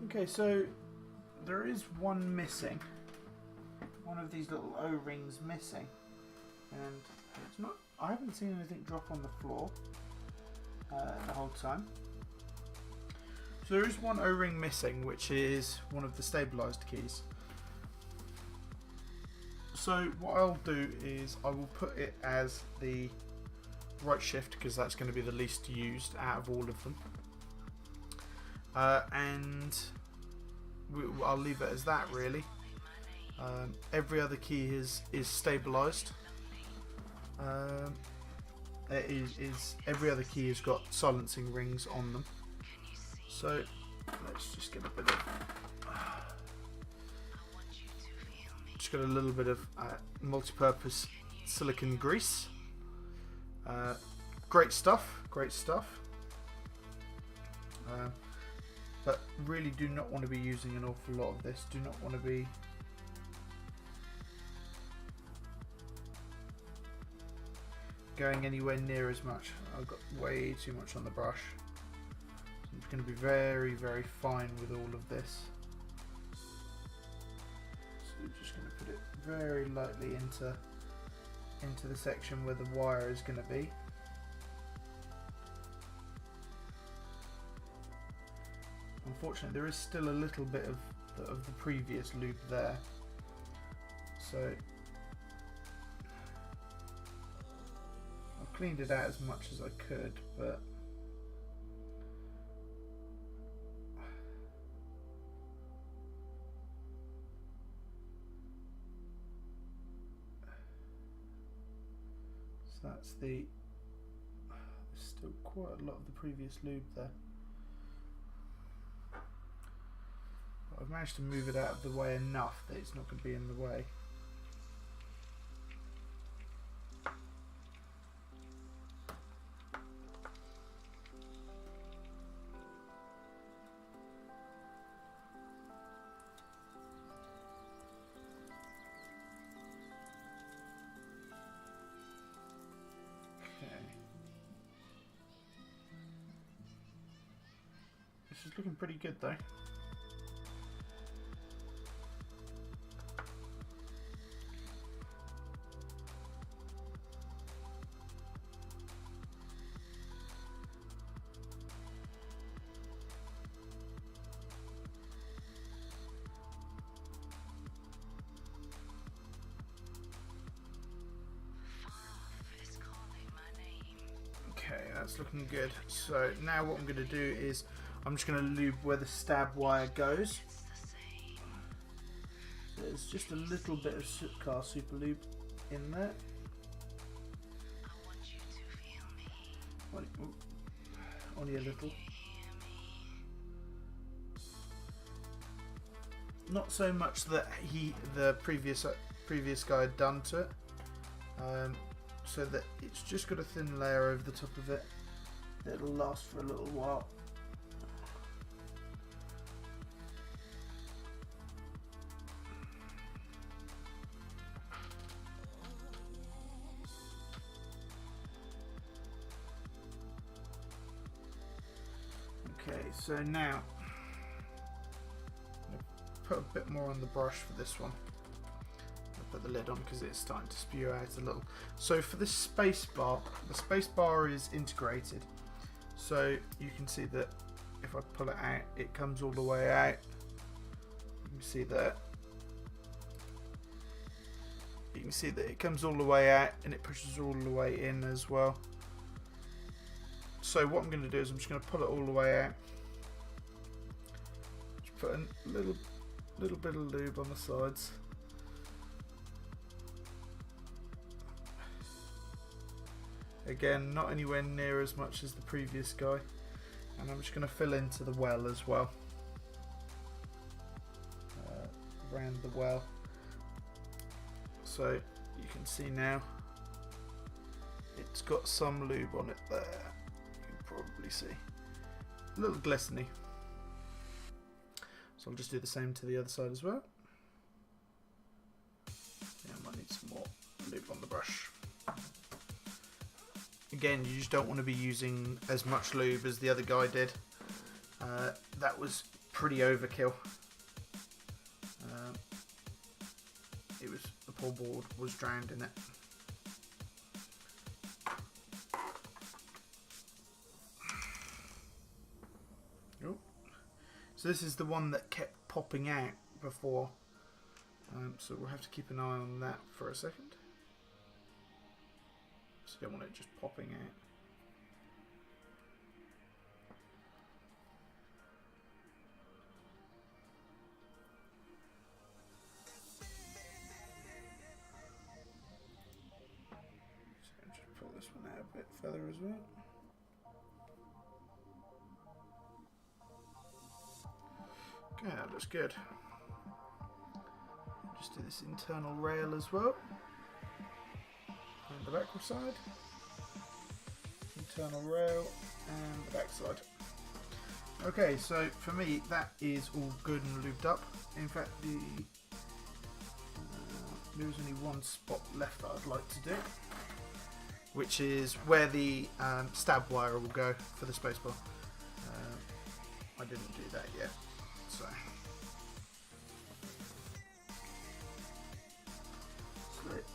A: Okay, so there is one missing. One of these little O-rings missing, and it's not. I haven't seen anything drop on the floor the whole time. So there is one O-ring missing, which is one of the stabilised keys. So what I'll do is I will put it as the right shift, because that's going to be the least used out of all of them, and I'll leave it as that really. Every other key is stabilised. Every other key has got silencing rings on them. So let's just get a bit of, just got a little bit of multi-purpose silicone grease. Great stuff, great stuff. But really do not want to be using an awful lot of this. Do not want to be going anywhere near as much. I've got way too much on the brush. So I'm just going to be very, very fine with all of this. So I'm just going to put it very lightly into the section where the wire is going to be. Unfortunately, there is still a little bit of the previous lube there, so I've cleaned it out as much as I could, but so that's there's still quite a lot of the previous lube there. I've managed to move it out of the way enough that it's not going to be in the way. Okay. This is looking pretty good though. That's looking good. So now what I'm going to do is I'm just going to lube where the stab wire goes. There's just a little bit of car super lube in there. Only a little. Not so much that the previous guy had done to it. So that it's just got a thin layer over the top of it that'll last for a little while. Okay, so now I'm going to put a bit more on the brush for this one. Put the lid on because it's starting to spew out a little. So for this space bar, the space bar is integrated, so you can see that if I pull it out, it comes all the way out. You can see that. You can see that it comes all the way out and it pushes all the way in as well. So what I'm going to do is I'm just going to pull it all the way out. Just put a little bit of lube on the sides. Again, not anywhere near as much as the previous guy, and I'm just going to fill into the well as well, around the well. So you can see now it's got some lube on it there. You can probably see. A little glistening. So I'll just do the same to the other side as well. Yeah, I might need some more lube on the brush. Again, you just don't want to be using as much lube as the other guy did. That was pretty overkill. The poor board was drowned in it. Oh. So this is the one that kept popping out before. So we'll have to keep an eye on that for a second. So you don't want it just popping out. So just pull this one out a bit further as well. Okay, that looks good. Just do this internal rail as well. And the backward side. Internal rail and the back side. Okay, so for me that is all good and lubed up. In fact, there's only one spot left that I'd like to do, which is where the stab wire will go for the spacebar. I didn't do that yet, so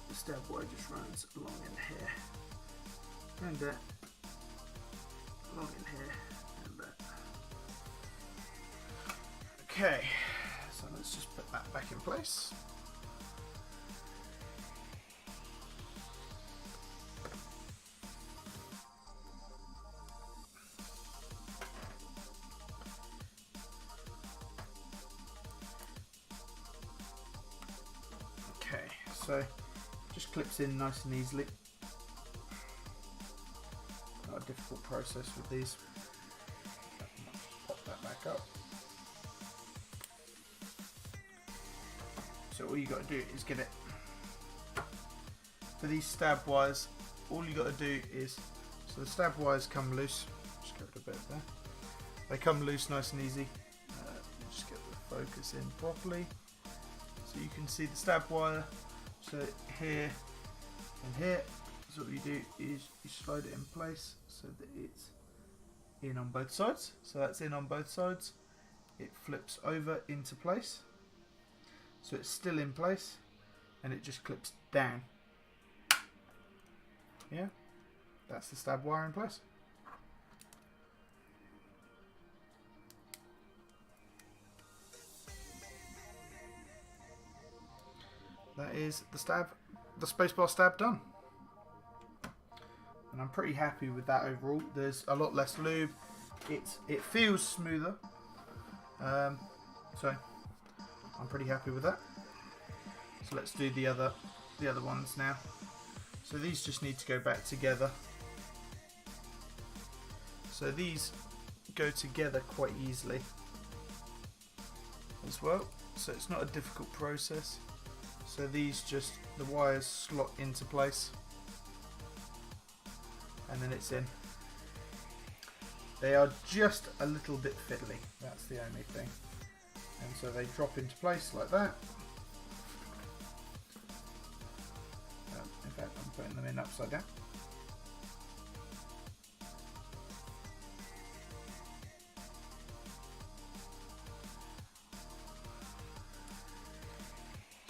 A: the stab wire just runs along in here, and along in here, and that. Okay, so let's just put that back in place. Okay, so just clips in nice and easily. Not a difficult process with these. Just pop that back up. So all you got to do is get it. For these stab wires, all you got to do is, so the stab wires come loose. Just get rid of a bit there. They come loose nice and easy. Just get the focus in properly. So you can see the stab wire. So here and here. So what you do is you slide it in place so that it's in on both sides. So that's in on both sides. It flips over into place. So it's still in place and it just clips down. Yeah, that's the stab wire in place. That is the spacebar stab done. And I'm pretty happy with that overall. There's a lot less lube. It feels smoother. So I'm pretty happy with that. So let's do the other ones now. So these just need to go back together. So these go together quite easily as well. So it's not a difficult process. So these just, the wires slot into place and then it's in. They are just a little bit fiddly, that's the only thing. And so they drop into place like that. In fact, I'm putting them in upside down.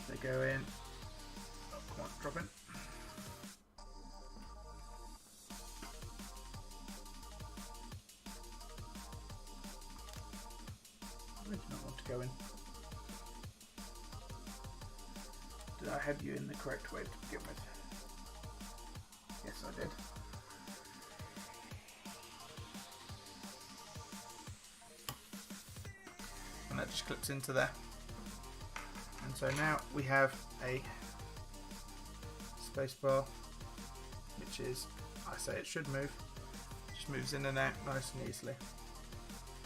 A: They go in. Oh, come on, drop in. I do not want to go in. Did I have you in the correct way to begin with? Yes, I did. And that just clips into there. And so now we have a spacebar, which is, I say it should move, just moves in and out nice and easily.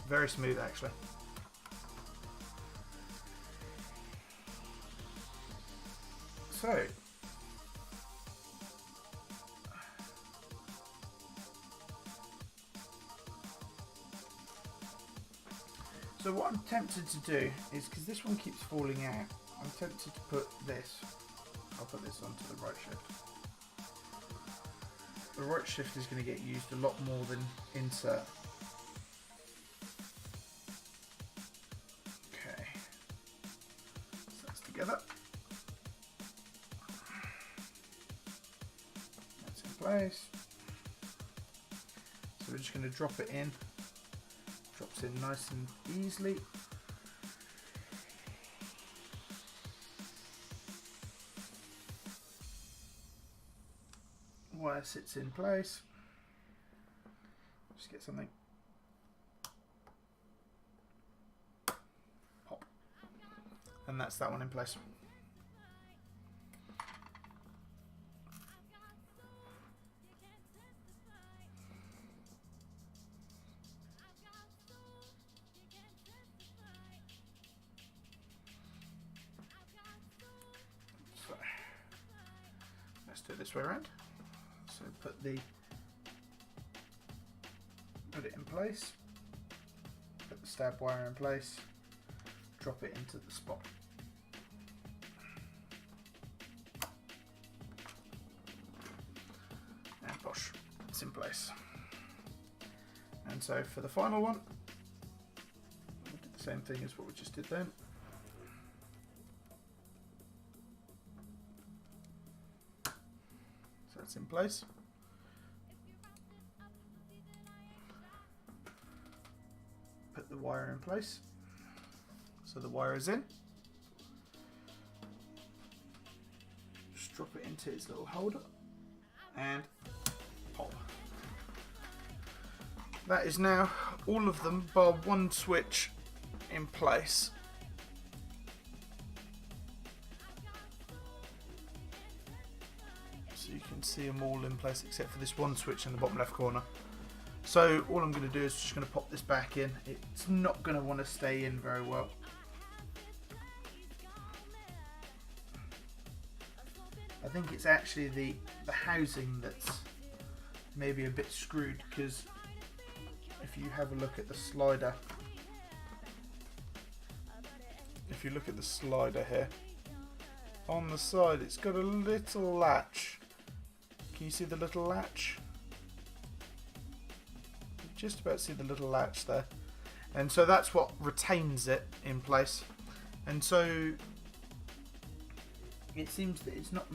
A: Very smooth actually. So So what I'm tempted to do is, because this one keeps falling out, I'm tempted to put this, I'll put this onto the right shift. The right shift is going to get used a lot more than insert. Okay, so that's together. That's in place. So we're just going to drop it in. Drops in nice and easily. Wire sits in place. Just get something. Pop. And that's that one in place. So let's do it this way around. So put it in place, put the stab wire in place, drop it into the spot. And bosh, it's in place. And so for the final one, we'll do the same thing as what we just did then. So it's in place. Put the wire in place. So the wire is in. Just drop it into its little holder and pop. That is now all of them bar one switch in place. So you can see them all in place except for this one switch in the bottom left corner. So all I'm going to do is just going to pop this back in. It's not going to want to stay in very well. I think it's actually the housing that's maybe a bit screwed, because if you have a look at the slider, if you look at the slider here, on the side it's got a little latch. Can you see the little latch? Just about see the little latch there, and so that's what retains it in place. And so it seems that it's not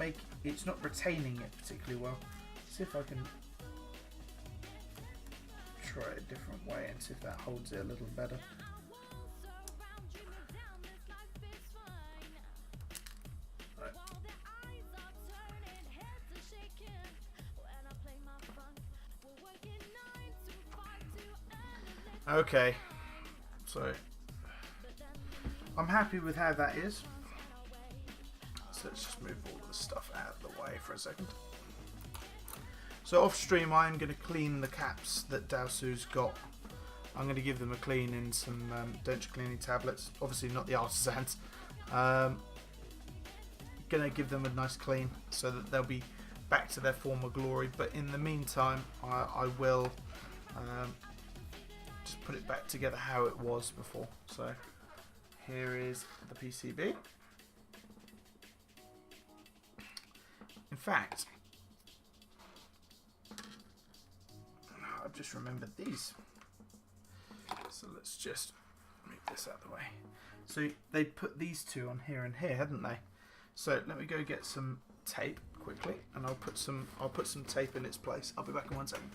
A: retaining it particularly well. Let's see if I can try a different way and see if that holds it a little better. Okay, so I'm happy with how that is. So let's just move all of the stuff out of the way for a second. So off stream, I'm going to clean the caps that Dowsu's got. I'm going to give them a clean in some denture cleaning tablets. Obviously not the artisans. Going to give them a nice clean so that they'll be back to their former glory. But in the meantime, I will just put it back together how it was before. So here is the PCB. In fact, I've just remembered these. So let's just move this out of the way. So they put these two on here and here, hadn't they? So let me go get some tape quickly, and I'll put some tape in its place. I'll be back in 1 second.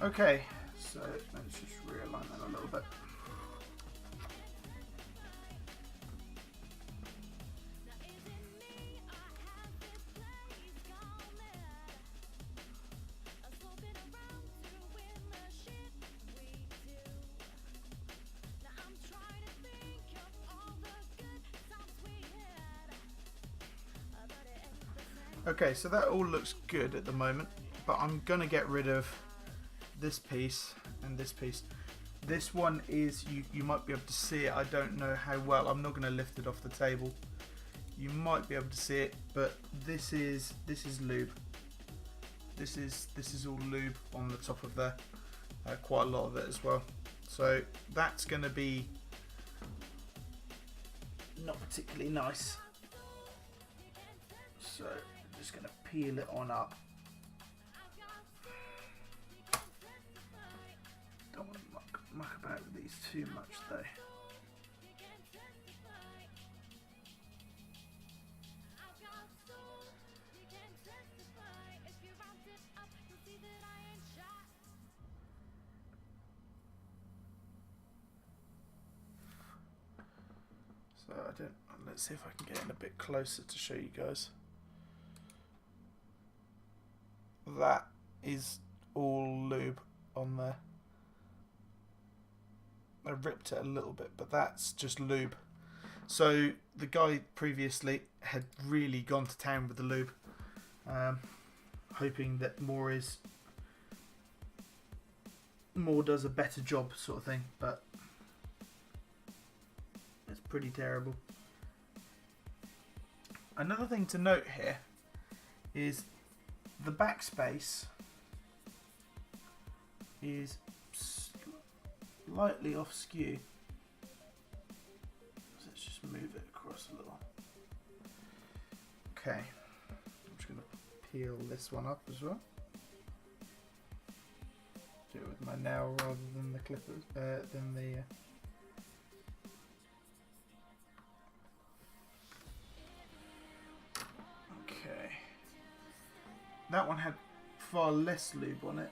A: Okay, so let's just realign that a little bit. Okay, so that all looks good at the moment, but I'm going to get rid of this piece and this piece. This one is, you might be able to see it, I don't know how well, I'm not going to lift it off the table. You might be able to see it, but this is lube. This is all lube on the top of there, quite a lot of it as well. So that's going to be not particularly nice. So I'm just going to peel it on up. Don't want to muck about with these too much though. So let's see if I can get in a bit closer to show you guys. That is all lube on there. I ripped it a little bit, but that's just lube. So the guy previously had really gone to town with the lube, hoping that more does a better job, sort of thing, but it's pretty terrible. Another thing to note here is the backspace is slightly off skew. So let's just move it across a little. Okay, I'm just going to peel this one up as well. Do it with my nail rather than the clippers, Okay. That one had far less lube on it.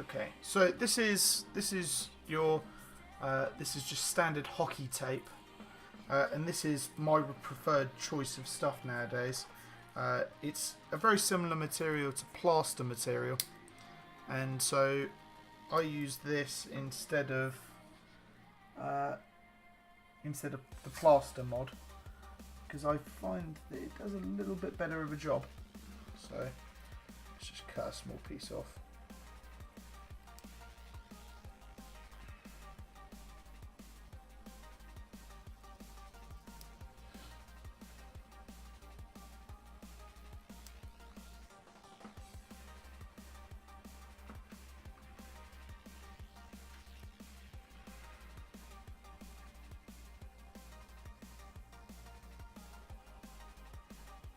A: Okay, so this is your this is just standard hockey tape, and this is my preferred choice of stuff nowadays. It's a very similar material to plaster material, and so I use this instead of the plaster mod, because I find that it does a little bit better of a job. So let's just cut a small piece off.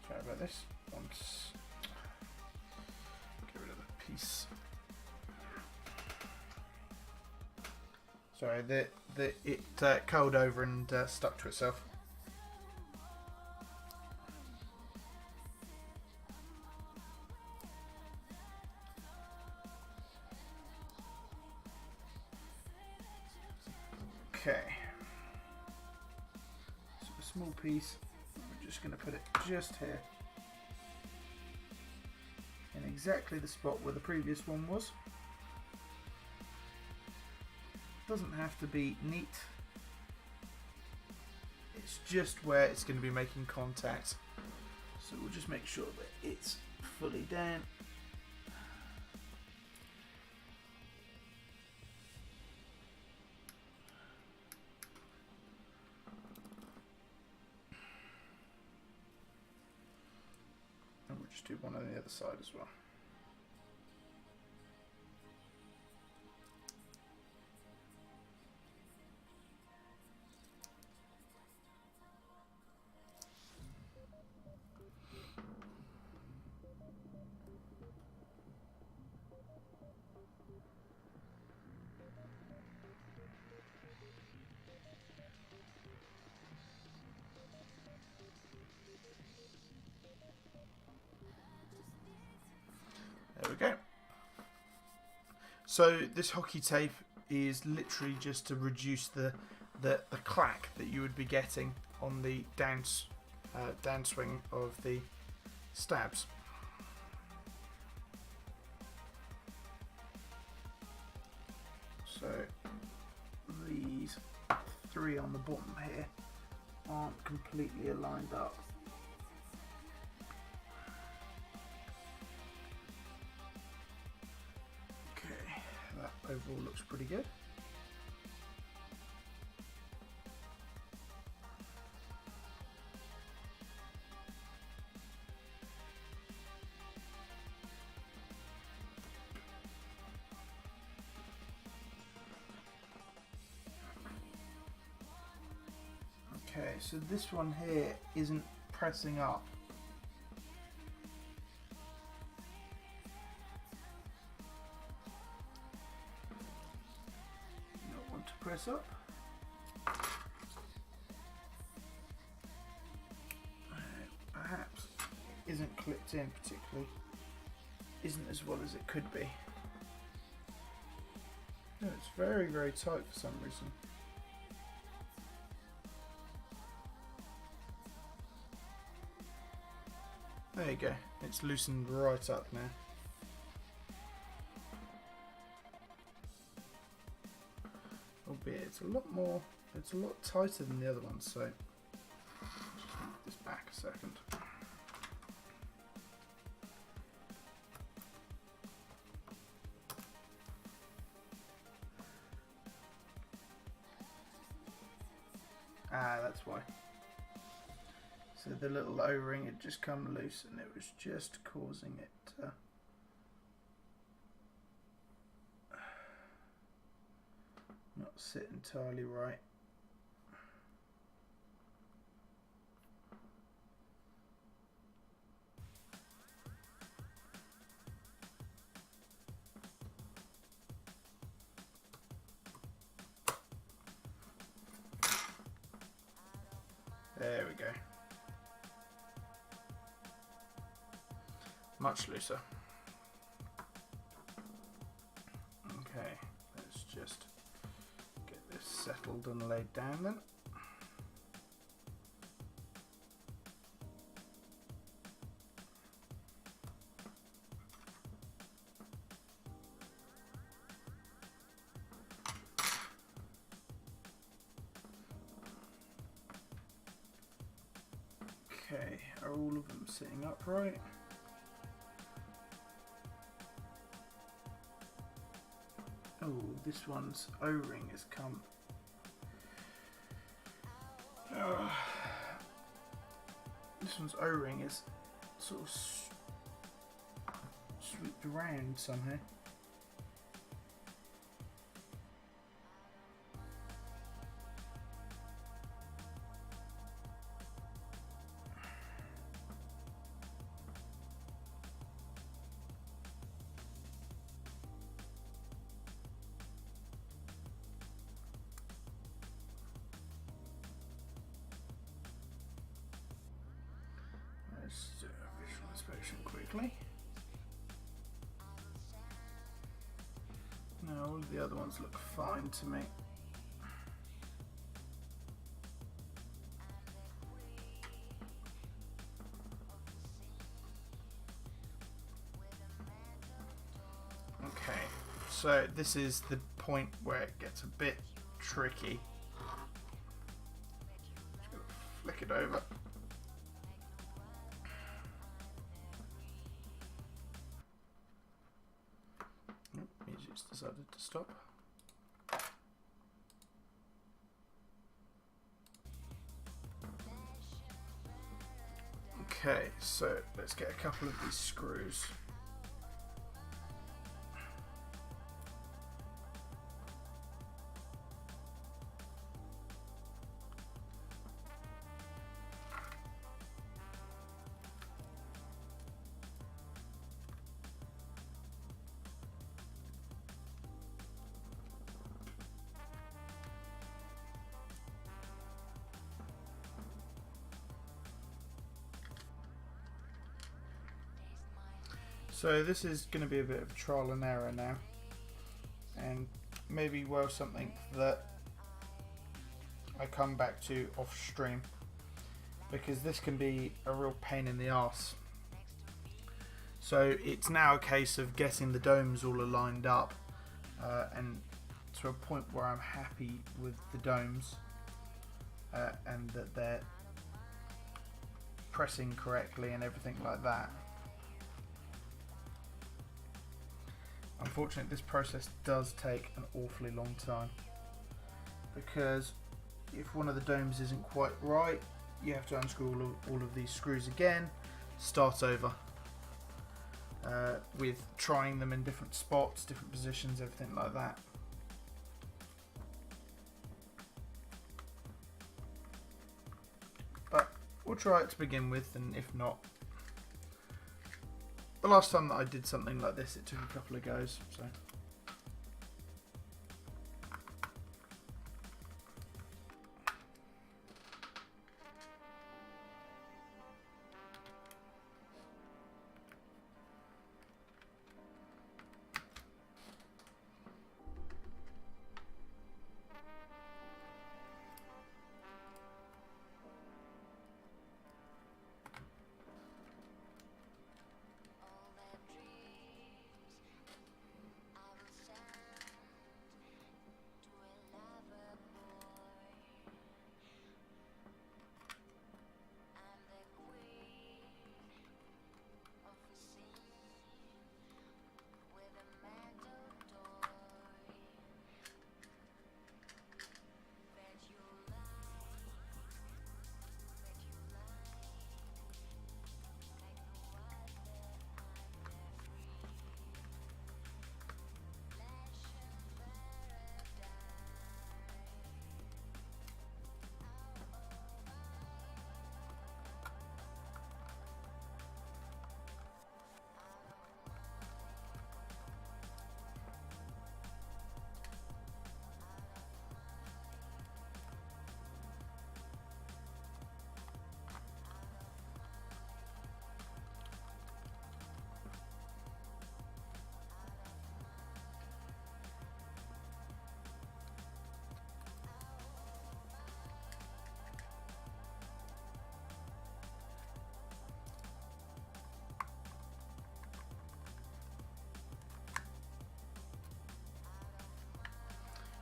A: Sorry about this. Once get rid of a piece. Sorry, it curled over and stuck to itself. Okay. So a small piece. We're just going to put it just here, in exactly the spot where the previous one was. Doesn't have to be neat, it's just where it's going to be making contact. So we'll just make sure that it's fully down. And we'll just do one on the other side as well. There we go. So this hockey tape is literally just to reduce the clack that you would be getting on the downswing of the stabs. So these 3 on the bottom here aren't completely aligned up. Okay, that overall looks pretty good. Okay, so this one here isn't pressing up. Not want to press up. Perhaps isn't clipped in particularly. Isn't as well as it could be. No, it's very, very tight for some reason. There you go, it's loosened right up now. Albeit it's a lot tighter than the other one, so just move this back a second. Ah, that's why. So the little O-ring had just come loose and it was just causing it to not sit entirely right. There we go. Much looser. Okay, let's just get this settled and laid down then. Okay, are all of them sitting upright? Oh, this one's O-ring has come. This one's O-ring is sort of swooped around somehow. Let's do a visual inspection quickly. No, all of the other ones look fine to me. Okay, so this is the point where it gets a bit tricky. Just gonna flick it over. Music's decided to stop. Okay, so let's get a couple of these screws. So this is going to be a bit of trial and error now, and maybe something that I come back to off stream, because this can be a real pain in the arse So it's now a case of getting the domes all aligned up and to a point where I'm happy with the domes and that they're pressing correctly and everything like that. Unfortunately, this process does take an awfully long time, because if one of the domes isn't quite right, you have to unscrew all of these screws again, start over with trying them in different spots, different positions, everything like that. But we'll try it to begin with, and if not, the last time that I did something like this, it took a couple of goes, so.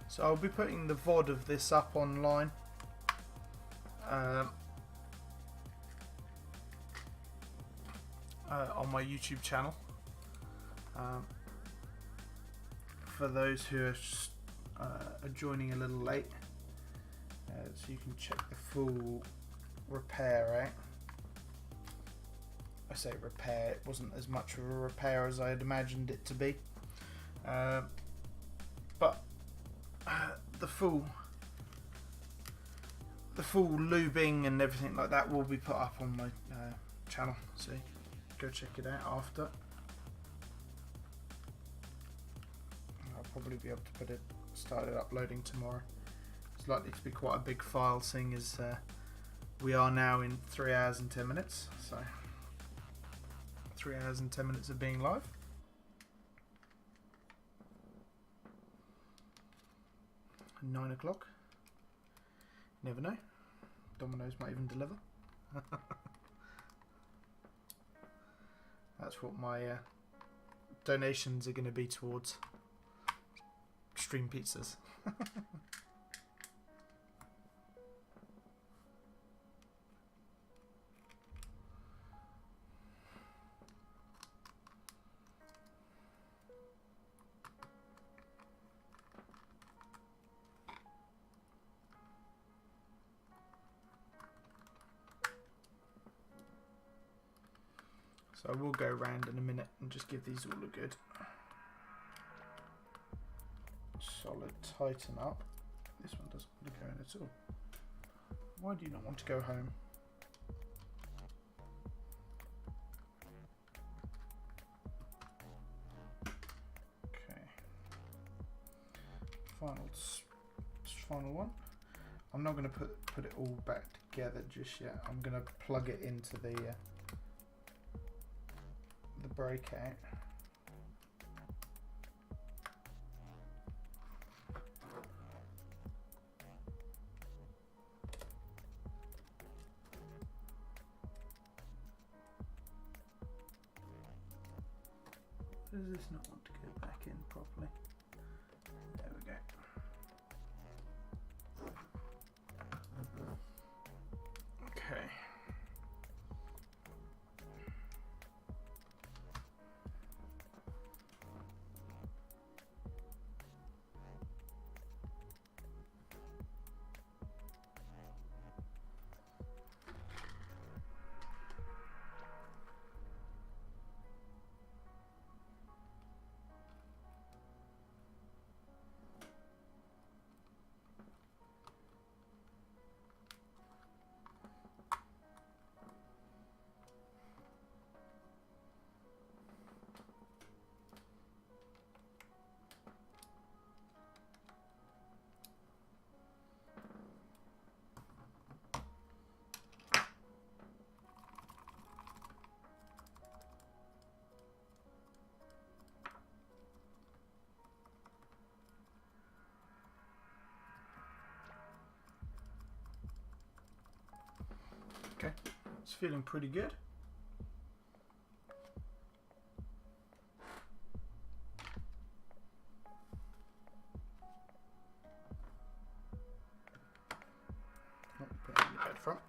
A: So I'll be putting the VOD of this up online. On my YouTube channel. For those who are joining a little late, so you can check the full repair out. I say repair, it wasn't as much of a repair as I had imagined it to be. But the full lubing and everything like that will be put up on my channel, so go check it out after. I'll probably be able to start it uploading tomorrow. It's likely to be quite a big file, seeing as we are now in 3 hours and 10 minutes, so 3 hours and 10 minutes of being live. And 9 o'clock. Never know. Domino's might even deliver. That's what my donations are going to be towards. Stream pizzas. So I will go round in a minute and just give these all a good solid tighten up. This one doesn't want to go in at all. Why do you not want to go home? Okay. Final one. I'm not going to put it all back together just yet. I'm going to plug it into the breakout. Does this not want to go back in properly? There we go. Okay. Okay, it's feeling pretty good. Oh, put it in the bed front.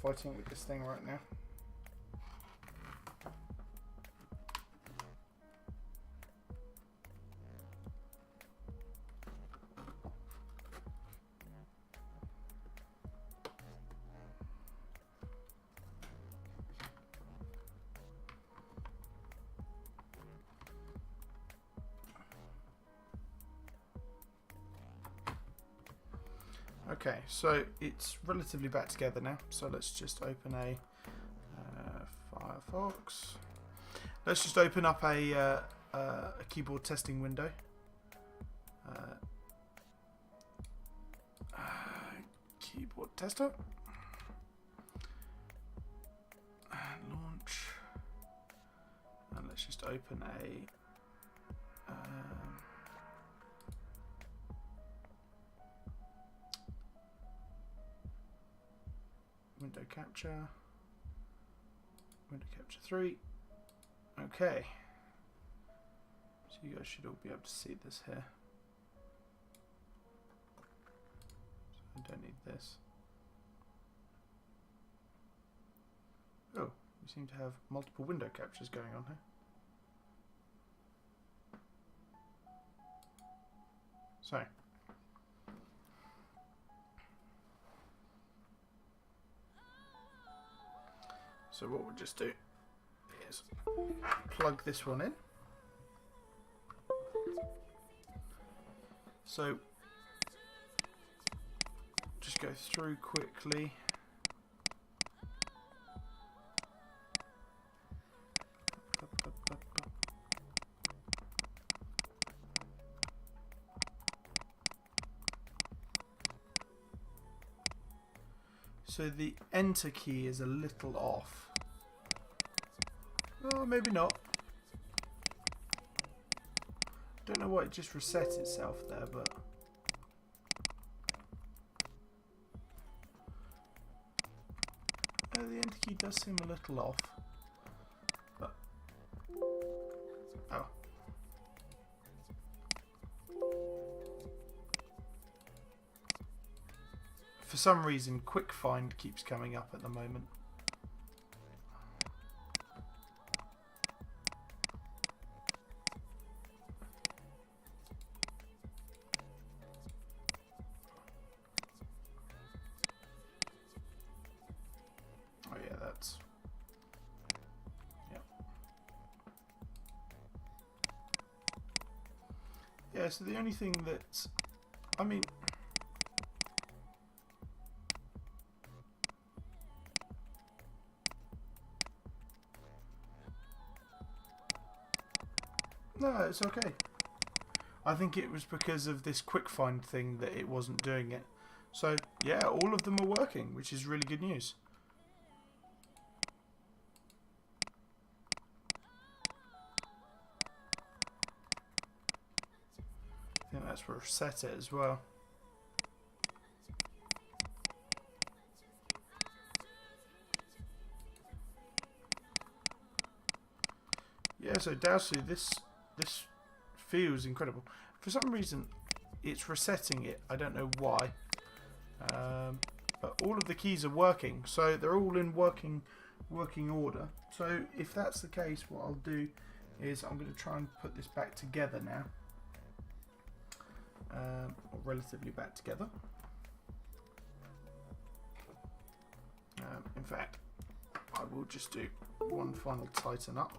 A: Fighting with this thing right now. Okay, so it's relatively back together now. So let's just open a Firefox. Let's just open up a keyboard testing window. Keyboard tester. And launch. And let's just open a window capture. Window capture 3. Okay. So you guys should all be able to see this here. So I don't need this. Oh, we seem to have multiple window captures going on here. So what we'll just do is plug this one in. So just go through quickly. So the enter key is a little off. Oh, maybe not. Don't know why it just reset itself there, but the enter key does seem a little off. But oh. For some reason, quick find keeps coming up at the moment. Oh yeah, that's... yeah. Yeah, so the only thing that... I mean... no, it's okay. I think it was because of this quick find thing that it wasn't doing it. So, yeah, all of them are working, which is really good news. let's reset it as well. Yeah, so Dowsy, this feels incredible. For some reason, it's resetting it. I don't know why. But all of the keys are working, so they're all in working order. So if that's the case, what I'll do is I'm going to try and put this back together now, or relatively back together. In fact, I will just do one final tighten up.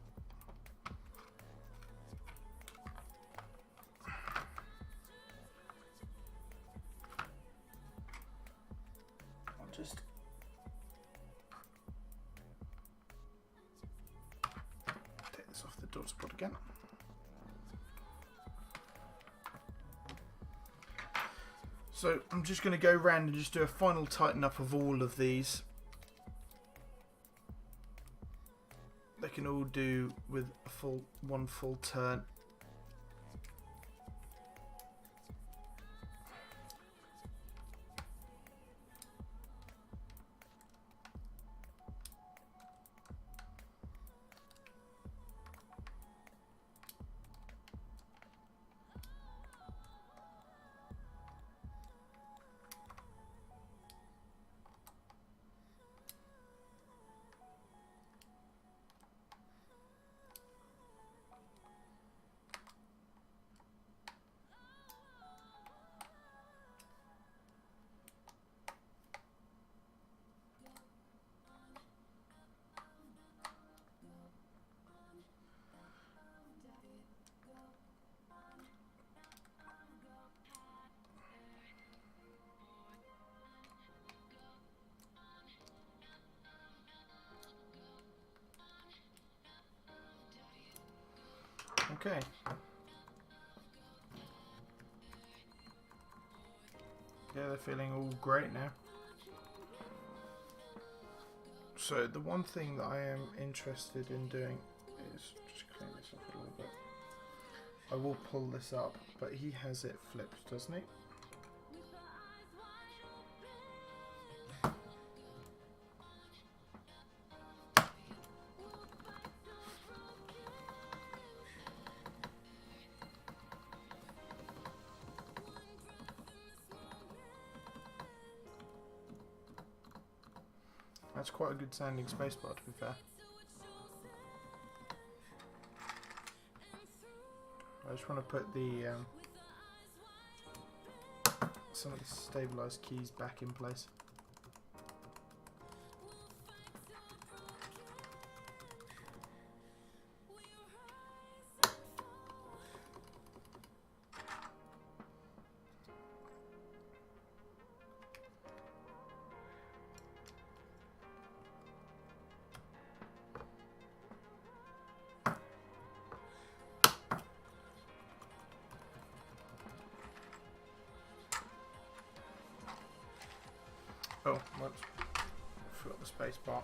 A: Just take this off the door support again. So I'm just going to go around and just do a final tighten up of all of these. They can all do with a one full turn. Okay. Yeah, they're feeling all great now. So the one thing that I am interested in doing is just clean this up a little bit. I will pull this up, but he has it flipped, doesn't he? That's quite a good sounding spacebar, to be fair. I just want to put the some of the stabilized keys back in place. Oh, whoops. Forgot the space bar.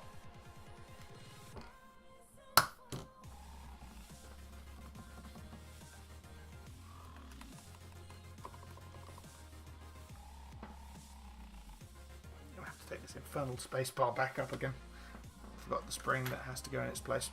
A: I'll have to take this infernal space bar back up again. Forgot the spring that has to go in its place.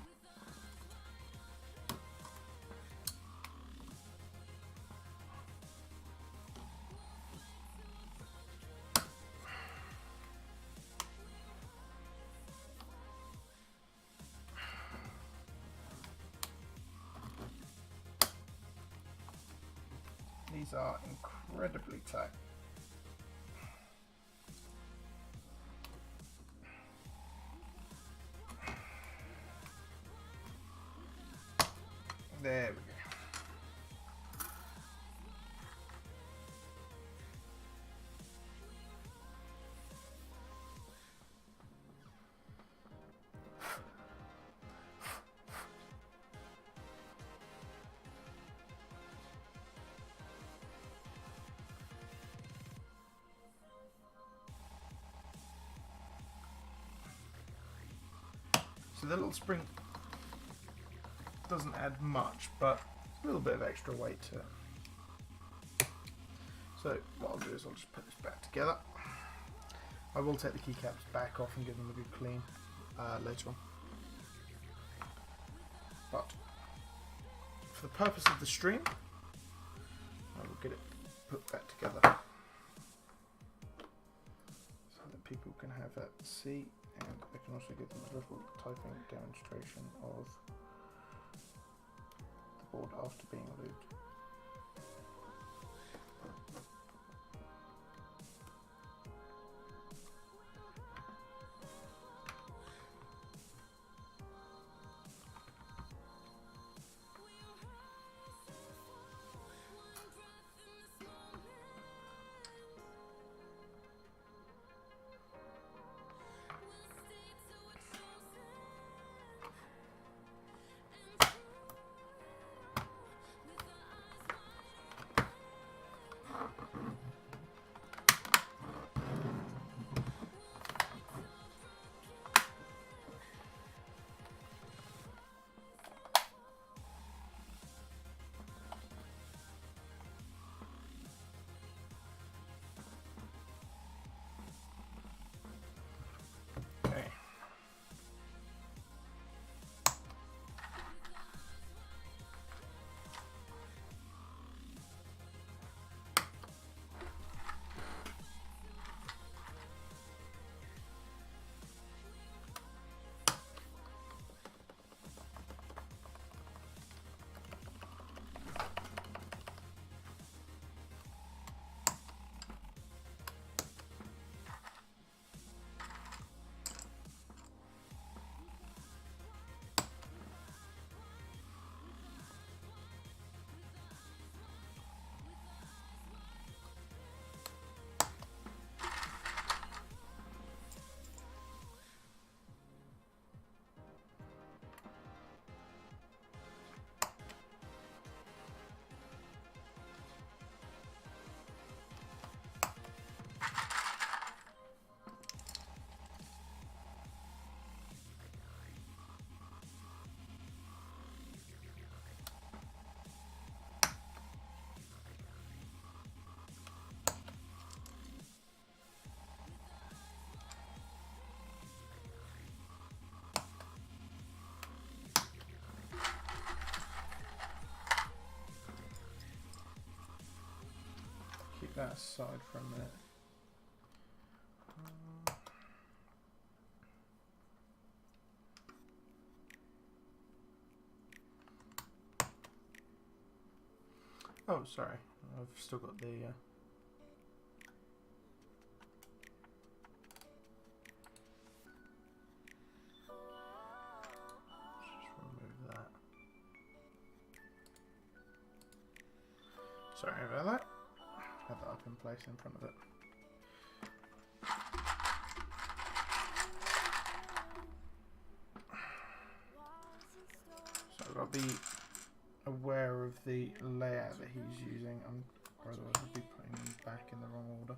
A: These are incredibly tight. There we go. So the little spring doesn't add much, but a little bit of extra weight to it. So what I'll do is I'll just put this back together. I will take the keycaps back off and give them a good clean later on. But for the purpose of the stream, I will get it put back together so that people can have that see, and I can also give them a little typing demonstration of the board after being lubed. Okay. Keep that aside for a minute. Oh, sorry. I've still got the... just remove that. Sorry about that. Have that up in place in front of it. So I've got to be aware of the layout that he's using, or otherwise I'll be putting them back in the wrong order.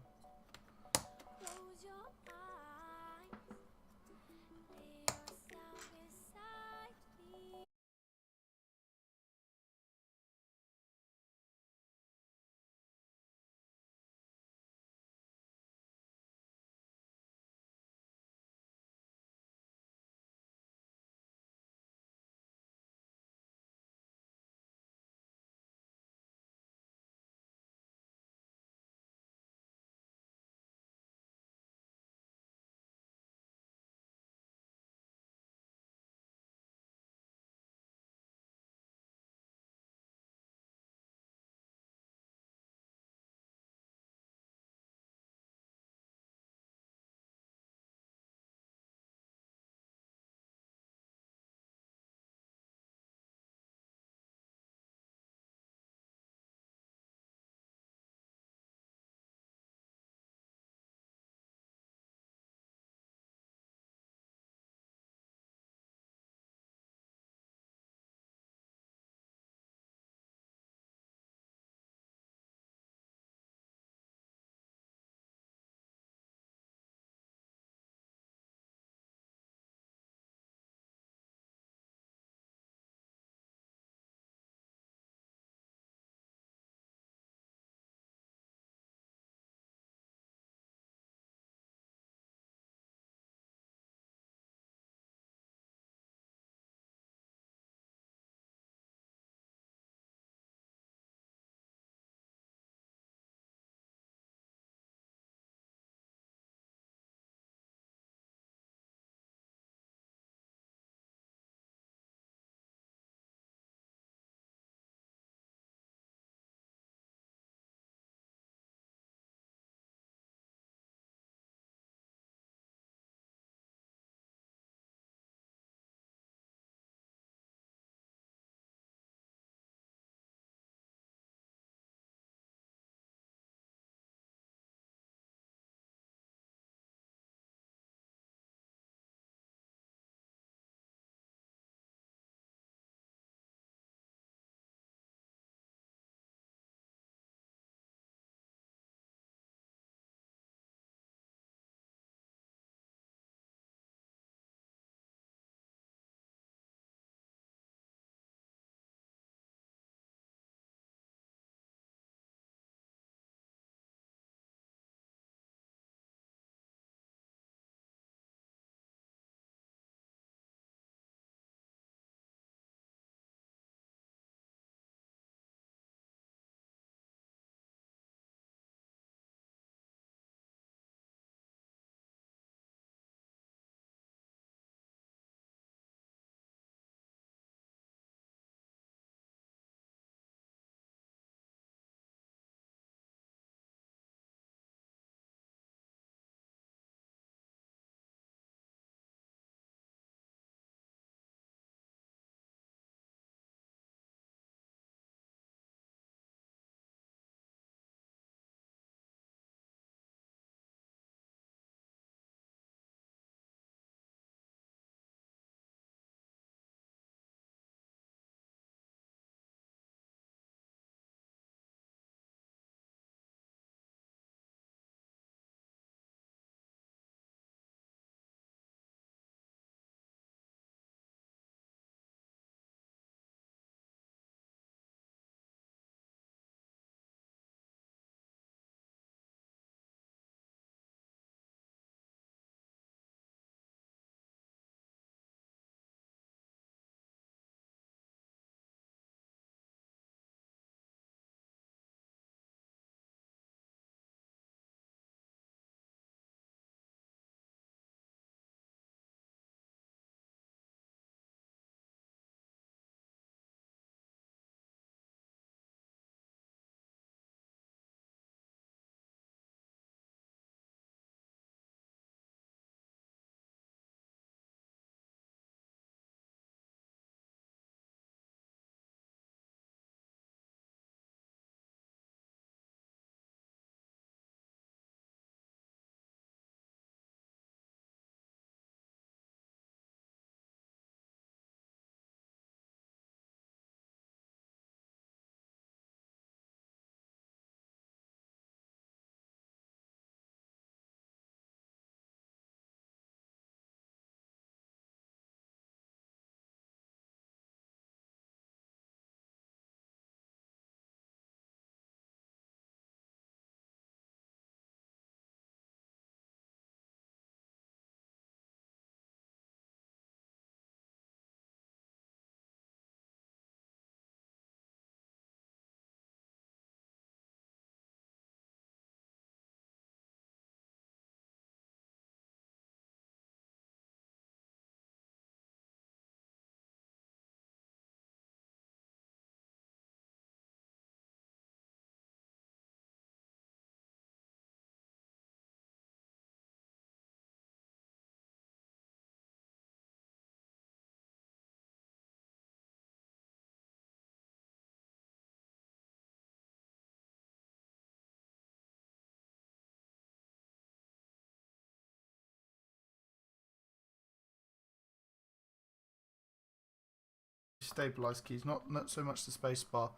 A: stabilize keys, not so much the space bar.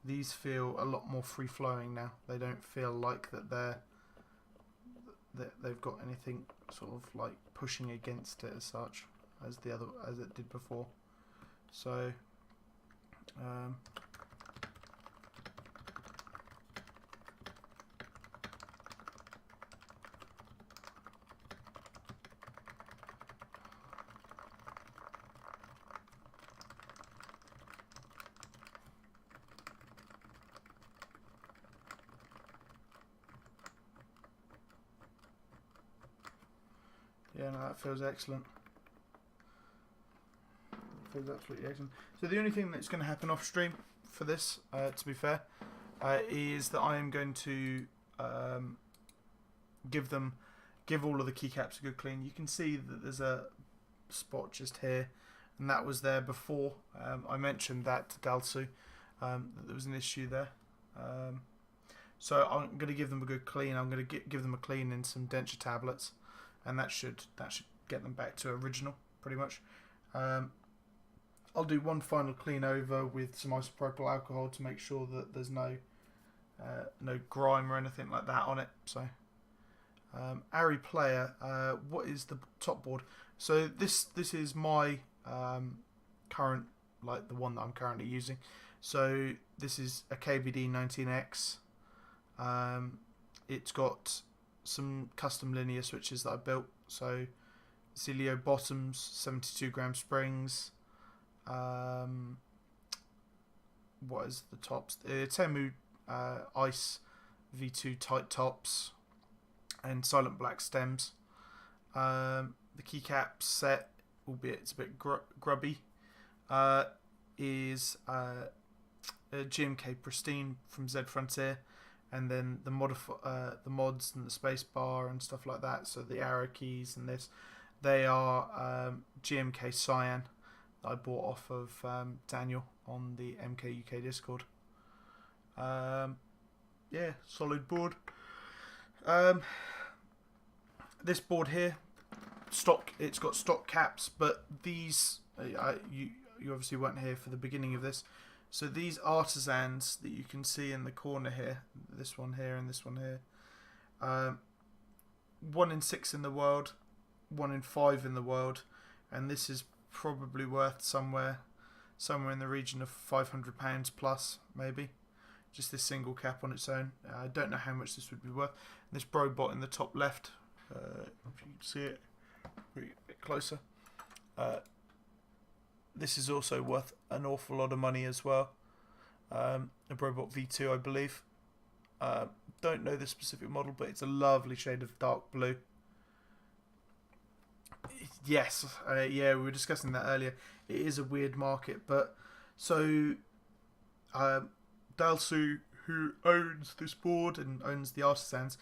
A: These feel a lot more free flowing now. They don't feel like that they've got anything sort of like pushing against it as such as it did before. So yeah, no, that feels excellent. Feels absolutely excellent. So the only thing that's going to happen off stream for this, to be fair, is that I am going to give all of the keycaps a good clean. You can see that there's a spot just here, and that was there before. I mentioned that to Dalsu, that there was an issue there. So I'm going to give them a good clean. I'm going to give them a clean in some denture tablets, and that should get them back to original pretty much. I'll do one final clean over with some isopropyl alcohol to make sure that there's no grime or anything like that on it. So Ari player, what is the top board? So this is my current, like the one that I'm currently using. So this is a KBD 19X. It's got some custom linear switches that I built. So Celio bottoms, 72 gram springs. What is the tops? Temu Ice V2 tight tops and Silent Black stems. The keycap set, albeit it's a bit grubby, is a GMK Pristine from Z Frontier, and then the mods and the space bar and stuff like that. So the arrow keys and this, they are GMK Cyan that I bought off of Daniel on the MK UK Discord. Yeah, solid board. This board here, stock. It's got stock caps, but these you obviously weren't here for the beginning of this. So these artisans that you can see in the corner here, this one here and this one here, 1 in 6 in the world, 1 in 5 in the world, and this is probably worth somewhere in the region of £500 plus, maybe. Just this single cap on its own. I don't know how much this would be worth. And this Brobot in the top left, if you can see it a bit closer, this is also worth an awful lot of money as well. A Brobot V2, I believe. Don't know the specific model, but it's a lovely shade of dark blue. Yes, yeah, we were discussing that earlier. It is a weird market, but so Dalsu, who owns this board and owns the artisans,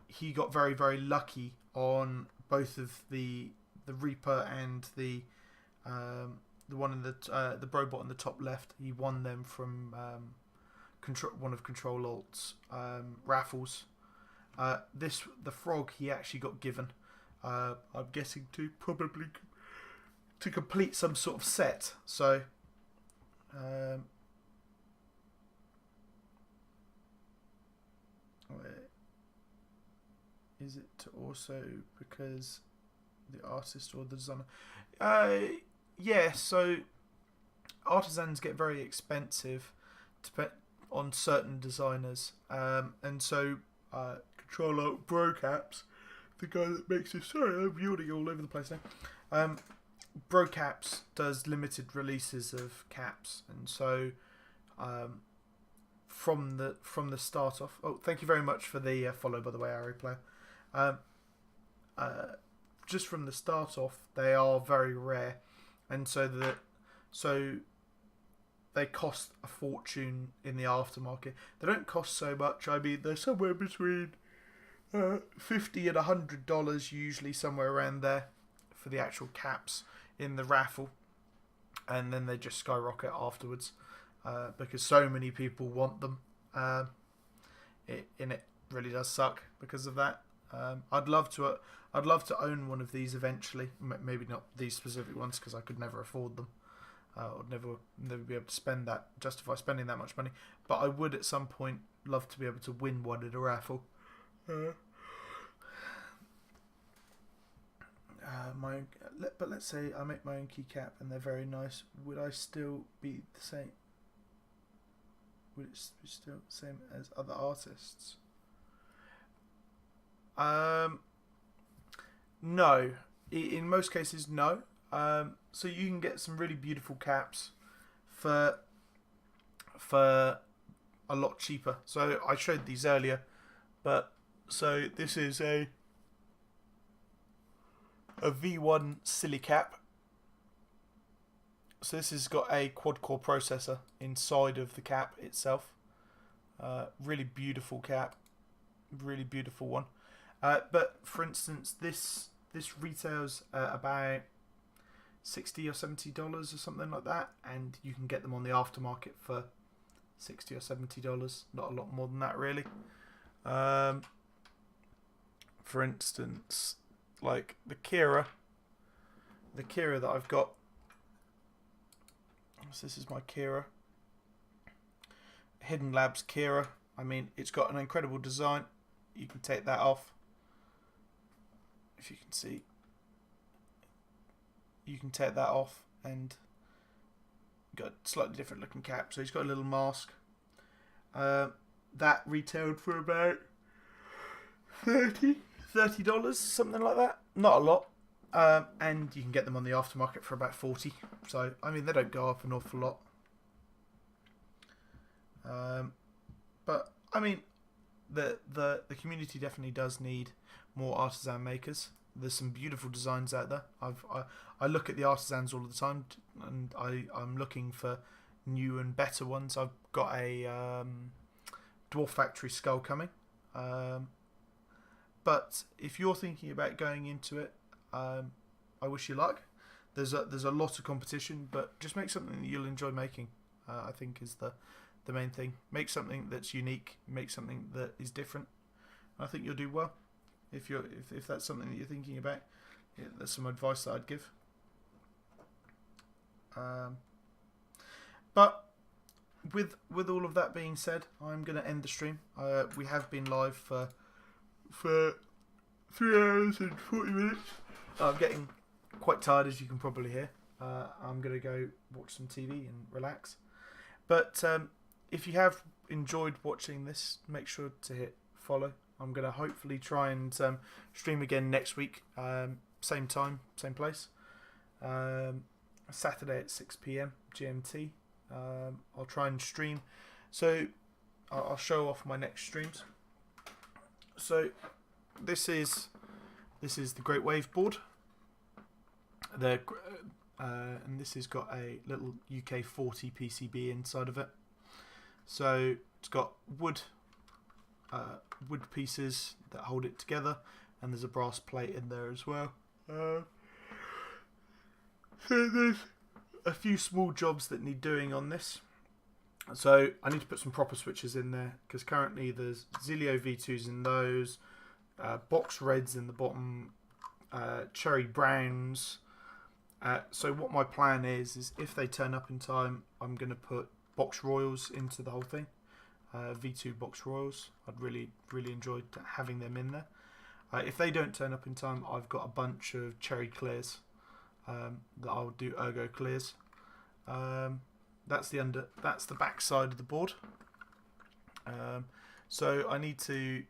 A: he got very, very lucky on both of the Reaper and the one in the Brobot in the top left. He won them from one of Control Alt's raffles. The frog he actually got given. I'm guessing probably to complete some sort of set. So is it also because the artist or the designer? Yeah, so artisans get very expensive on certain designers, and so Control Alt Brocaps, the guy that makes this. Sorry, I'm yawning all over the place now. Brocaps does limited releases of caps, and so from the start off. Oh, thank you very much for the follow, by the way, Ari player. Just from the start off, they are very rare, and so they cost a fortune in the aftermarket. They don't cost so much. I mean, they're somewhere between $50 and $100, usually somewhere around there, for the actual caps in the raffle, and then they just skyrocket afterwards because so many people want them. It really does suck because of that. I'd love to own one of these eventually. Maybe not these specific ones because I could never afford them. I'd never be able to justify spending that much money. But I would at some point love to be able to win one in a raffle. But let's say I make my own keycap and they're very nice. Would I still be the same? Would it be still the same as other artists? No. In most cases, no. So you can get some really beautiful caps for a lot cheaper. So I showed these earlier, but so this is a V1 silly cap. So this has got a quad-core processor inside of the cap itself. Really beautiful cap, really beautiful one. But for instance, this retails about $60 or $70 or something like that, and you can get them on the aftermarket for $60 or $70. Not a lot more than that, really. For instance, like the Kira that I've got. So this is my Kira, Hidden Labs Kira. I mean, it's got an incredible design. You can take that off. If you can see, you can take that off and got a slightly different looking cap. So he's got a little mask. That retailed for about $30, something like that. Not a lot. And you can get them on the aftermarket for about $40. So I mean, they don't go up an awful lot. But I mean, the community definitely does need more artisan makers. There's some beautiful designs out there. I look at the artisans all the time, and I'm looking for new and better ones. I've got a Dwarf Factory skull coming. But if you're thinking about going into it, I wish you luck. There's a lot of competition, but just make something that you'll enjoy making. I think is the main thing. Make something that's unique. Make something that is different. I think you'll do well. If that's something that you're thinking about, yeah, that's some advice that I'd give. But with all of that being said, I'm going to end the stream. We have been live for 3 hours and 40 minutes. I'm getting quite tired, as you can probably hear. I'm going to go watch some TV and relax. But if you have enjoyed watching this, make sure to hit follow. I'm going to hopefully try and stream again next week. Same time, same place. Saturday at 6 PM GMT. I'll try and stream. So I'll show off my next streams. So this is the Great Wave board. And this has got a little UK40 PCB inside of it. So it's got wood pieces that hold it together, and there's a brass plate in there as well. So there's a few small jobs that need doing on this. So I need to put some proper switches in there, because currently there's Zilio V2s in those, box reds in the bottom, cherry browns. So what my plan is if they turn up in time, I'm going to put box royals into the whole thing. V2 box royals. I'd really enjoy having them in there. If they don't turn up in time, I've got a bunch of cherry clears that I'll do ergo clears. That's the back side of the board. So I need to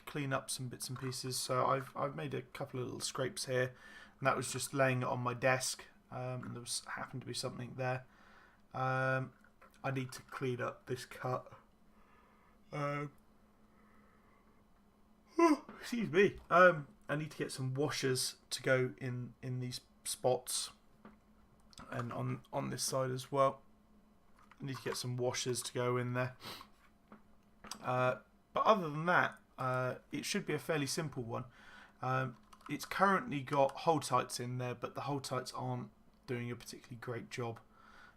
A: clean up some bits and pieces. So I've made a couple of little scrapes here, and that was just laying it on my desk. And there happened to be something there. I need to clean up this cut. Excuse me. I need to get some washers to go in these spots, and on this side as well. I need to get some washers to go in there. But other than that, it should be a fairly simple one. It's currently got hole tights in there, but the hole tights aren't doing a particularly great job.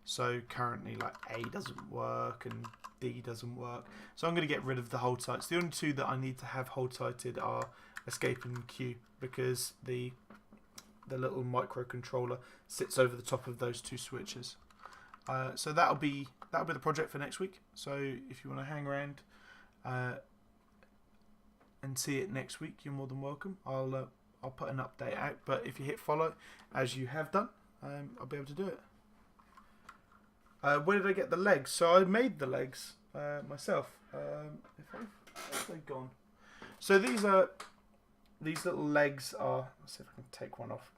A: So currently, like, A doesn't work and D doesn't work. So I'm going to get rid of the hole tights. The only two that I need to have hole tighted are escape and Q, because the the little microcontroller sits over the top of those two switches. So that'll be the project for next week. So if you want to hang around and see it next week, you're more than welcome. I'll put an update out, but if you hit follow, as you have done, I'll be able to do it. Where did I get the legs? So I made the legs myself. If they've gone. So these little legs are. Let's see if I can take one off.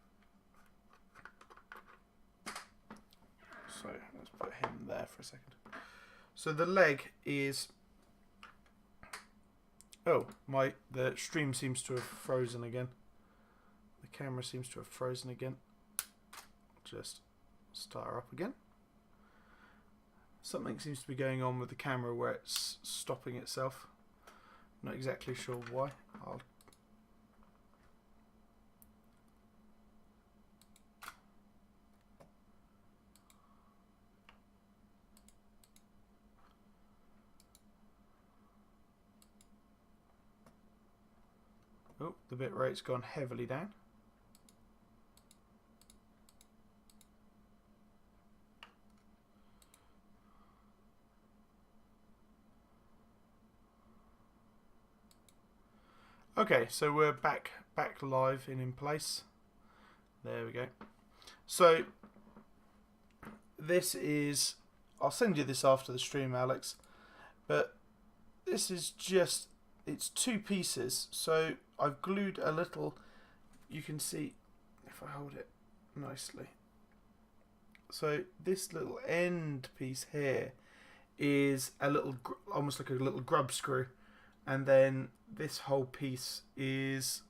A: So let's put him there for a second. So the leg is. Oh, the stream seems to have frozen again. The camera seems to have frozen again. Just start her up again. Something seems to be going on with the camera where it's stopping itself. Not exactly sure why. Oh, the bit rate's gone heavily down. Okay, so we're back live and in place. There we go. So this is, I'll send you this after the stream, Alex, but this is just, it's two pieces. So I've glued a little, you can see if I hold it nicely. So this little end piece here is a little, almost like a little grub screw. And then this whole piece is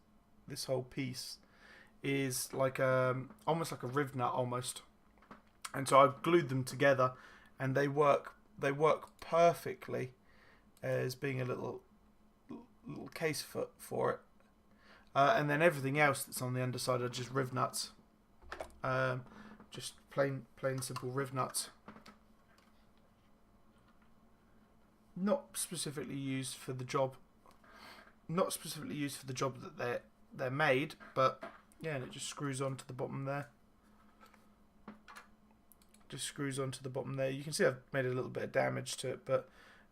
A: like almost like a riv nut almost. And so I've glued them together, and they work perfectly as being a little case foot for it. And then everything else that's on the underside are just riv nuts. Just plain simple riv nuts. Not specifically used for the job. Not specifically used for the job that they're made, but yeah, and it just screws onto the bottom there. Just screws onto the bottom there. You can see I've made a little bit of damage to it, but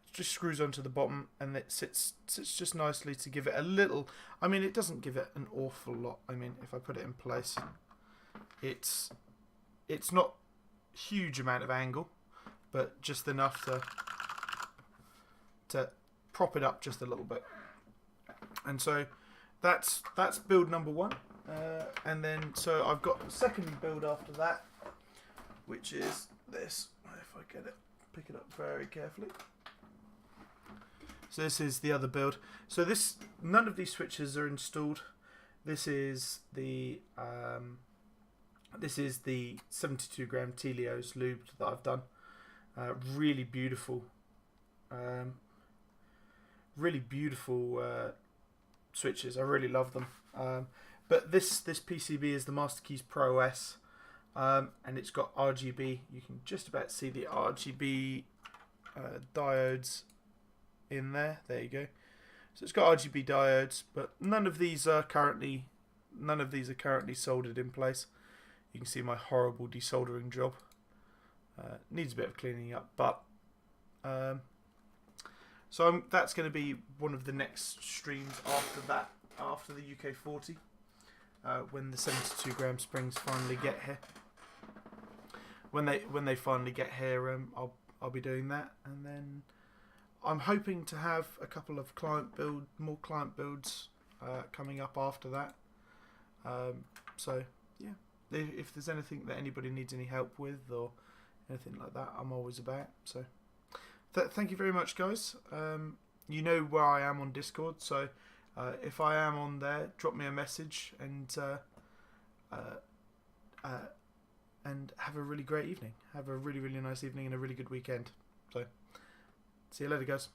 A: it just screws onto the bottom, and it sits just nicely to give it a little. I mean, it doesn't give it an awful lot. I mean, if I put it in place, it's not a huge amount of angle, but just enough to prop it up just a little bit. And so that's build number one, and then so I've got the second build after that, which is this. If I get it, pick it up very carefully. So this is the other build. So none of these switches are installed. This is the 72 gram Telios lubed that I've done. Really beautiful. Really beautiful switches. I really love them. But this PCB is the Master Keys Pro S, and it's got RGB. You can just about see the RGB diodes in there. There you go. So it's got RGB diodes, but none of these are currently soldered in place. You can see my horrible desoldering job. Needs a bit of cleaning up, but. So that's going to be one of the next streams after that, after the UK 40, when the 72 gram springs finally get here. When they finally get here, I'll be doing that, and then I'm hoping to have a couple of more client builds coming up after that. So yeah, if there's anything that anybody needs any help with or anything like that, I'm always about. So. Thank you very much, guys. You know where I am on Discord, so if I am on there, drop me a message and have a really great evening. Have a really, really nice evening and a really good weekend. So, see you later, guys.